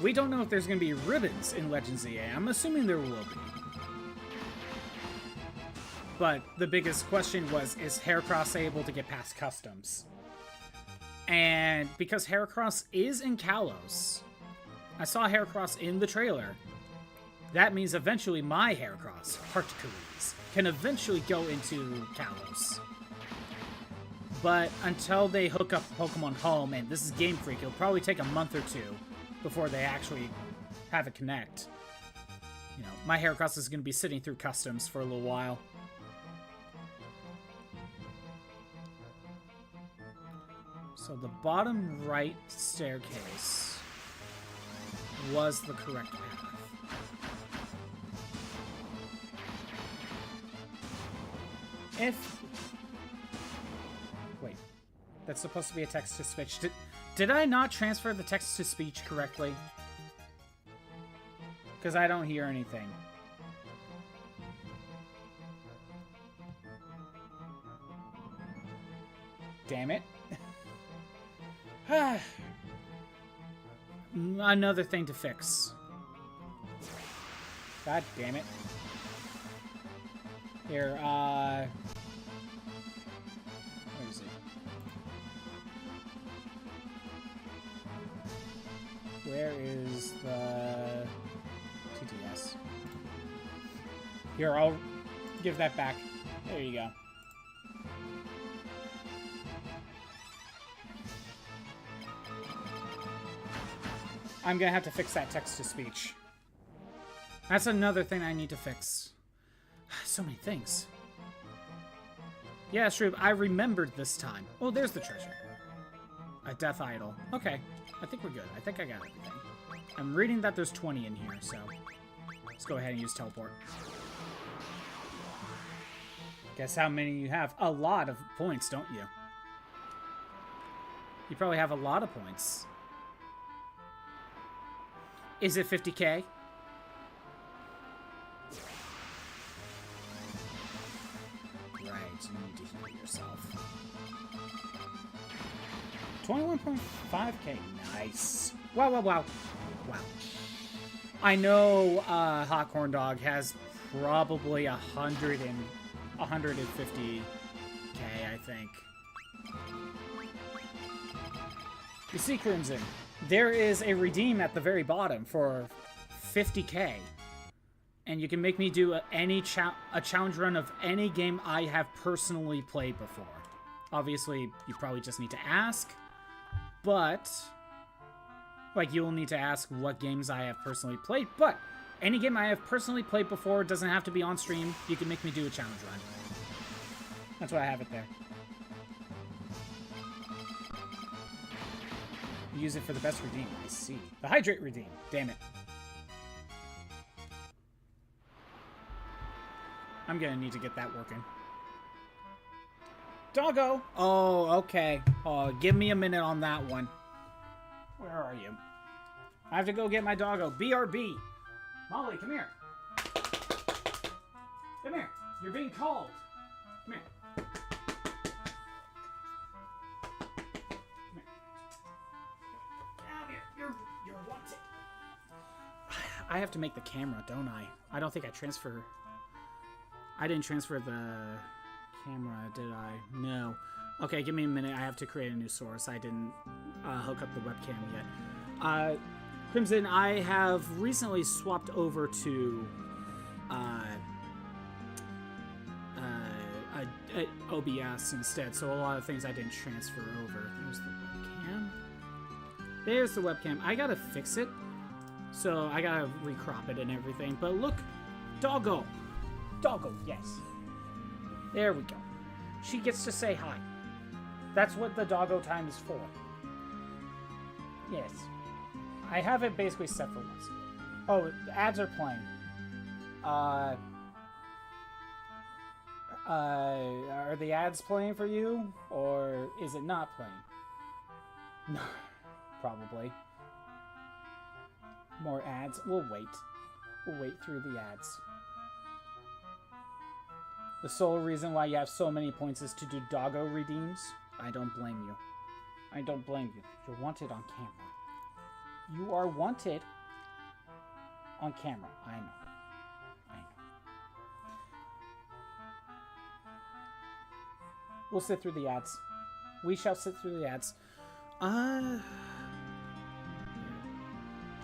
We don't know if there's going to be ribbons in Legends ZA. I'm assuming there will be. But the biggest question was, is Heracross able to get past customs? And because Heracross is in Kalos, I saw Heracross in the trailer. That means eventually my Heracross, Heartcrease, can eventually go into Kalos. But until they hook up Pokemon Home, and this is Game Freak, it'll probably take a month or two before they actually have it connect. You know, my Heracross is going to be sitting through customs for a little while. So the bottom right staircase was the correct path. Wait, that's supposed to be a text-to-speech. Did I not transfer the text-to-speech correctly? Because I don't hear anything. Damn it. Another thing to fix. God damn it. Here, where is it? Where is the TTS? Here, I'll give that back. There you go. I'm gonna have to fix that text-to-speech. That's another thing I need to fix. So many things. Yeah, Shroob, I remembered this time. Oh, there's the treasure. A death idol. Okay, I think we're good. I think I got everything. I'm reading that there's 20 in here, so let's go ahead and use teleport. Guess how many you have? A lot of points, don't you? You probably have a lot of points. Is it 50k? Right, you need to heal yourself. 21.5k, nice. Wow, wow, wow. Wow. I know Hot Corn Dog has probably 150k, I think. You see, Crimson, there is a redeem at the very bottom for 50k. And you can make me do a challenge run of any game I have personally played before. Obviously, you probably just need to ask. But, like, you'll need to ask what games I have personally played. But, any game I have personally played before doesn't have to be on stream. You can make me do a challenge run. That's why I have it there. Use it for the best redeem. I see. The hydrate redeem. Damn it. I'm gonna need to get that working. Doggo! Oh, okay. Oh, give me a minute on that one. Where are you? I have to go get my doggo. BRB! Molly, come here. Come here. You're being called. Come here. Come here. You're wanted. I have to make the camera, don't I? I don't think I transfer... I didn't transfer the camera, did I? No. Okay, give me a minute. I have to create a new source. I didn't hook up the webcam yet. Crimson, I have recently swapped over to OBS instead, so a lot of things I didn't transfer over. There's the webcam. There's the webcam. I gotta fix it, so I gotta recrop it and everything. But look, doggo. Doggo, yes. There we go. She gets to say hi. That's what the doggo time is for. Yes. I have it basically set for once. Oh, the ads are playing. Are the ads playing for you? Or is it not playing? No. Probably. More ads. We'll wait. We'll wait through the ads. The sole reason why you have so many points is to do doggo redeems. I don't blame you. I don't blame you. You're wanted on camera. You are wanted on camera. I know. I know. We'll sit through the ads. We shall sit through the ads.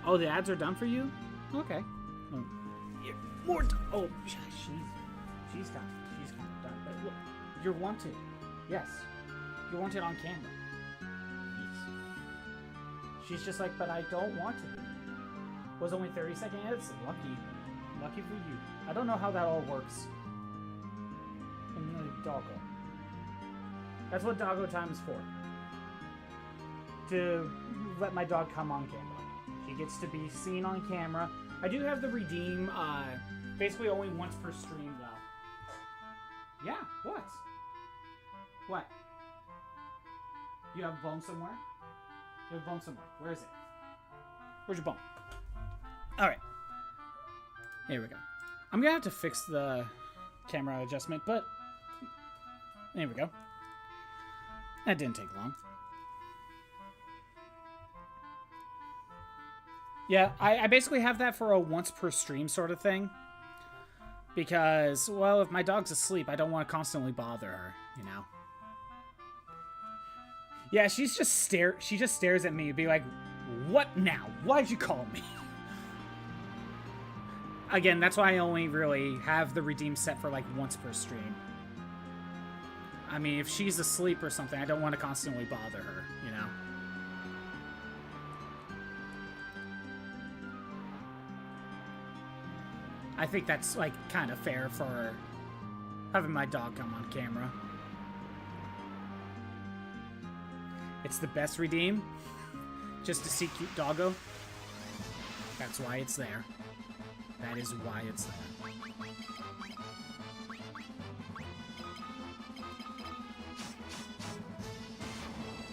Oh, the ads are done for you? Okay. Oh, more. Oh, she's done. Look, you're wanted. Yes. You're wanted on camera. Yes. She's just like, but I don't want to be. It was only 30-second edits? Lucky. Lucky for you. I don't know how that all works. And then doggo. That's what doggo time is for. To let my dog come on camera. She gets to be seen on camera. I do have the redeem, basically only once per stream, though. Yeah, what? What? You have a bone somewhere? You have a bone somewhere. Where is it? Where's your bone? Alright. Here we go. I'm gonna have to fix the camera adjustment, but... There we go. That didn't take long. Yeah, I basically have that for a once per stream sort of thing. Because, well, if my dog's asleep, I don't want to constantly bother her, you know? Yeah, she just stares at me and be like, what now? Why'd you call me? Again, that's why I only really have the redeem set for like once per stream. I mean, if she's asleep or something, I don't want to constantly bother her, you know? I think that's, like, kind of fair for having my dog come on camera. It's the best redeem, just to see cute doggo. That's why it's there. That is why it's there.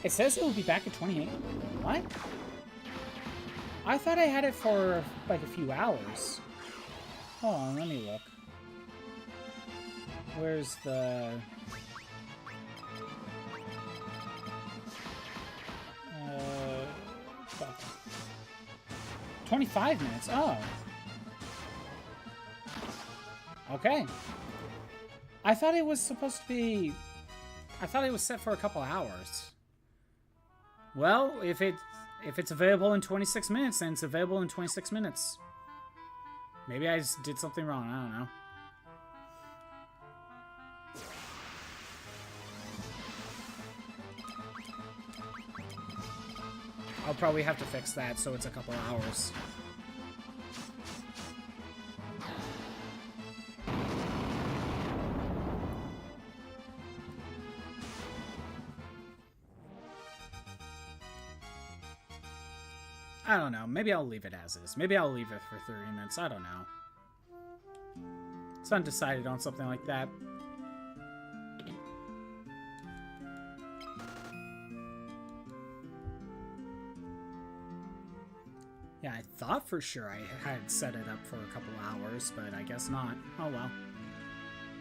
It says it will be back at 28. What? I thought I had it for, like, a few hours. Hold on, let me look. Where's the... 25 minutes. Oh. Okay. I thought it was supposed to be... I thought it was set for a couple hours. Well, if it's available in 26 minutes, then it's available in 26 minutes. Maybe I just did something wrong. I don't know. I'll probably have to fix that so it's a couple hours. I don't know. Maybe I'll leave it as is. Maybe I'll leave it for 30 minutes. I don't know. It's undecided on something like that. Yeah, I thought for sure I had set it up for a couple hours, but I guess not. Oh well.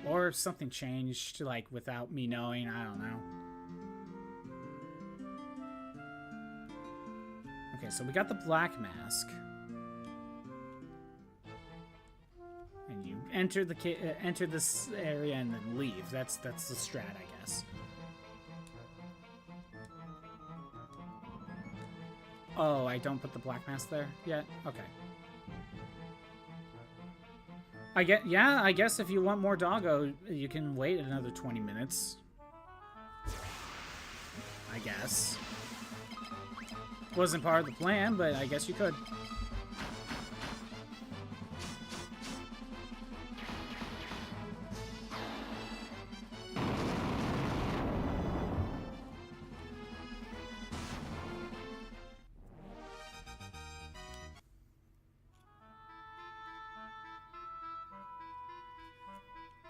Or something changed, like, without me knowing. I don't know. Okay, so we got the black mask. And you enter this area and then leave. That's the strat, I guess. Oh, I don't put the black mask there yet? Okay. I guess if you want more doggo, you can wait another 20 minutes. I guess. Wasn't part of the plan, but I guess you could.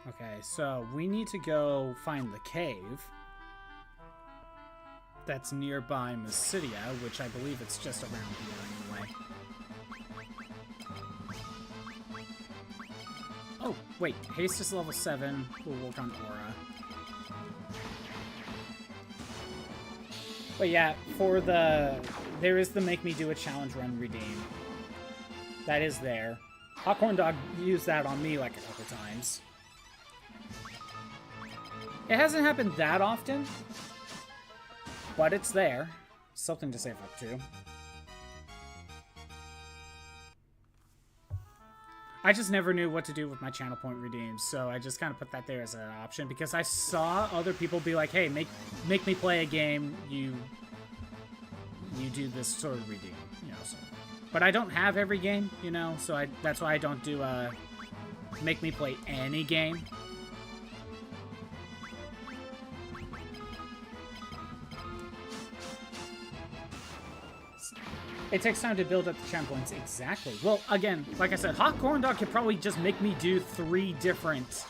Okay, so we need to go find the cave that's nearby Mysidia, which I believe it's just around here anyway. Oh, wait, haste is level 7. We'll work on aura. But yeah, for there is the make me do a challenge run redeem. That is there. Hawkhorn Dog used that on me like a couple times. It hasn't happened that often, but it's there. Something to save up to. I just never knew what to do with my channel point redeems, so I just kind of put that there as an option because I saw other people be like, "Hey, make me play a game. You do this sort of redeem, you know." So, but I don't have every game, you know, so that's why I don't do make me play any game. It takes time to build up the channel points. Exactly. Well, again, like I said, Hawkhorn Dog could probably just make me do 3 different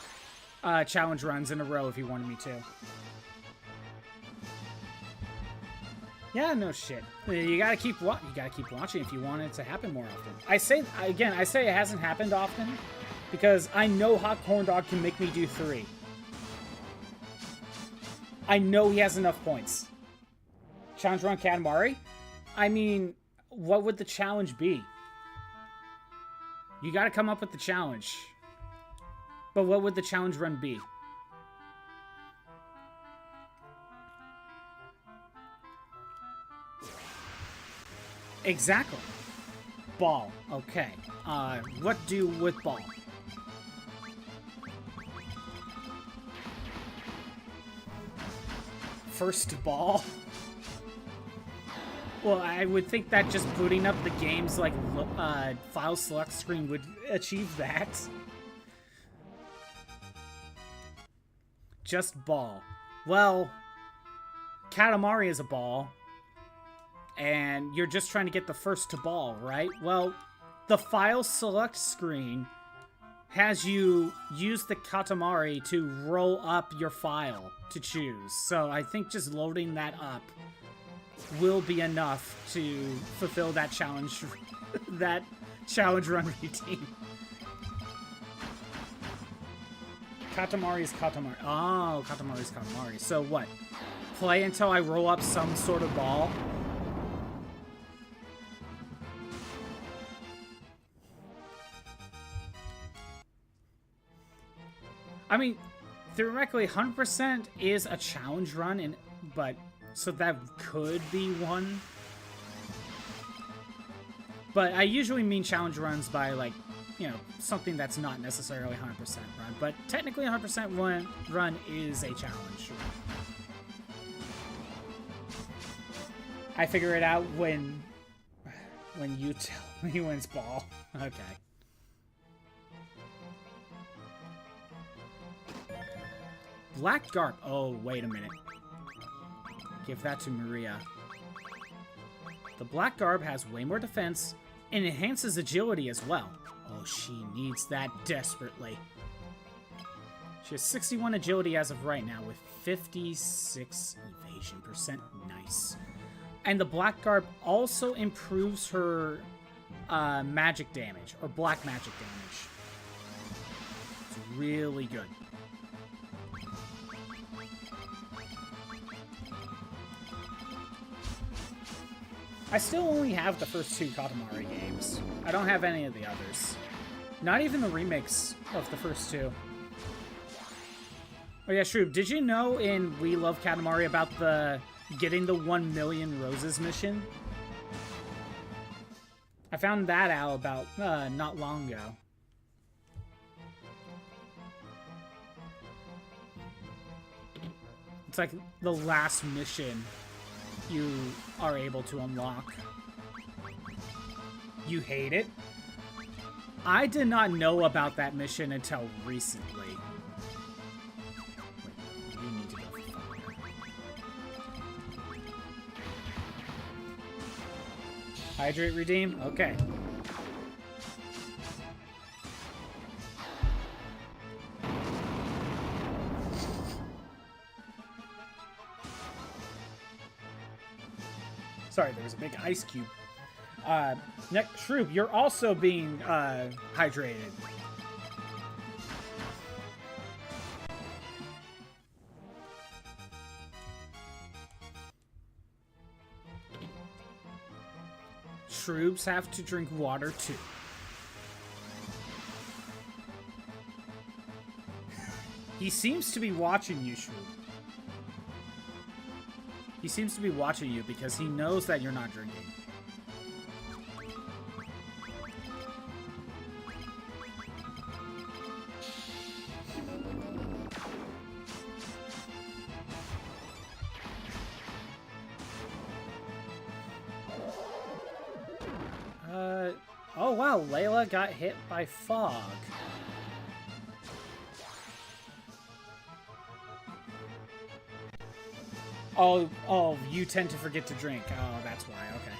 challenge runs in a row if he wanted me to. Yeah, no shit. You gotta keep watching if you want it to happen more often. I say it hasn't happened often because I know Hawkhorn Dog can make me do 3. I know he has enough points. Challenge run Katamari? I mean, what would the challenge be? You gotta come up with the challenge. But what would the challenge run be? Exactly. Ball. Okay. What do with ball? first ball. Well, I would think that just booting up the game's like file select screen would achieve that. Just ball. Well, Katamari is a ball, and you're just trying to get the first to ball, right? Well, the file select screen has you use the Katamari to roll up your file to choose. So I think just loading that up will be enough to fulfill that challenge, that challenge run routine. Katamari is Katamari. Oh, Katamari is Katamari. So what? Play until I roll up some sort of ball? I mean, theoretically, 100% is a challenge run, but so that could be one. But I usually mean challenge runs by, like, you know, something that's not necessarily 100% run. But technically, 100% run is a challenge run. I figure it out when you tell me when it's ball. Okay. Black Garb. Oh, wait a minute. Give that to Maria. The Black Garb has way more defense and enhances agility as well. Oh, she needs that desperately. She has 61 agility as of right now with 56 evasion percent. Nice. And the Black Garb also improves her magic damage, or black magic damage. It's really good. I still only have the first two Katamari games. I don't have any of the others. Not even the remakes of the first two. Oh yeah, Shroob, did you know in We Love Katamari about the getting the 1 million roses mission? I found that out about not long ago. It's like the last mission you are able to unlock. You hate it? I did not know about that mission until recently. Wait, you need to go fire. Hydrate, redeem? Okay. Sorry, there was a big ice cube. Next, Shroob, you're also being hydrated. Shroobs have to drink water too. He seems to be watching you, Shroob. He seems to be watching you because he knows that you're not drinking. Oh wow, Leila got hit by fog. Oh, you tend to forget to drink. Oh, that's why, okay.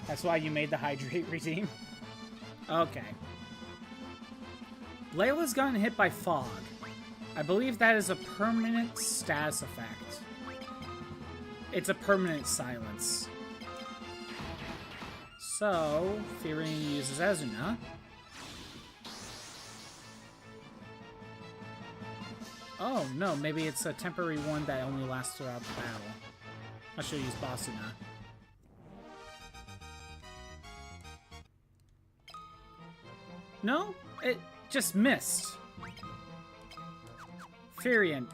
That's why you made the hydrate redeem? Okay. Leila's gotten hit by fog. I believe that is a permanent status effect. It's a permanent silence. So, Fiorine uses Azuna. Oh, no, maybe it's a temporary one that only lasts throughout the battle. I should use Basuna. No? It just missed. Fiorine,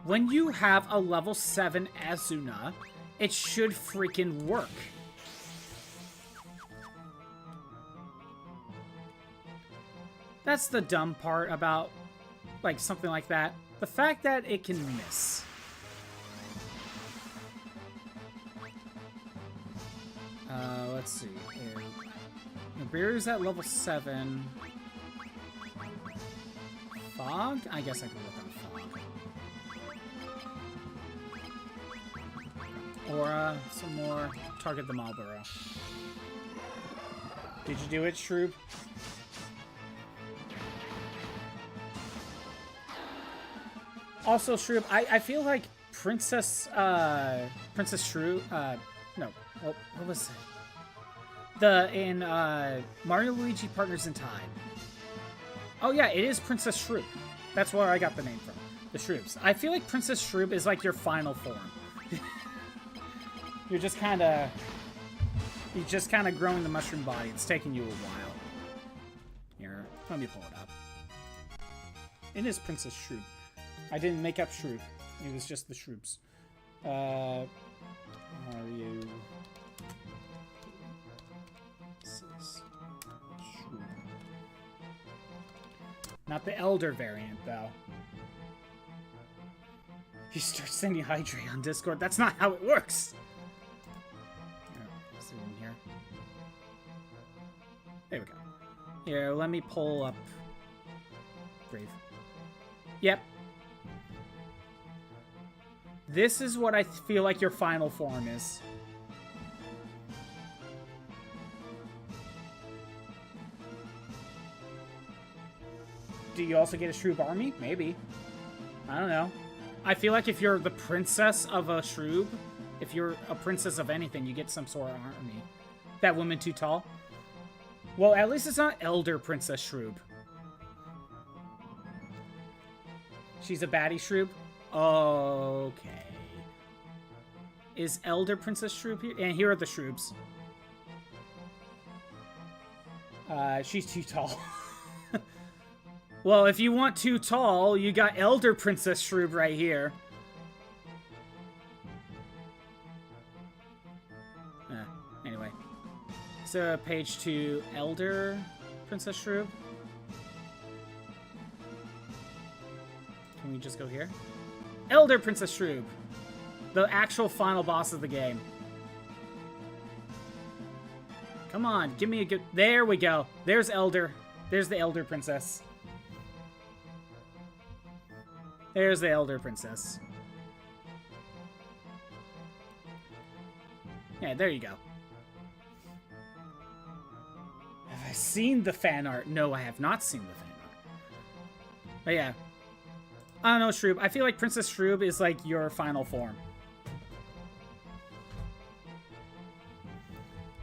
when you have a level 7 Azuna, it should freaking work. That's the dumb part about, like, something like that. The fact that it can miss. Let's see. The beer is at level 7. Fog? I guess I could look on fog. Aura, some more. Target the Marlboro. Did you do it, Shroob? Also, Shroob, I feel like Princess Shrew, no, what was it? In Mario Luigi Partners in Time. Oh yeah, it is Princess Shrew. That's where I got the name from. The Shroobs. I feel like Princess Shrew is like your final form. You're just kind of growing the mushroom body. It's taking you a while. Here, let me pull it up. It is Princess Shrew. I didn't make up Shrew. It was just the Shroobs. Mario. Not the Elder variant, though. You start sending Hydrate on Discord. That's not how it works. Let's see in here. There we go. Here, let me pull up Brave. Yep. This is what I feel like your final form is. Do you also get a Shroob army? Maybe. I don't know. I feel like if you're the princess of a Shroob, if you're a princess of anything, you get some sort of army. That woman too tall? Well, at least it's not Elder Princess Shroob. She's a baddie Shroob? Okay. Is Elder Princess Shroob here? And here are the Shroobs. She's too tall. Well, if you want too tall, you got Elder Princess Shroob right here. Anyway. So, page 2, Elder Princess Shroob. Can we just go here? Elder Princess Shroob. The actual final boss of the game. Come on, give me a good... There we go. There's Elder. There's the Elder Princess. There's the Elder Princess. Yeah, there you go. Have I seen the fan art? No, I have not seen the fan art. But yeah. I don't know, Shroob. I feel like Princess Shroob is like your final form.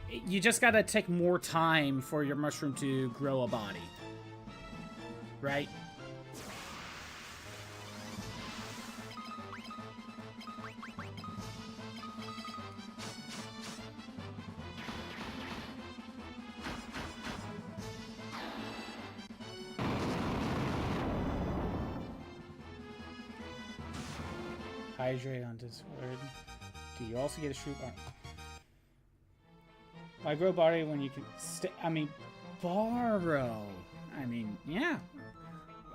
You just gotta take more time for your mushroom to grow a body. Right? Hydrate on Discord. Do you also get a Shroob arm? Why grow body when you can borrow. I mean, yeah.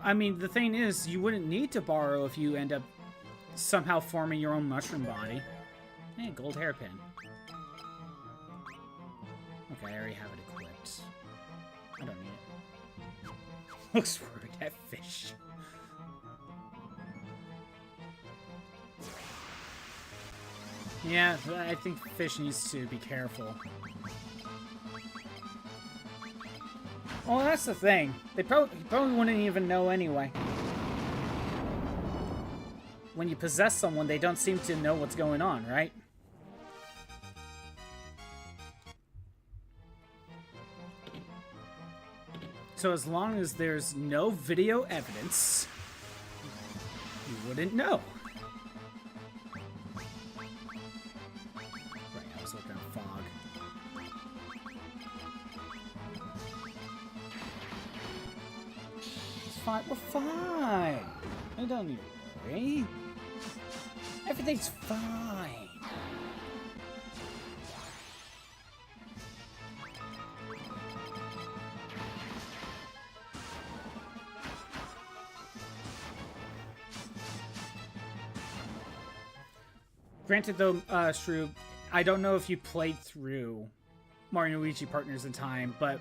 I mean, the thing is, you wouldn't need to borrow if you end up somehow forming your own mushroom body. Hey, gold hairpin. Okay, I already have it equipped. I don't need it. Looks worried at fish. Yeah, I think fish needs to be careful. Well, that's the thing. He probably wouldn't even know anyway. When you possess someone, they don't seem to know what's going on, right? So as long as there's no video evidence, you wouldn't know. Fine. We're fine. I don't need to worry. Everything's fine. Granted, though, Shroob, I don't know if you played through Mario and Luigi Partners in Time, but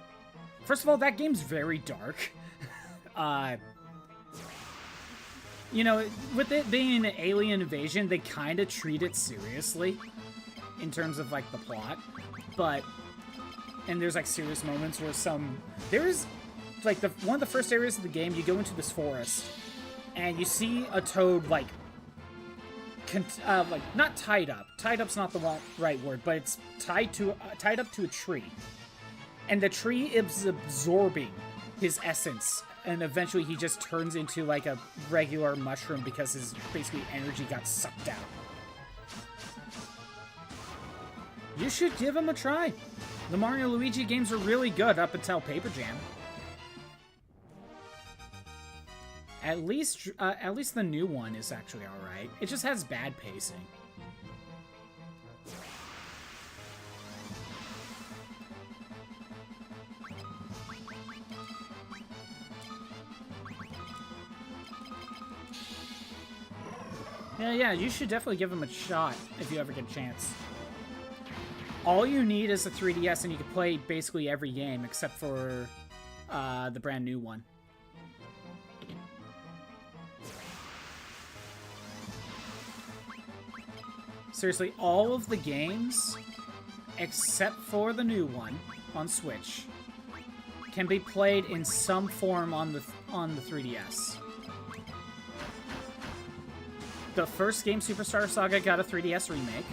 first of all, that game's very dark. You know, with it being an alien invasion, they kind of treat it seriously in terms of, like, the plot. But, and there's, like, serious moments where there's, like, one of the first areas of the game, you go into this forest, and you see a toad, like, not tied up. Tied up's not the right word, but it's tied up to a tree. And the tree is absorbing his essence. And eventually he just turns into, like, a regular mushroom because his, basically, energy got sucked out. You should give him a try. The Mario and Luigi games are really good up until Paper Jam. At least the new one is actually alright. It just has bad pacing. Yeah, you should definitely give him a shot if you ever get a chance. All you need is a 3DS and you can play basically every game except for the brand new one. Seriously, all of the games, except for the new one on Switch, can be played in some form on the 3DS. The first game, Superstar Saga, got a 3DS remake.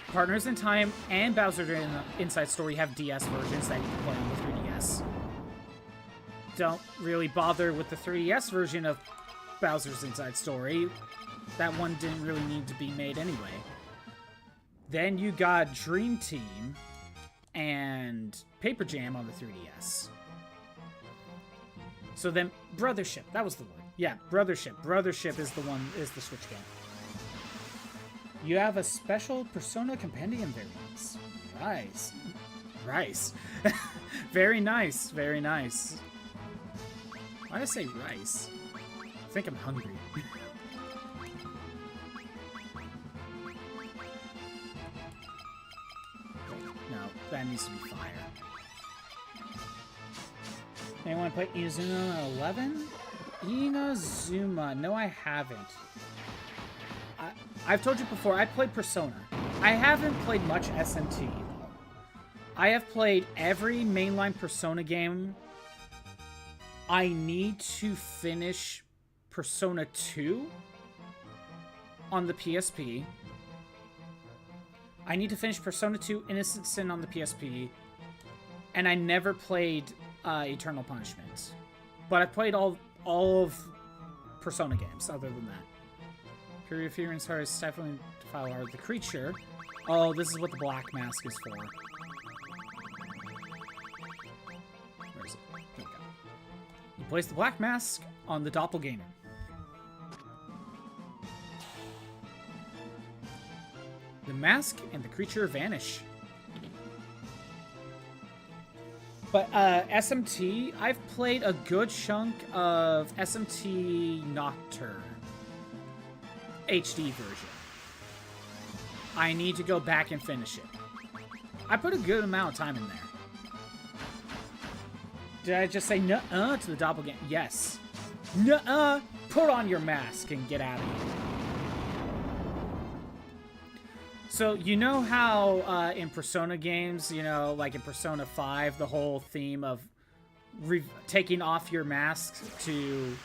Partners in Time and Bowser's Inside Story have DS versions that you can play on the 3DS. Don't really bother with the 3DS version of Bowser's Inside Story. That one didn't really need to be made anyway. Then you got Dream Team and Paper Jam on the 3DS. So then, Brothership, that was the word. Yeah, Brothership. Brothership is the Switch game. You have a special Persona Compendium variants. Nice. Rice. Very nice, very nice. Why did I say rice? I think I'm hungry. No, that needs to be fire. Anyone play Inazuma 11? Inazuma. No, I haven't. I've told you before, I played Persona. I haven't played much SMT, though. I have played every mainline Persona game. I need to finish Persona 2 on the PSP. I need to finish Persona 2 Innocent Sin on the PSP. And I never played Eternal Punishment. But I played all of Persona games, other than that. Puriferance Heart is stifling Defile Heart. The creature. Oh, this is what the black mask is for. Where is it? There we go. You place the black mask on the Doppelganger. The mask and the creature vanish. But SMT, I've played a good chunk of SMT Nocturne HD version. I need to go back and finish it. I put a good amount of time in there. Did I just say nuh-uh to the Doppelganger? Yes. Nuh-uh! Put on your mask and get out of here. So, you know how in Persona games, you know, like in Persona 5, the whole theme of taking off your mask to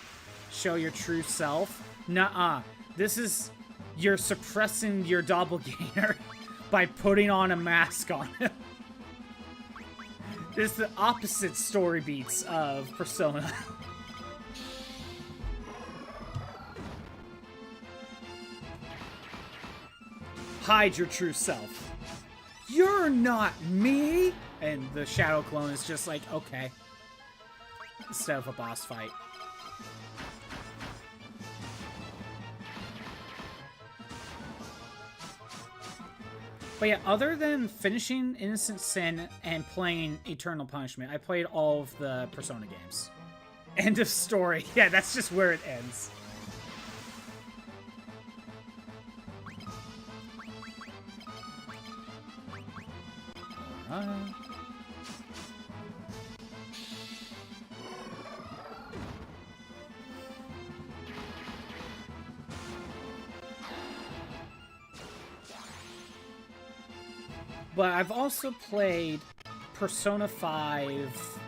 show your true self? Nuh-uh. This is, you're suppressing your doppelganger by putting on a mask on him. This is the opposite story beats of Persona. Hide your true self. You're not me! And the Shadow Clone is just like, okay. Instead of a boss fight. But yeah, other than finishing Innocent Sin and playing Eternal Punishment, I played all of the Persona games. End of story. Yeah, that's just where it ends. But I've also played Persona 5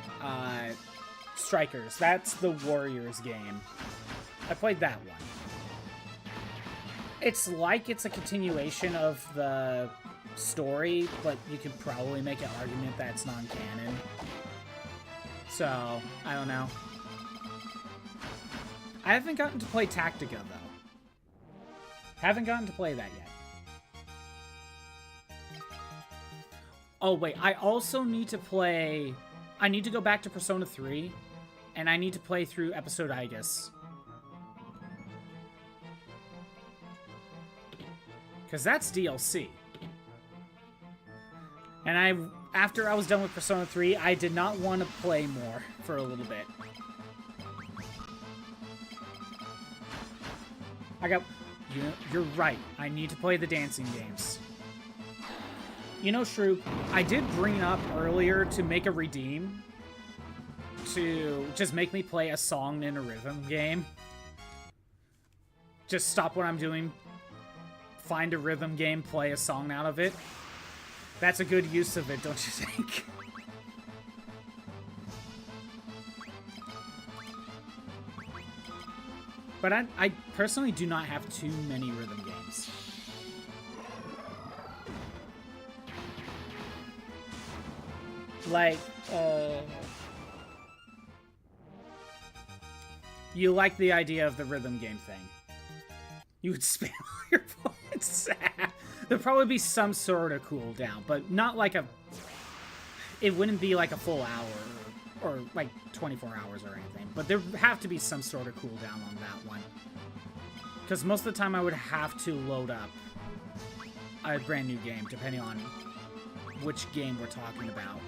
Strikers. That's the Warriors game. I played that one. It's like it's a continuation of the story, but you could probably make an argument that it's non-canon. So, I don't know. I haven't gotten to play Tactica, though. Haven't gotten to play that yet. Oh, wait. I also need to play... I need to go back to Persona 3, and I need to play through Episode Igus. Because that's DLC. And after I was done with Persona 3, I did not want to play more for a little bit. You're right. I need to play the dancing games. You know, Shroop, I did bring up earlier to make a redeem to just make me play a song in a rhythm game. Just stop what I'm doing, find a rhythm game, play a song out of it. That's a good use of it, don't you think? But I personally do not have too many rhythm games. Like, you like the idea of the rhythm game thing. You would spam all your points. There'd probably be some sort of cooldown, but not like a... It wouldn't be like a full hour, or like 24 hours or anything. But there'd have to be some sort of cooldown on that one. Because most of the time I would have to load up a brand new game, depending on which game we're talking about.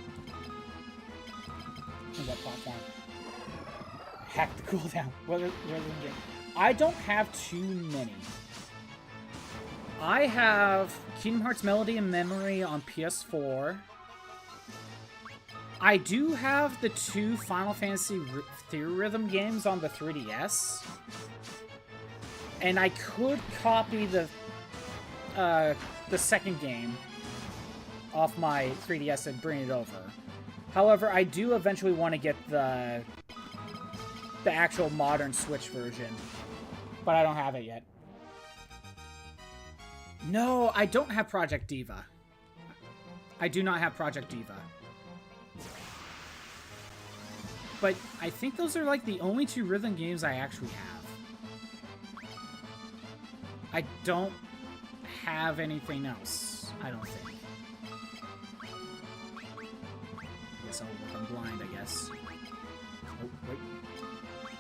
And what platform. Hack the cooldown. I don't have too many. I have Kingdom Hearts Melody and Memory on PS4. I do have the 2 Final Fantasy Theorhythm games on the 3DS. And I could copy the second game off my 3DS and bring it over. However, I do eventually want to get the actual modern Switch version. But I don't have it yet. No, I don't have Project Diva. I do not have Project Diva. But I think those are like the only 2 rhythm games I actually have. I don't have anything else, I don't think. I guess I'll look. I'm blind, I guess. Oh, wait. There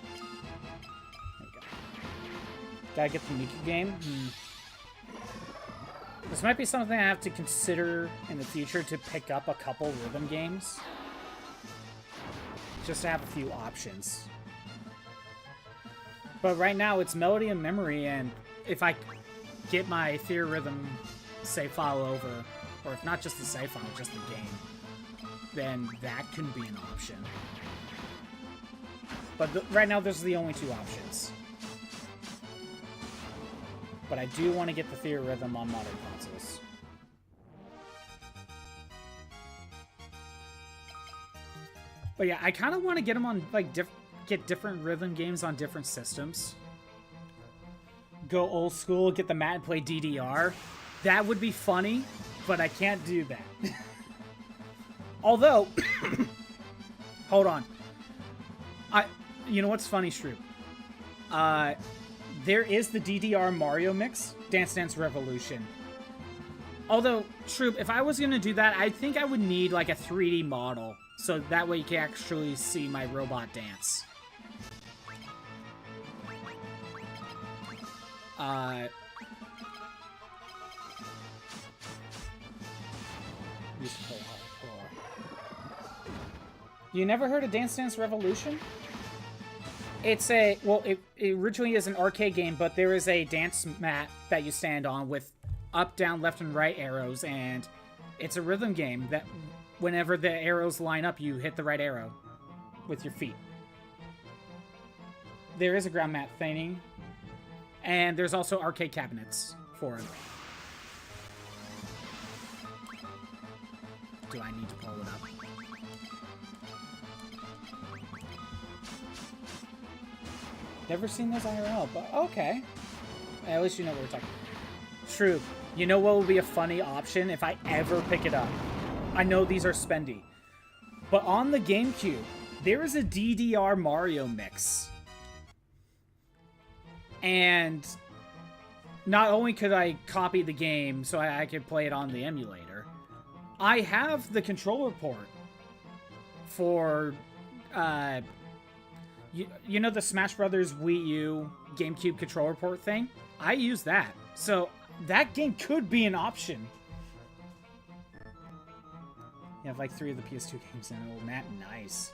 we go. Gotta get the Miku game? This might be something I have to consider in the future to pick up a couple rhythm games. Just to have a few options. But right now it's Melody and Memory, and if I get my Theorhythm save file over, or if not just the save file, just the game, then that can be an option. But right now those are the only 2 options. But I do want to get the Theorhythm on modern consoles. But yeah, I kind of want to get them on, like, get different rhythm games on different systems. Go old school, get the mat and play DDR. That would be funny, but I can't do that. Although, hold on. You know what's funny, Shroop? There is the DDR Mario mix, Dance Dance Revolution. Although, Shroop, if I was going to do that, I think I would need like a 3D model. So that way you can actually see my robot dance. Used to play hardcore. You never heard of Dance Dance Revolution? It's well, it originally is an arcade game, but there is a dance mat that you stand on with up, down, left, and right arrows, and it's a rhythm game that whenever the arrows line up, you hit the right arrow with your feet. There is a ground mat thing, and there's also arcade cabinets for it. Do I need to pull it up? Never seen those IRL, but okay. At least you know what we're talking about. True. You know what would be a funny option if I ever pick it up? I know these are spendy, but on the GameCube, there is a DDR Mario mix. And not only could I copy the game so I could play it on the emulator, I have the controller port for, you know the Smash Brothers Wii U GameCube controller port thing? I use that. So that game could be an option. You have like 3 of the PS2 games in it. Oh, Matt, nice.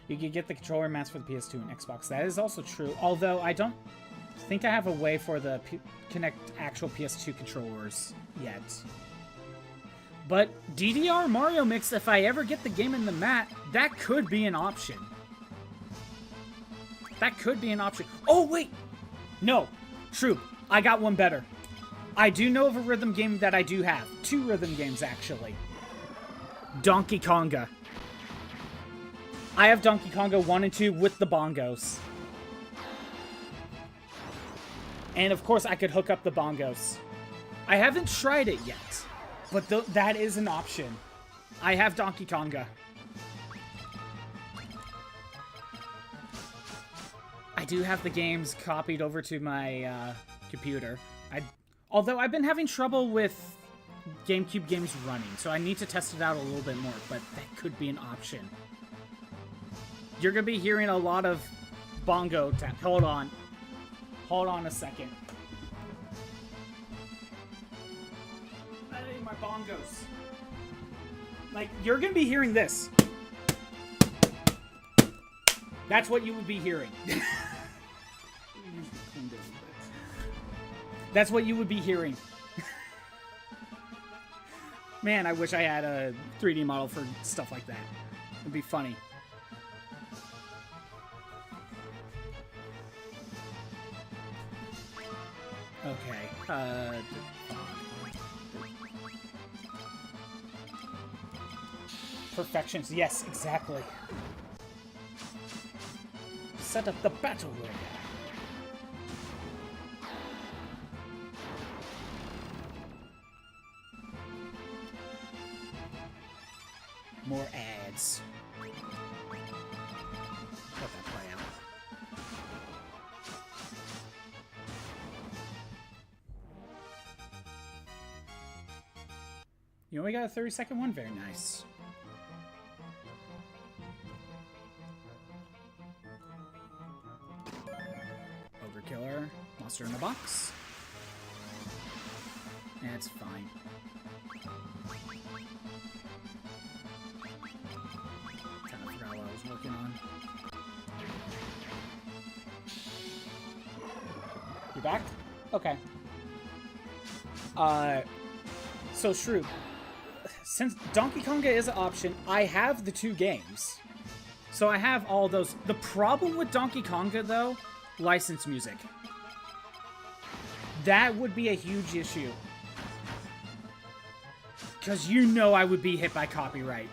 You could get the controller mats for the PS2 and Xbox. That is also true. Although I don't think I have a way for the connect actual PS2 controllers yet. But DDR Mario Mix, if I ever get the game in the mat, that could be an option. That could be an option. Oh, wait! No. True. I got one better. I do know of a rhythm game that I do have. 2 rhythm games, actually. Donkey Konga. I have Donkey Konga 1 and 2 with the bongos. And of course, I could hook up the bongos. I haven't tried it yet, but that is an option. I have Donkey Konga. I do have the games copied over to my computer. Although I've been having trouble with GameCube games running, so I need to test it out a little bit more, but that could be an option. You're going to be hearing a lot of bongo tap. Hold on. Hold on a second. Hey, my bongos. Like, you're going to be hearing this. That's what you would be hearing. That's what you would be hearing. Man, I wish I had a 3D model for stuff like that. It'd be funny. Okay. Perfections. Yes, exactly. Set up the battle royale. More ads. Let that play out. You only got a 30-second one? Very nice. Ogre Killer. Monster in the box. That's fine. Kind of forgot what I was working on. You back? Okay. So Shrew, since Donkey Konga is an option, I have the 2 games. So I have all those. The problem with Donkey Konga, though, licensed music. That would be a huge issue. Because you know I would be hit by copyright.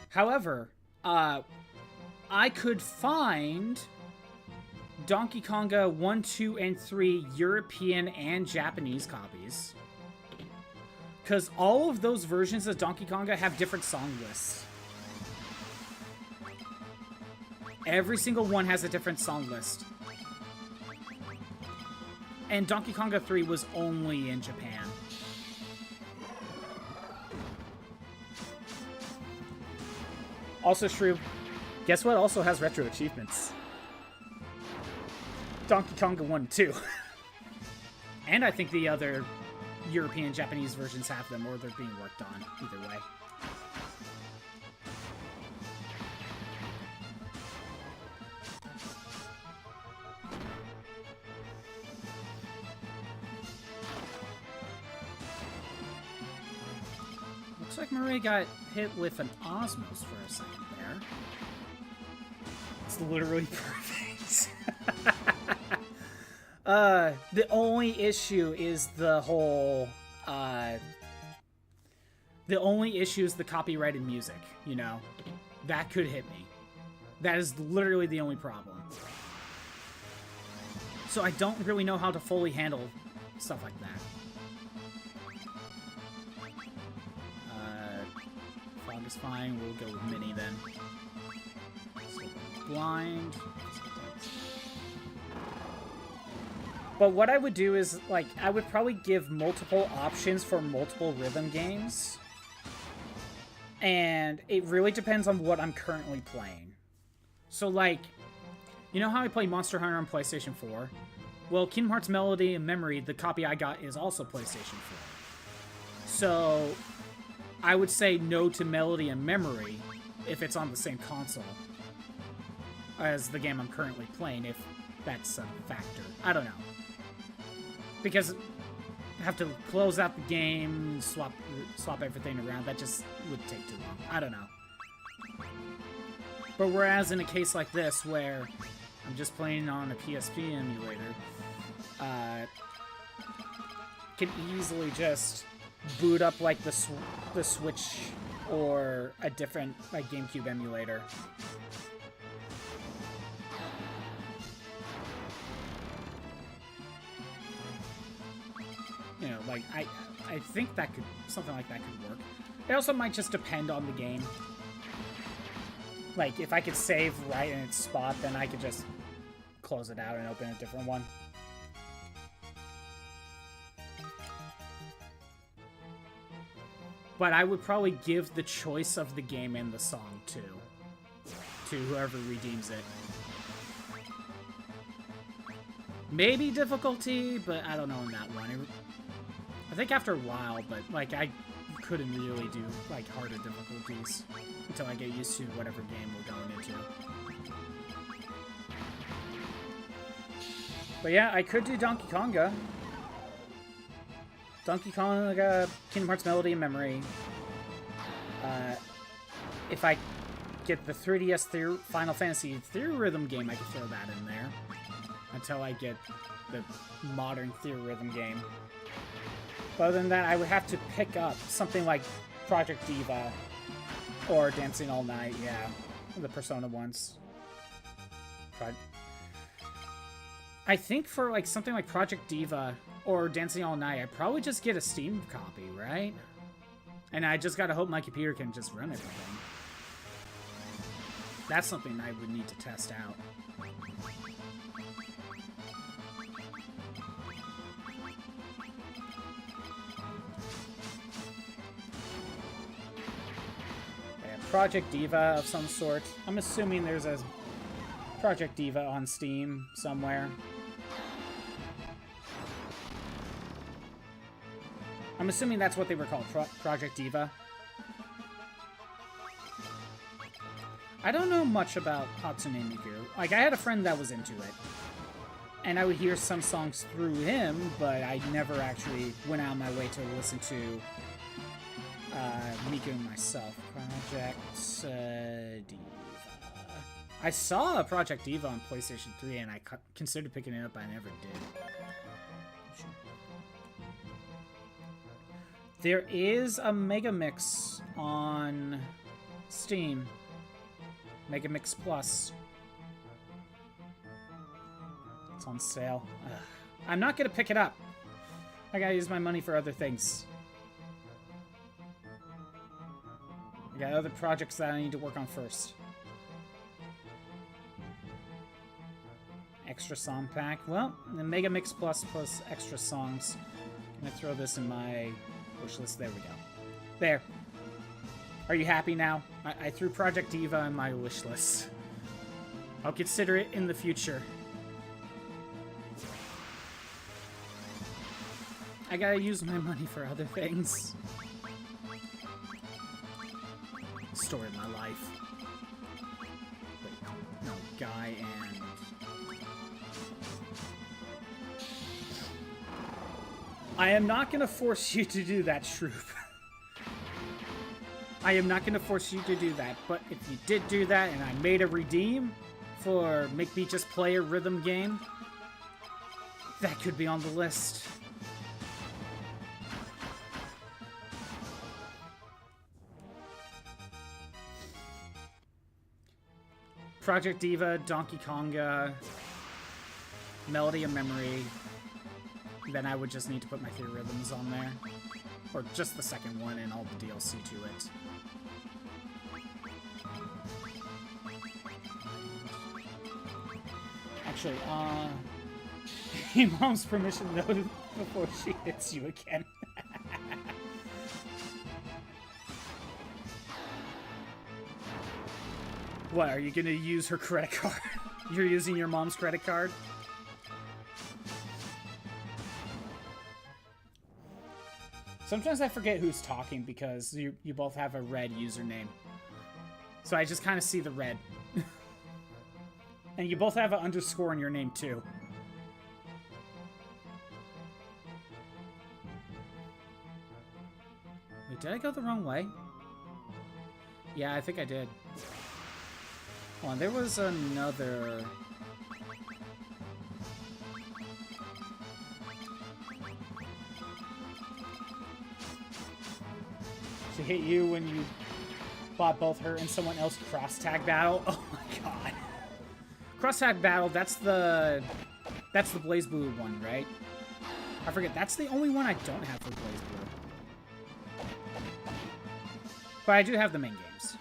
However, I could find Donkey Konga 1, 2, and 3 European and Japanese copies. Because all of those versions of Donkey Konga have different song lists. Every single one has a different song list. And Donkey Konga 3 was only in Japan. Also, Shrew, guess what also has retro achievements? Donkey Konga 1 and 2. And I think the other European Japanese versions have them, or they're being worked on. Either way. Looks like Marie got hit with an Osmos for a second there. It's literally perfect. The only issue is the whole, the only issue is the copyrighted music, you know? That could hit me. That is literally the only problem. So I don't really know how to fully handle stuff like that. Fog is fine. We'll go with Mini then. So blind. But what I would do is, like, I would probably give multiple options for multiple rhythm games. And it really depends on what I'm currently playing. So, like, you know how I play Monster Hunter on PlayStation 4? Well, Kingdom Hearts Melody and Memory, the copy I got, is also PlayStation 4. So, I would say no to Melody and Memory if it's on the same console as the game I'm currently playing, if that's a factor. I don't know. Because I have to close out the game, swap everything around. That just would take too long. I don't know. But whereas in a case like this, where I'm just playing on a PSP emulator, can easily just boot up like the Switch or a different like GameCube emulator. You know, like, I think that could, something like that could work. It also might just depend on the game. Like, if I could save right in its spot, then I could just close it out and open a different one. But I would probably give the choice of the game and the song, too, to whoever redeems it. Maybe difficulty, but I don't know in that one. I think after a while, but, like, I couldn't really do, like, harder difficulties until I get used to whatever game we're going into. But yeah, I could do Donkey Konga. Donkey Konga, Kingdom Hearts Melody and Memory. If I get the 3DS Final Fantasy Theorhythm game, I could throw that in there. Until I get the modern Theorhythm game. But other than that, I would have to pick up something like Project Diva or Dancing All Night, yeah. The Persona ones. I think for like something like Project Diva or Dancing All Night, I'd probably just get a Steam copy, right? And I just gotta hope my computer can just run everything. That's something I would need to test out. Project Diva of some sort. I'm assuming there's a Project Diva on Steam somewhere. I'm assuming that's what they were called, Project Diva. I don't know much about Hatsune Miku. Like, I had a friend that was into it. And I would hear some songs through him, but I never actually went out of my way to listen to Miku myself. Project Diva. I saw a Project Diva on PlayStation 3 and I considered picking it up, but I never did. There is a Mega Mix on Steam. Mega Mix Plus. It's on sale. Ugh. I'm not gonna pick it up. I gotta use my money for other things. I got other projects that I need to work on first. Extra song pack. Well, the Mega Mix Plus extra songs. I'm gonna throw this in my wish list. There we go. There. Are you happy now? I threw Project Diva in my wish list. I'll consider it in the future. I gotta use my money for other things. Story of my life. Wait, no, Guy and... I am not gonna force you to do that, Shroop. I am not going to force you to do that, but if you did do that and I made a redeem for make me just play a rhythm game, that could be on the list. Project Diva, Donkey Konga, Melody of Memory. Then I would just need to put my 3 rhythms on there. Or just the second one and all the DLC to it. Actually, your mom's permission though before she hits you again. What, are you gonna use her credit card? You're using your mom's credit card? Sometimes I forget who's talking because you both have a red username. So I just kind of see the red. And you both have an underscore in your name too. Wait, did I go the wrong way? Yeah, I think I did. Hold on, there was another... She hit you when you bought both her and someone else cross-tag battle? Oh my god. Cross-tag battle, that's the Blaze Blue one, right? I forget, that's the only one I don't have for Blaze Blue. But I do have the main games.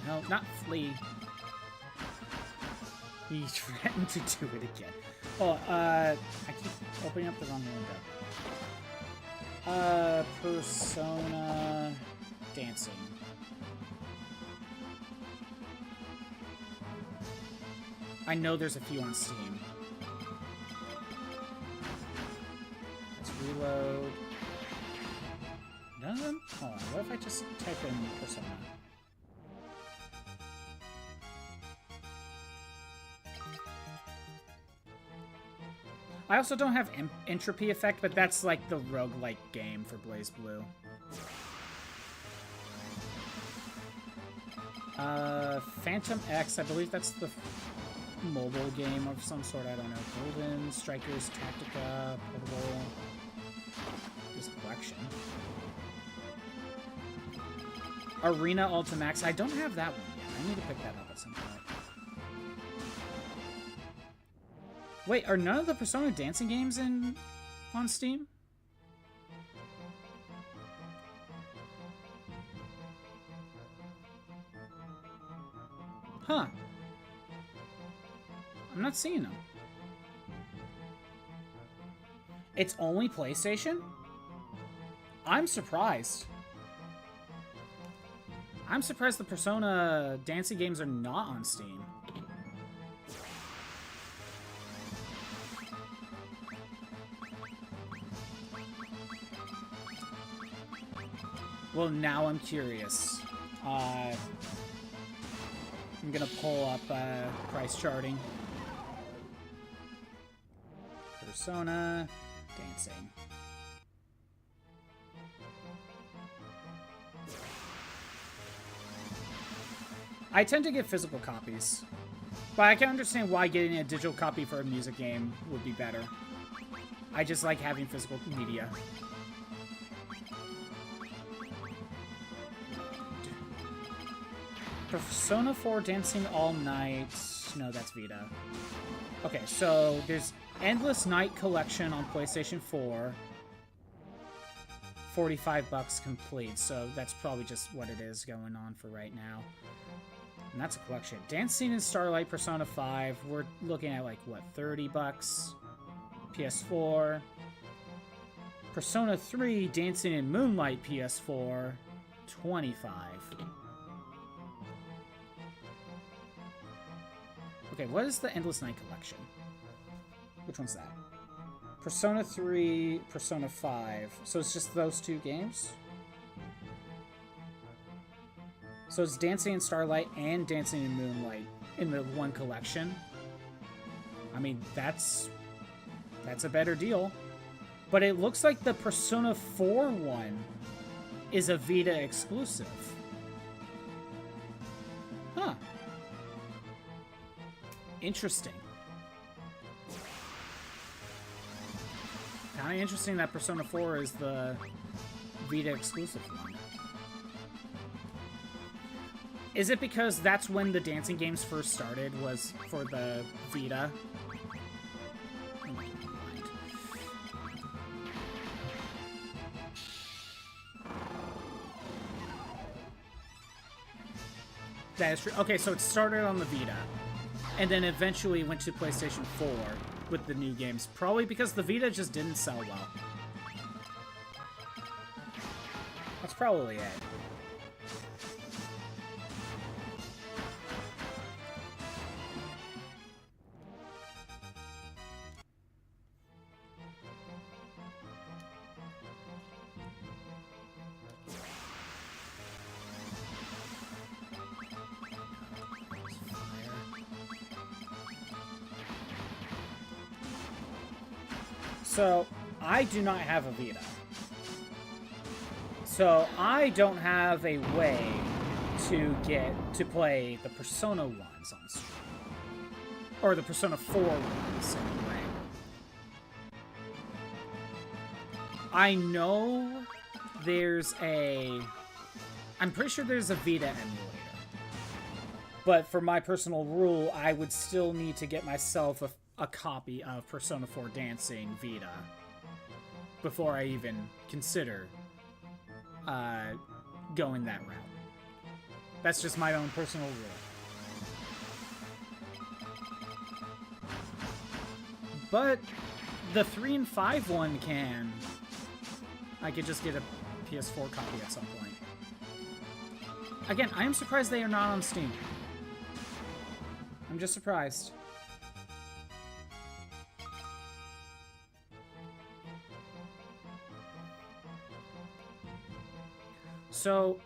No, not flee. He threatened to do it again. Oh, I keep opening up the wrong window. Persona dancing. I know there's a few on Steam. Let's reload. None of them? Hold on, what if I just type in Persona? I also don't have Entropy Effect, but that's like the roguelike game for Blaze Blue. Phantom X, I believe that's the mobile game of some sort, I don't know. Golden, Strikers, Tactica, Portable. This collection. Arena Ultimax, I don't have that one yet. I need to pick that up at some point. Wait, are none of the Persona dancing games on Steam? Huh. I'm not seeing them. It's only PlayStation? I'm surprised. I'm surprised the Persona dancing games are not on Steam. Well, now I'm curious. I'm gonna pull up price charting. Persona dancing. I tend to get physical copies, but I can understand why getting a digital copy for a music game would be better. I just like having physical media. Persona 4 Dancing All Night. No, that's Vita. Okay, so there's Endless Night Collection on PlayStation 4. $45 complete, so that's probably just what it is going on for right now. And that's a collection. Dancing in Starlight Persona 5, we're looking at like, what, $30? PS4. Persona 3 Dancing in Moonlight PS4, $25. Okay, what is the Endless Night Collection? Which one's that? Persona 3, Persona 5. So it's just those two games? So it's Dancing in Starlight and Dancing in Moonlight in the one collection? I mean, that's a better deal. But it looks like the Persona 4 one is a Vita exclusive. Huh. Interesting. Kind of interesting that Persona 4 is the Vita exclusive one. Is it because that's when the dancing games first started, was for the Vita? That is true. Okay, so it started on the Vita, and then eventually went to PlayStation 4 with the new games. Probably because the Vita just didn't sell well. That's probably it. So, I do not have a Vita. So, I don't have a way to get to play the Persona ones on stream. Or the Persona 4 ones, anyway. I know there's a... I'm pretty sure there's a Vita emulator. But for my personal rule, I would still need to get myself a copy of Persona 4 Dancing Vita before I even consider going that route. That's just my own personal rule. But the 3 and 5 one can. I could just get a PS4 copy at some point. Again, I am surprised they are not on Steam. I'm just surprised. So,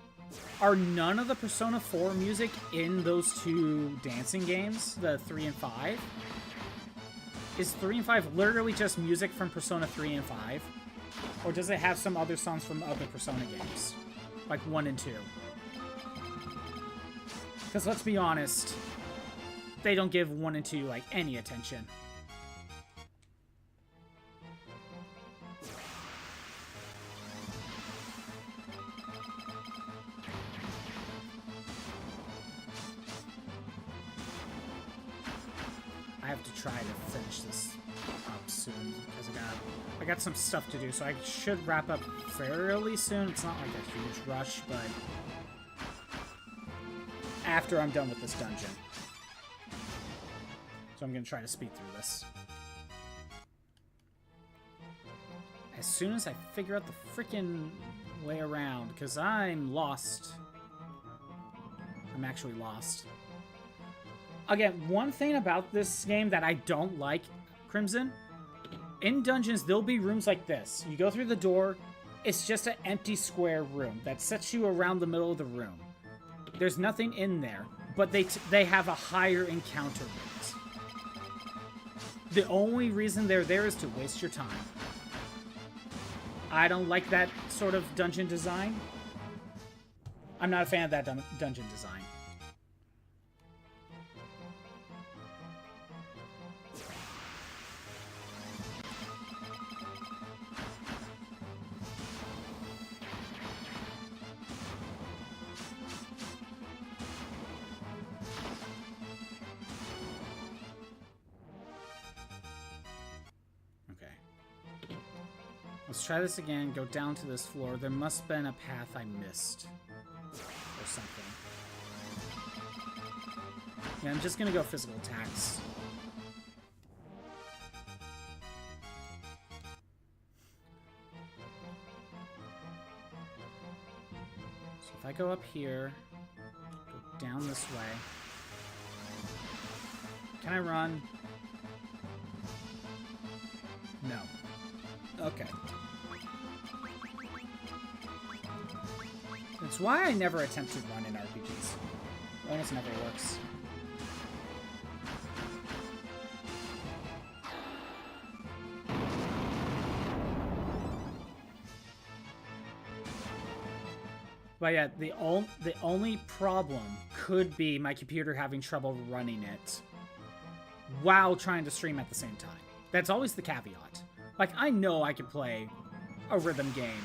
are none of the Persona 4 music in those two dancing games, the 3 and 5? Is 3 and 5 literally just music from Persona 3 and 5? Or does it have some other songs from other Persona games? Like 1 and 2? Because let's be honest, they don't give 1 and 2, like, any attention. I have to try to finish this up soon because I got some stuff to do, so I should wrap up fairly soon. It's not like a huge rush, but after I'm done with this dungeon. So I'm going to try to speed through this. As soon as I figure out the freaking way around, because I'm lost. I'm actually lost. Again, one thing about this game that I don't like, Crimson, in dungeons, there'll be rooms like this. You go through the door, it's just an empty square room that sets you around the middle of the room. There's nothing in there, but they have a higher encounter rate. The only reason they're there is to waste your time. I don't like that sort of dungeon design. I'm not a fan of that dungeon design. Let's try this again, go down to this floor. There must have been a path I missed. Or something. Yeah, I'm just gonna go physical attacks. So if I go up here, go down this way. Can I run? No. Okay. It's why I never attempt to run in RPGs. It almost never works. But yeah, the only problem could be my computer having trouble running it while trying to stream at the same time. That's always the caveat. Like, I know I can play a rhythm game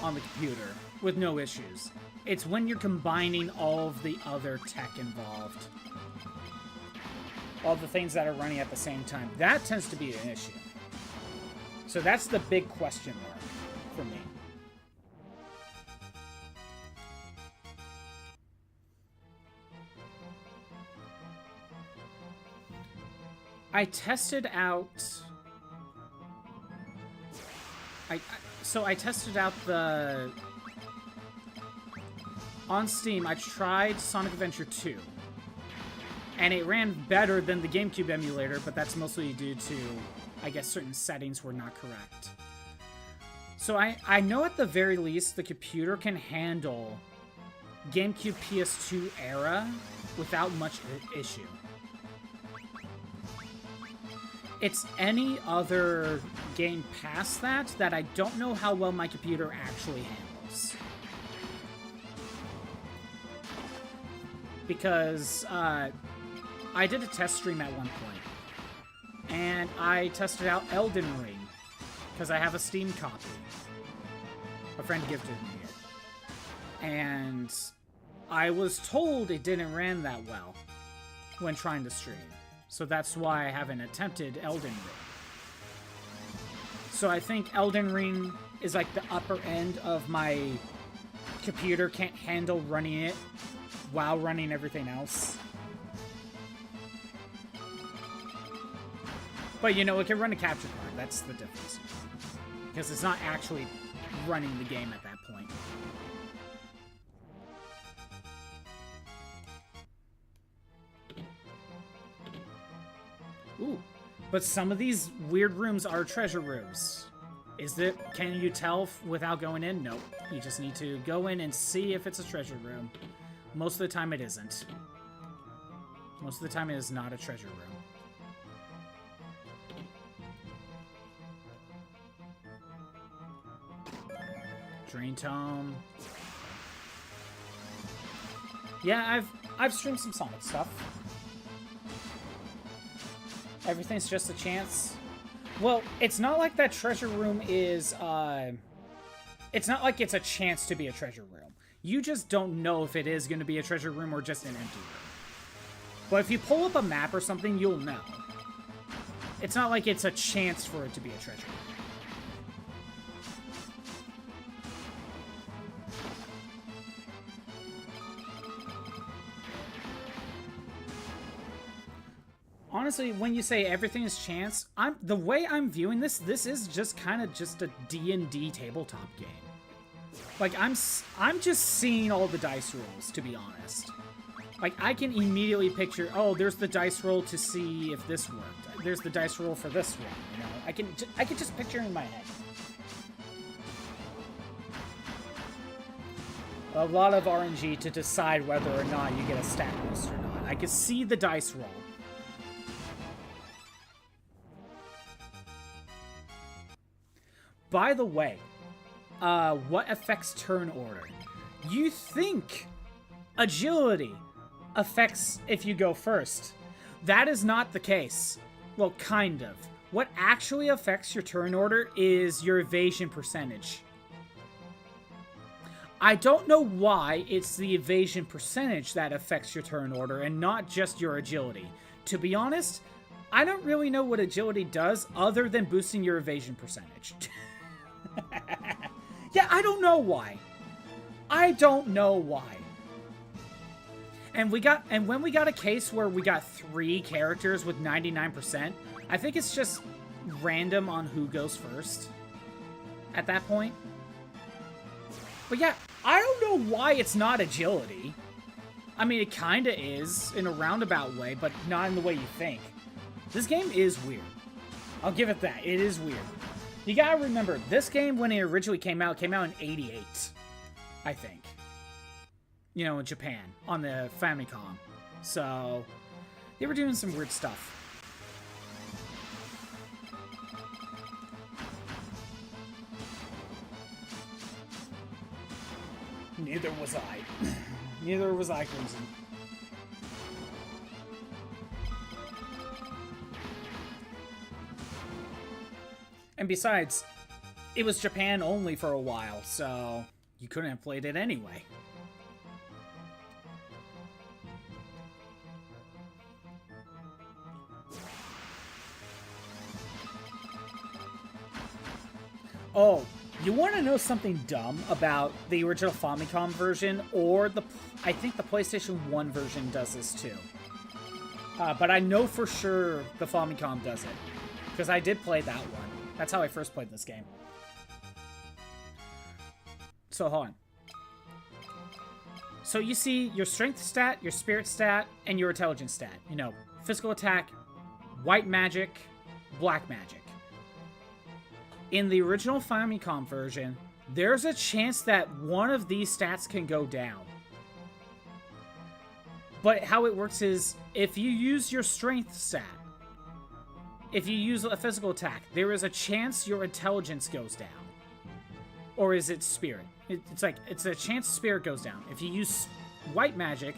on the computer with no issues. It's when you're combining all of the other tech involved, all the things that are running at the same time, that tends to be an issue. So that's the big question mark for me. I tested out... So I tested out the... On Steam, I tried Sonic Adventure 2. And it ran better than the GameCube emulator, but that's mostly due to, I guess, certain settings were not correct. So I know at the very least the computer can handle GameCube PS2 era without much issue. It's any other game past that that I don't know how well my computer actually handles. Because I did a test stream at one point, and I tested out Elden Ring, because I have a Steam copy. A friend gifted me it. And I was told it didn't run that well when trying to stream. So that's why I haven't attempted Elden Ring. So I think Elden Ring is like the upper end of my computer can't handle running it while running everything else. But, you know, it can run a capture card. That's the difference. Because it's not actually running the game at that point. Ooh. But some of these weird rooms are treasure rooms. Can you tell without going in? Nope. You just need to go in and see if it's a treasure room. Most of the time it isn't. Most of the time it is not a treasure room. Drain Tome. Yeah, I've streamed some Sonic stuff. Everything's just a chance. Well, it's not like that treasure room is, it's not like it's a chance to be a treasure room. You just don't know if it is going to be a treasure room or just an empty room. But if you pull up a map or something, you'll know. It's not like it's a chance for it to be a treasure room. Honestly, when you say everything is chance, the way I'm viewing this is just kind of just a D&D tabletop game. Like, I'm just seeing all the dice rolls, to be honest. Like, I can immediately picture, oh, there's the dice roll to see if this worked. There's the dice roll for this one, you know? I can just picture it in my head. A lot of RNG to decide whether or not you get a stat boost or not. I can see the dice roll. By the way, what affects turn order? You think agility affects if you go first. That is not the case. Well, kind of. What actually affects your turn order is your evasion percentage. I don't know why it's the evasion percentage that affects your turn order and not just your agility. To be honest, I don't really know what agility does other than boosting your evasion percentage. Yeah, I don't know why. I don't know why. And when we got a case where we got 3 characters with 99%, I think it's just random on who goes first at that point. But yeah, I don't know why it's not agility. I mean, it kind of is in a roundabout way, but not in the way you think. This game is weird. I'll give it that. It is weird. You gotta remember, this game, when it originally came out in 88, I think. You know, in Japan, on the Famicom. So, they were doing some weird stuff. Neither was I. Neither was I, Crimson. And besides, it was Japan only for a while, so you couldn't have played it anyway. Oh, you want to know something dumb about the original Famicom version, or I think the PlayStation 1 version does this too. But I know for sure the Famicom does it, because I did play that one. That's how I first played this game. So, hold on. So you see your strength stat, your spirit stat, and your intelligence stat. You know, physical attack, white magic, black magic. In the original Famicom version, there's a chance that one of these stats can go down. But how it works is, if you use your strength stat, if you use a physical attack, there is a chance your intelligence goes down. Or is it spirit? It's a chance spirit goes down. If you use white magic,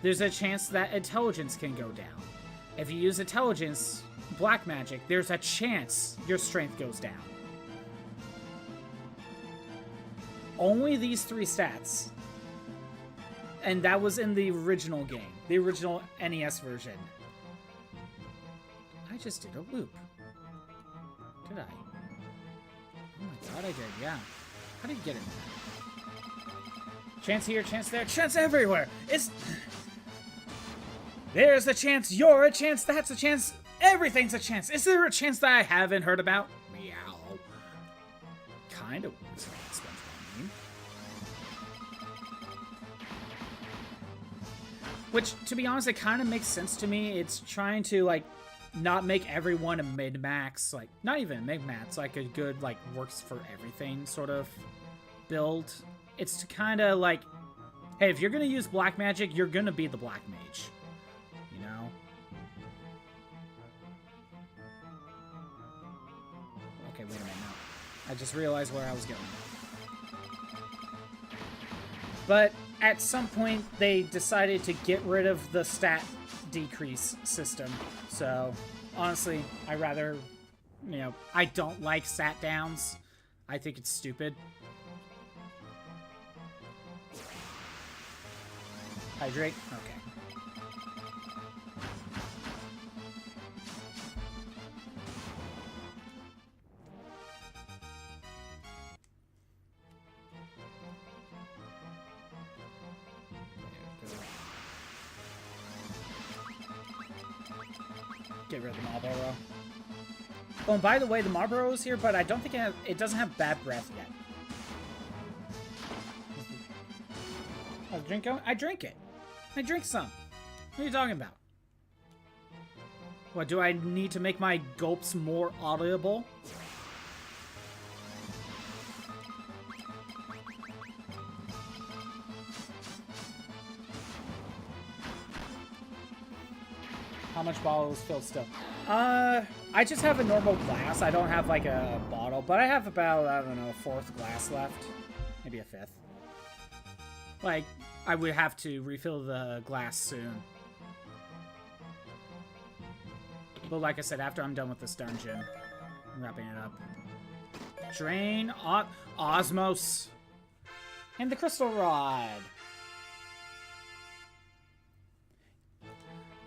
there's a chance that intelligence can go down. If you use intelligence, black magic, there's a chance your strength goes down. Only these three stats. And that was in the original game. The original NES version. I just did a loop. Did I? Oh my god, I did, yeah. How did you get in there? Chance here, chance there, chance everywhere! There's a chance, you're a chance, that's a chance, everything's a chance! Is there a chance that I haven't heard about? Meow. Kind of was what SpongeBob mean. Which, to be honest, it kind of makes sense to me. It's trying to, like, not make everyone a mid-max, like, not even a mid-max, like a good, like, works for everything sort of build. It's to kind of, like, hey, if you're going to use black magic, you're going to be the black mage. You know? Okay, wait a minute, no. I just realized where I was going. But at some point, they decided to get rid of the stat decrease system. So, honestly, I rather, you know, I don't like stat downs. I think it's stupid. Hydrate? Okay. Get rid of the Marlboro. Oh, and by the way, the Marlboro is here, but I don't think it doesn't have bad breath yet. Oh, the drink going? I drink it. I drink some. What are you talking about? What, do I need to make my gulps more audible? How much bottle is filled still? I just have a normal glass. I don't have like a bottle, but I have about, I don't know, a fourth glass left. Maybe a fifth. Like, I would have to refill the glass soon. But like I said, after I'm done with this dungeon, I'm wrapping it up. Drain, Osmos, and the Crystal Rod.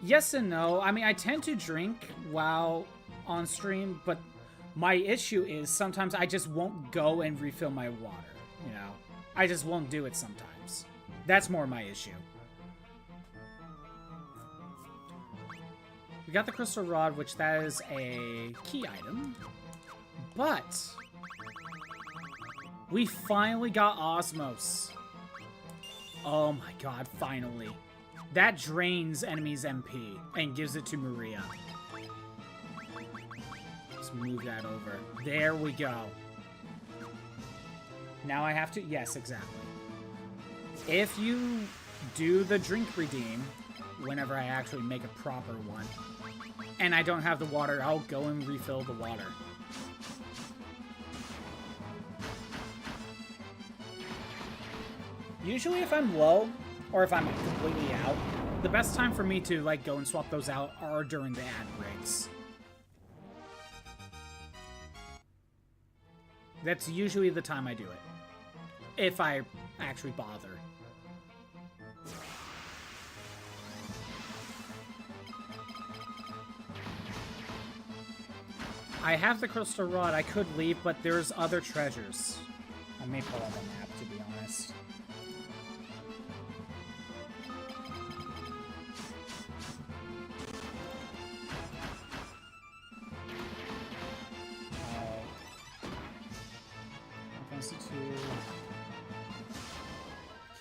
Yes and no. I mean, I tend to drink while on stream, but my issue is sometimes I just won't go and refill my water, you know? I just won't do it sometimes. That's more my issue. We got the Crystal Rod, which that is a key item. But we finally got Osmos. Oh my god, finally. That drains enemies' MP and gives it to Maria. Let's move that over. There we go. Now I have to... Yes, exactly. If you do the drink redeem, whenever I actually make a proper one, and I don't have the water, I'll go and refill the water. Usually if I'm low, or if I'm completely out, the best time for me to, like, go and swap those out are during the ad breaks. That's usually the time I do it. If I actually bother. I have the crystal rod. I could leave, but there's other treasures. I may pull up a map, to be honest.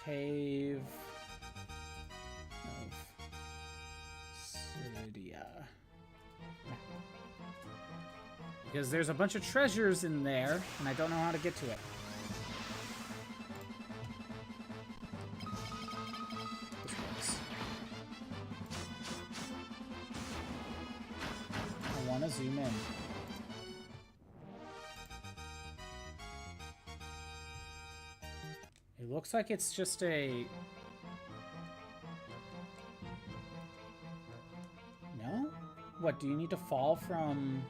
Cave of Mysidia. Because there's a bunch of treasures in there, and I don't know how to get to it. This works. I want to zoom in. It looks like it's just a... No? What, do you need to fall from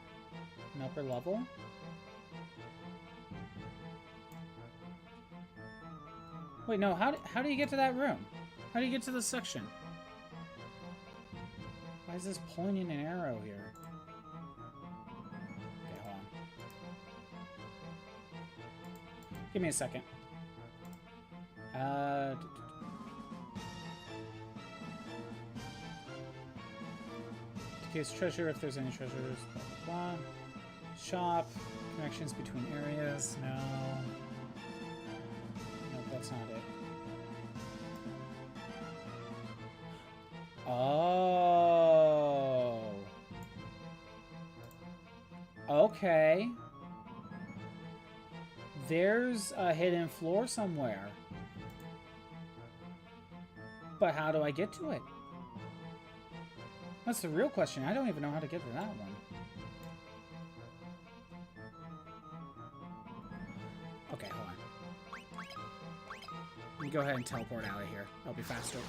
an upper level? Wait, no, how do you get to that room? How do you get to this section? Why is this pulling in an arrow here? Okay, hold on. Give me a second. Case treasure if there's any treasures. Blah, blah, blah. Shop. Connections between areas. No. Nope, that's not it. Oh. Okay. There's a hidden floor somewhere. But how do I get to it? That's the real question. I don't even know how to get to that one. Okay, hold on. Let me go ahead and teleport out of here. That'll be faster.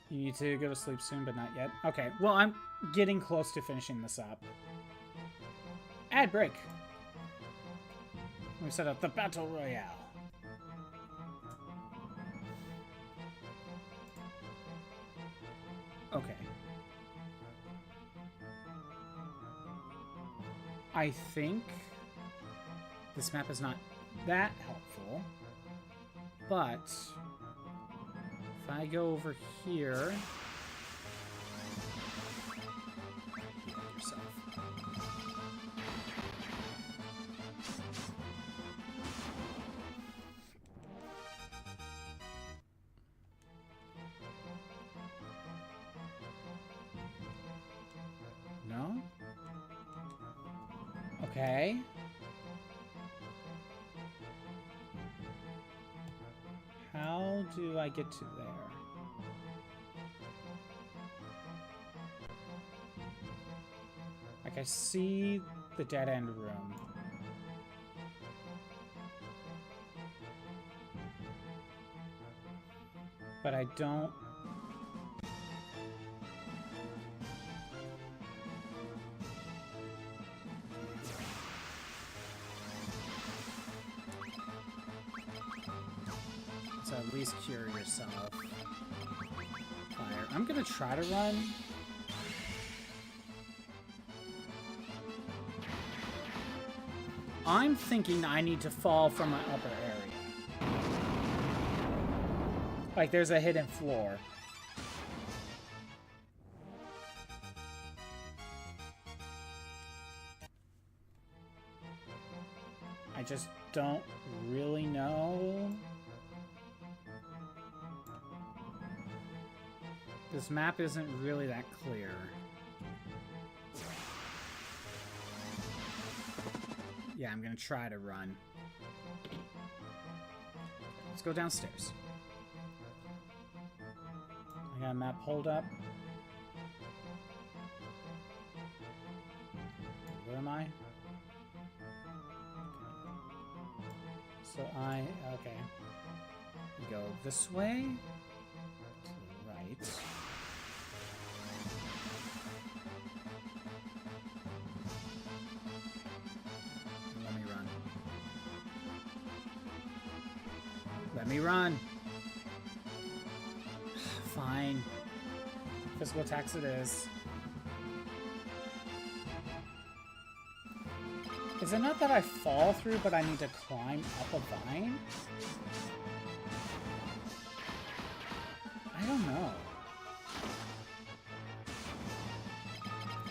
You need to go to sleep soon, but not yet. Okay, well, I'm getting close to finishing this up. Ad break. We set up the Battle Royale. Okay. I think this map is not that helpful, but if I go over here... No? Okay. How do I get to there? Like, I see the dead-end room. But I don't... So at least cure yourself. Fire. I'm gonna try to run. I'm thinking I need to fall from my upper area. Like there's a hidden floor. I just don't really know. This map isn't really that clear. Yeah, I'm gonna try to run. Let's go downstairs. I got a map pulled up. Where am I? So okay. We go this way. To the right. Let me run. Let me run. Fine. Physical attacks it is. Is it not that I fall through, but I need to climb up a vine? I don't know.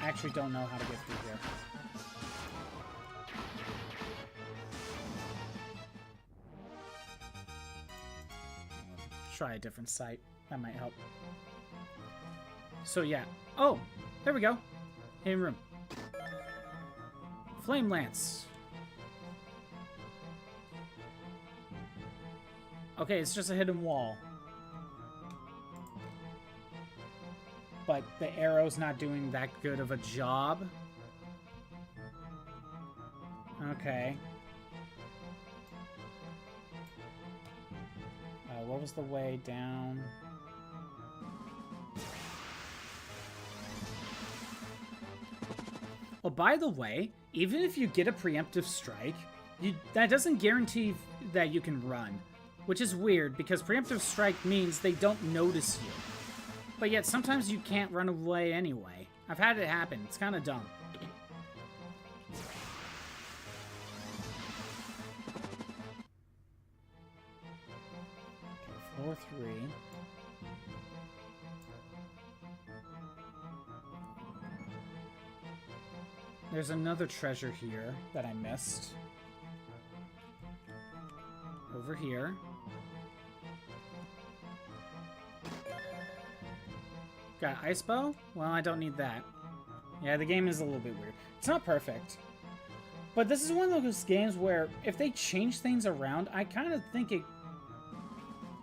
I actually don't know how to get through here. Try a different site. That might help. So yeah. Oh, there we go. Hidden room. Flame Lance. Okay, it's just a hidden wall. But the arrow's not doing that good of a job. Okay. What was the way down? Oh, by the way, even if you get a preemptive strike, that doesn't guarantee that you can run. Which is weird, because preemptive strike means they don't notice you. But yet, sometimes you can't run away anyway. I've had it happen. It's kind of dumb. Okay, floor 3. There's another treasure here that I missed. Over here. Got ice bow? Well, I don't need that. Yeah, the game is a little bit weird. It's not perfect. But this is one of those games where if they change things around, I kind of think it...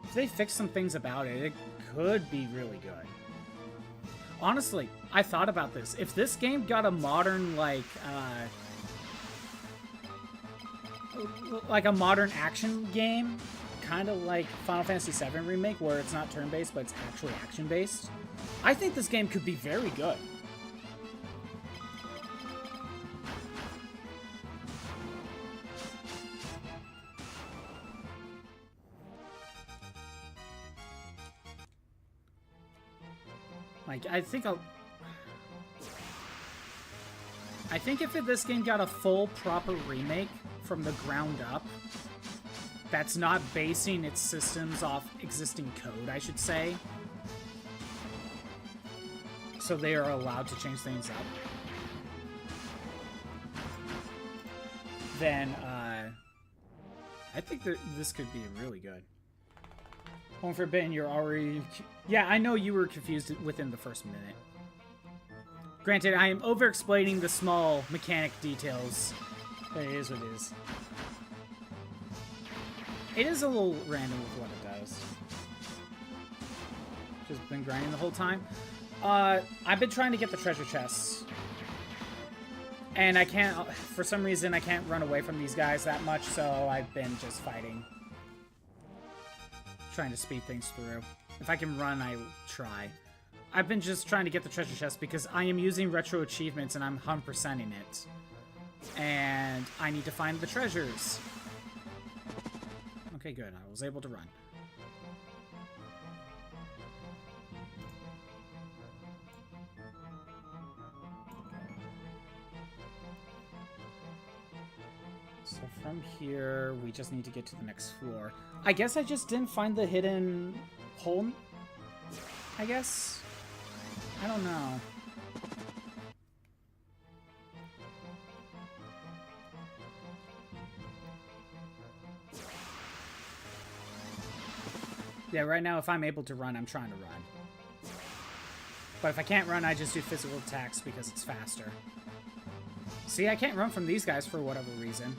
If they fix some things about it, it could be really good. Honestly, I thought about this. If this game got a modern, like a modern action game, kind of like Final Fantasy VII Remake, where it's not turn-based, but it's actually action-based, I think this game could be very good. Like, I think if this game got a full, proper remake from the ground up, that's not basing its systems off existing code, I should say, so they are allowed to change things up, then, I think that this could be really good. Home Forbidden, you're already... Yeah, I know you were confused within the first minute. Granted, I am over-explaining the small mechanic details, but it is what it is. It is a little random with what it does. Just been grinding the whole time. I've been trying to get the treasure chests. And I can't... For some reason, I can't run away from these guys that much, so I've been just fighting. Trying to speed things through. If I can run, I will try. I've been just trying to get the treasure chest because I am using RetroAchievements and I'm 100%ing it. And I need to find the treasures. Okay, good. I was able to run. So from here, we just need to get to the next floor. I guess I just didn't find the hidden hole, I guess? I don't know. Yeah, right now, if I'm able to run, I'm trying to run. But if I can't run, I just do physical attacks because it's faster. See, I can't run from these guys for whatever reason.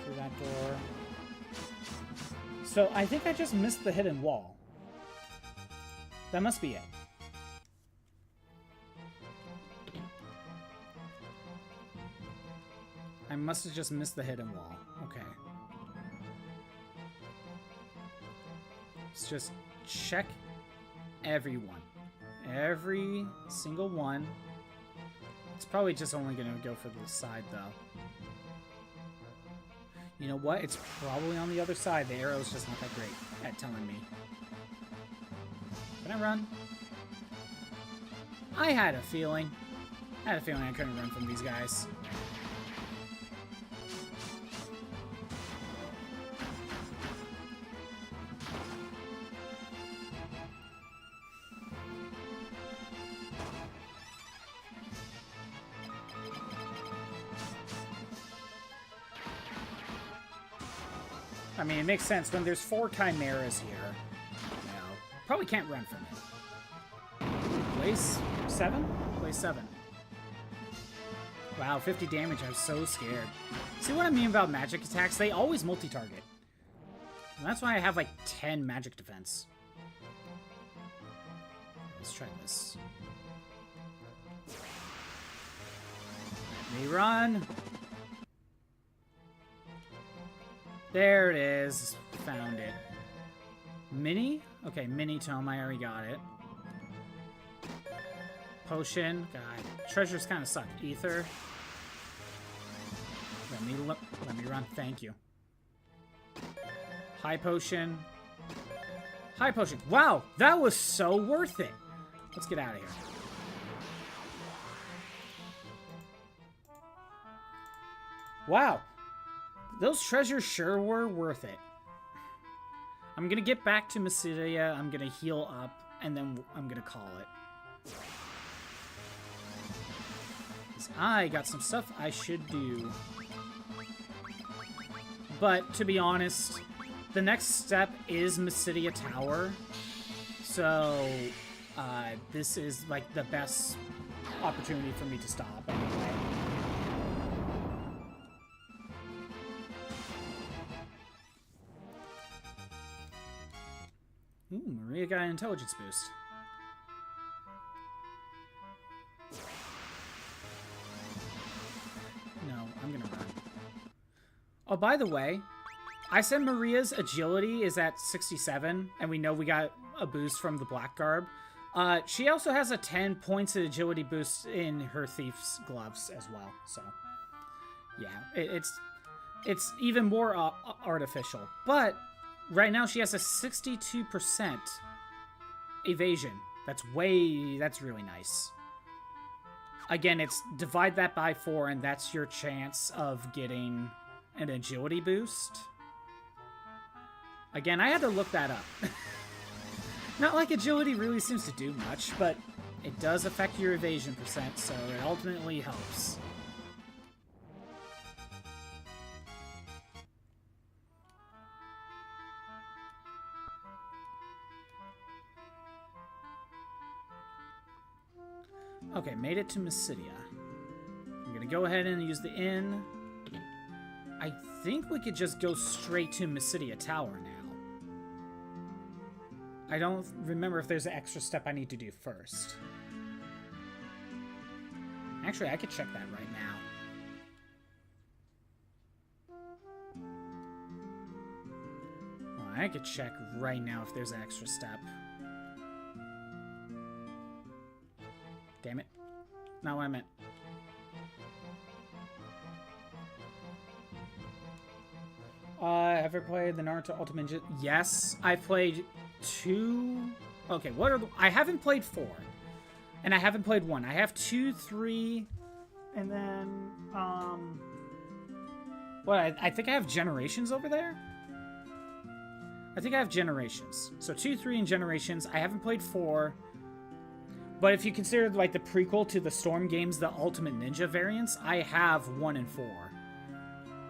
Through that door. So, I think I just missed the hidden wall. That must be it. I must have just missed the hidden wall. Okay. Let's just check everyone. Every single one. It's probably just only going to go for the side, though. You know what? It's probably on the other side. The arrow's just not that great at telling me. Can I run? I had a feeling. I had a feeling I couldn't run from these guys. I mean, it makes sense when there's 4 chimeras here. You know, probably can't run from it. Place 7? Place 7. Wow, 50 damage. I was so scared. See what I mean about magic attacks? They always multi-target. And that's why I have like 10 magic defense. Let's try this. Let me run. There it is. Found it. Mini? Okay, mini tome. I already got it. Potion. God, treasures kind of suck. Ether. Let me run. Thank you. High potion. High potion. Wow, that was so worth it. Let's get out of here. Wow. Those treasures sure were worth it. I'm gonna get back to Mysidia, I'm gonna heal up, and then I'm gonna call it. I got some stuff I should do. But, to be honest, the next step is Mysidia Tower. So, this is, like, the best opportunity for me to stop, anyway. Ooh, Maria got an intelligence boost. No, I'm gonna run. Oh, by the way, I said Maria's agility is at 67, and we know we got a boost from the black garb. She also has a 10 points of agility boost in her thief's gloves as well. So, yeah, it's even more artificial. But right now she has a 62% evasion. That's really nice. Again, it's divide that by 4, and that's your chance of getting an agility boost. Again, I had to look that up. Not like agility really seems to do much, but it does affect your evasion percent, so it ultimately helps. Okay, made it to Mysidia. I'm gonna go ahead and use the inn. I think we could just go straight to Mysidia Tower now. I don't remember if there's an extra step I need to do first. Actually, I could check that right now. Oh, I could check right now if there's an extra step. Damn it. Not what I meant. Ever played the Naruto Ultimate Ninja? Yes, I played 2. Okay, what are the... I haven't played 4. And I haven't played 1. I have 2, 3, and then, what, I think I have Generations over there? I think I have Generations. So 2, 3, and Generations. I haven't played 4. But if you consider, like, the prequel to the Storm games, the Ultimate Ninja variants, I have 1 and 4.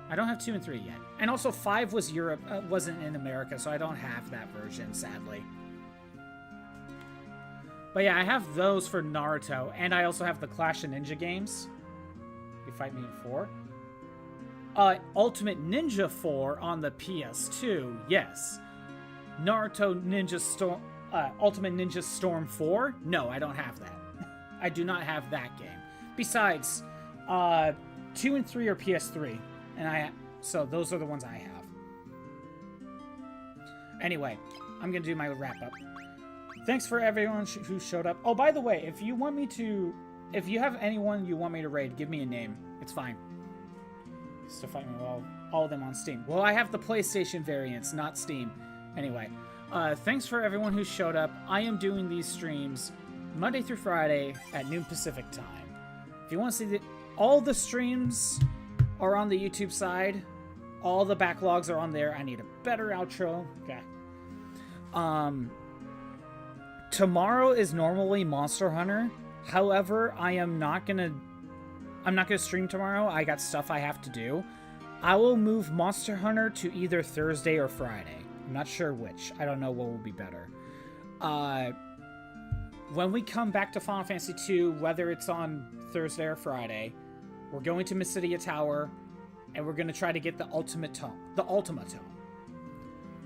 I don't have 2 and 3 yet. And also 5 was wasn't in America, so I don't have that version, sadly. But yeah, I have those for Naruto, and I also have the Clash of Ninja games. You fight me in 4. Ultimate Ninja 4 on the PS2, yes. Naruto Ninja Storm, Ultimate Ninja Storm 4? No, I don't have that. I do not have that game. Besides, 2 and 3 are PS3, and so those are the ones I have. Anyway, I'm gonna do my wrap up. Thanks for everyone who showed up. Oh, by the way, if you have anyone you want me to raid, give me a name. It's fine. Still fighting with all of them on Steam. Well, I have the PlayStation variants, not Steam. Anyway, thanks for everyone who showed up. I am doing these streams Monday through Friday at noon Pacific time. If you want to see all the streams are on the YouTube side. All the backlogs are on there. I need a better outro. Okay. Tomorrow is normally Monster Hunter. However, I'm not gonna stream tomorrow. I got stuff I have to do. I will move Monster Hunter to either Thursday or Friday. I'm not sure which. I don't know what will be better. When we come back to Final Fantasy II, whether it's on Thursday or Friday, we're going to Mysidia Tower, and we're going to try to get the Ultima Tome.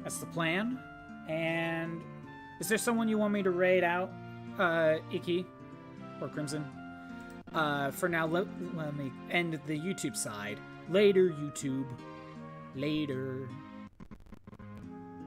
That's the plan. And is there someone you want me to raid out? Iki or Crimson? For now, let me end the YouTube side. Later, YouTube. Later.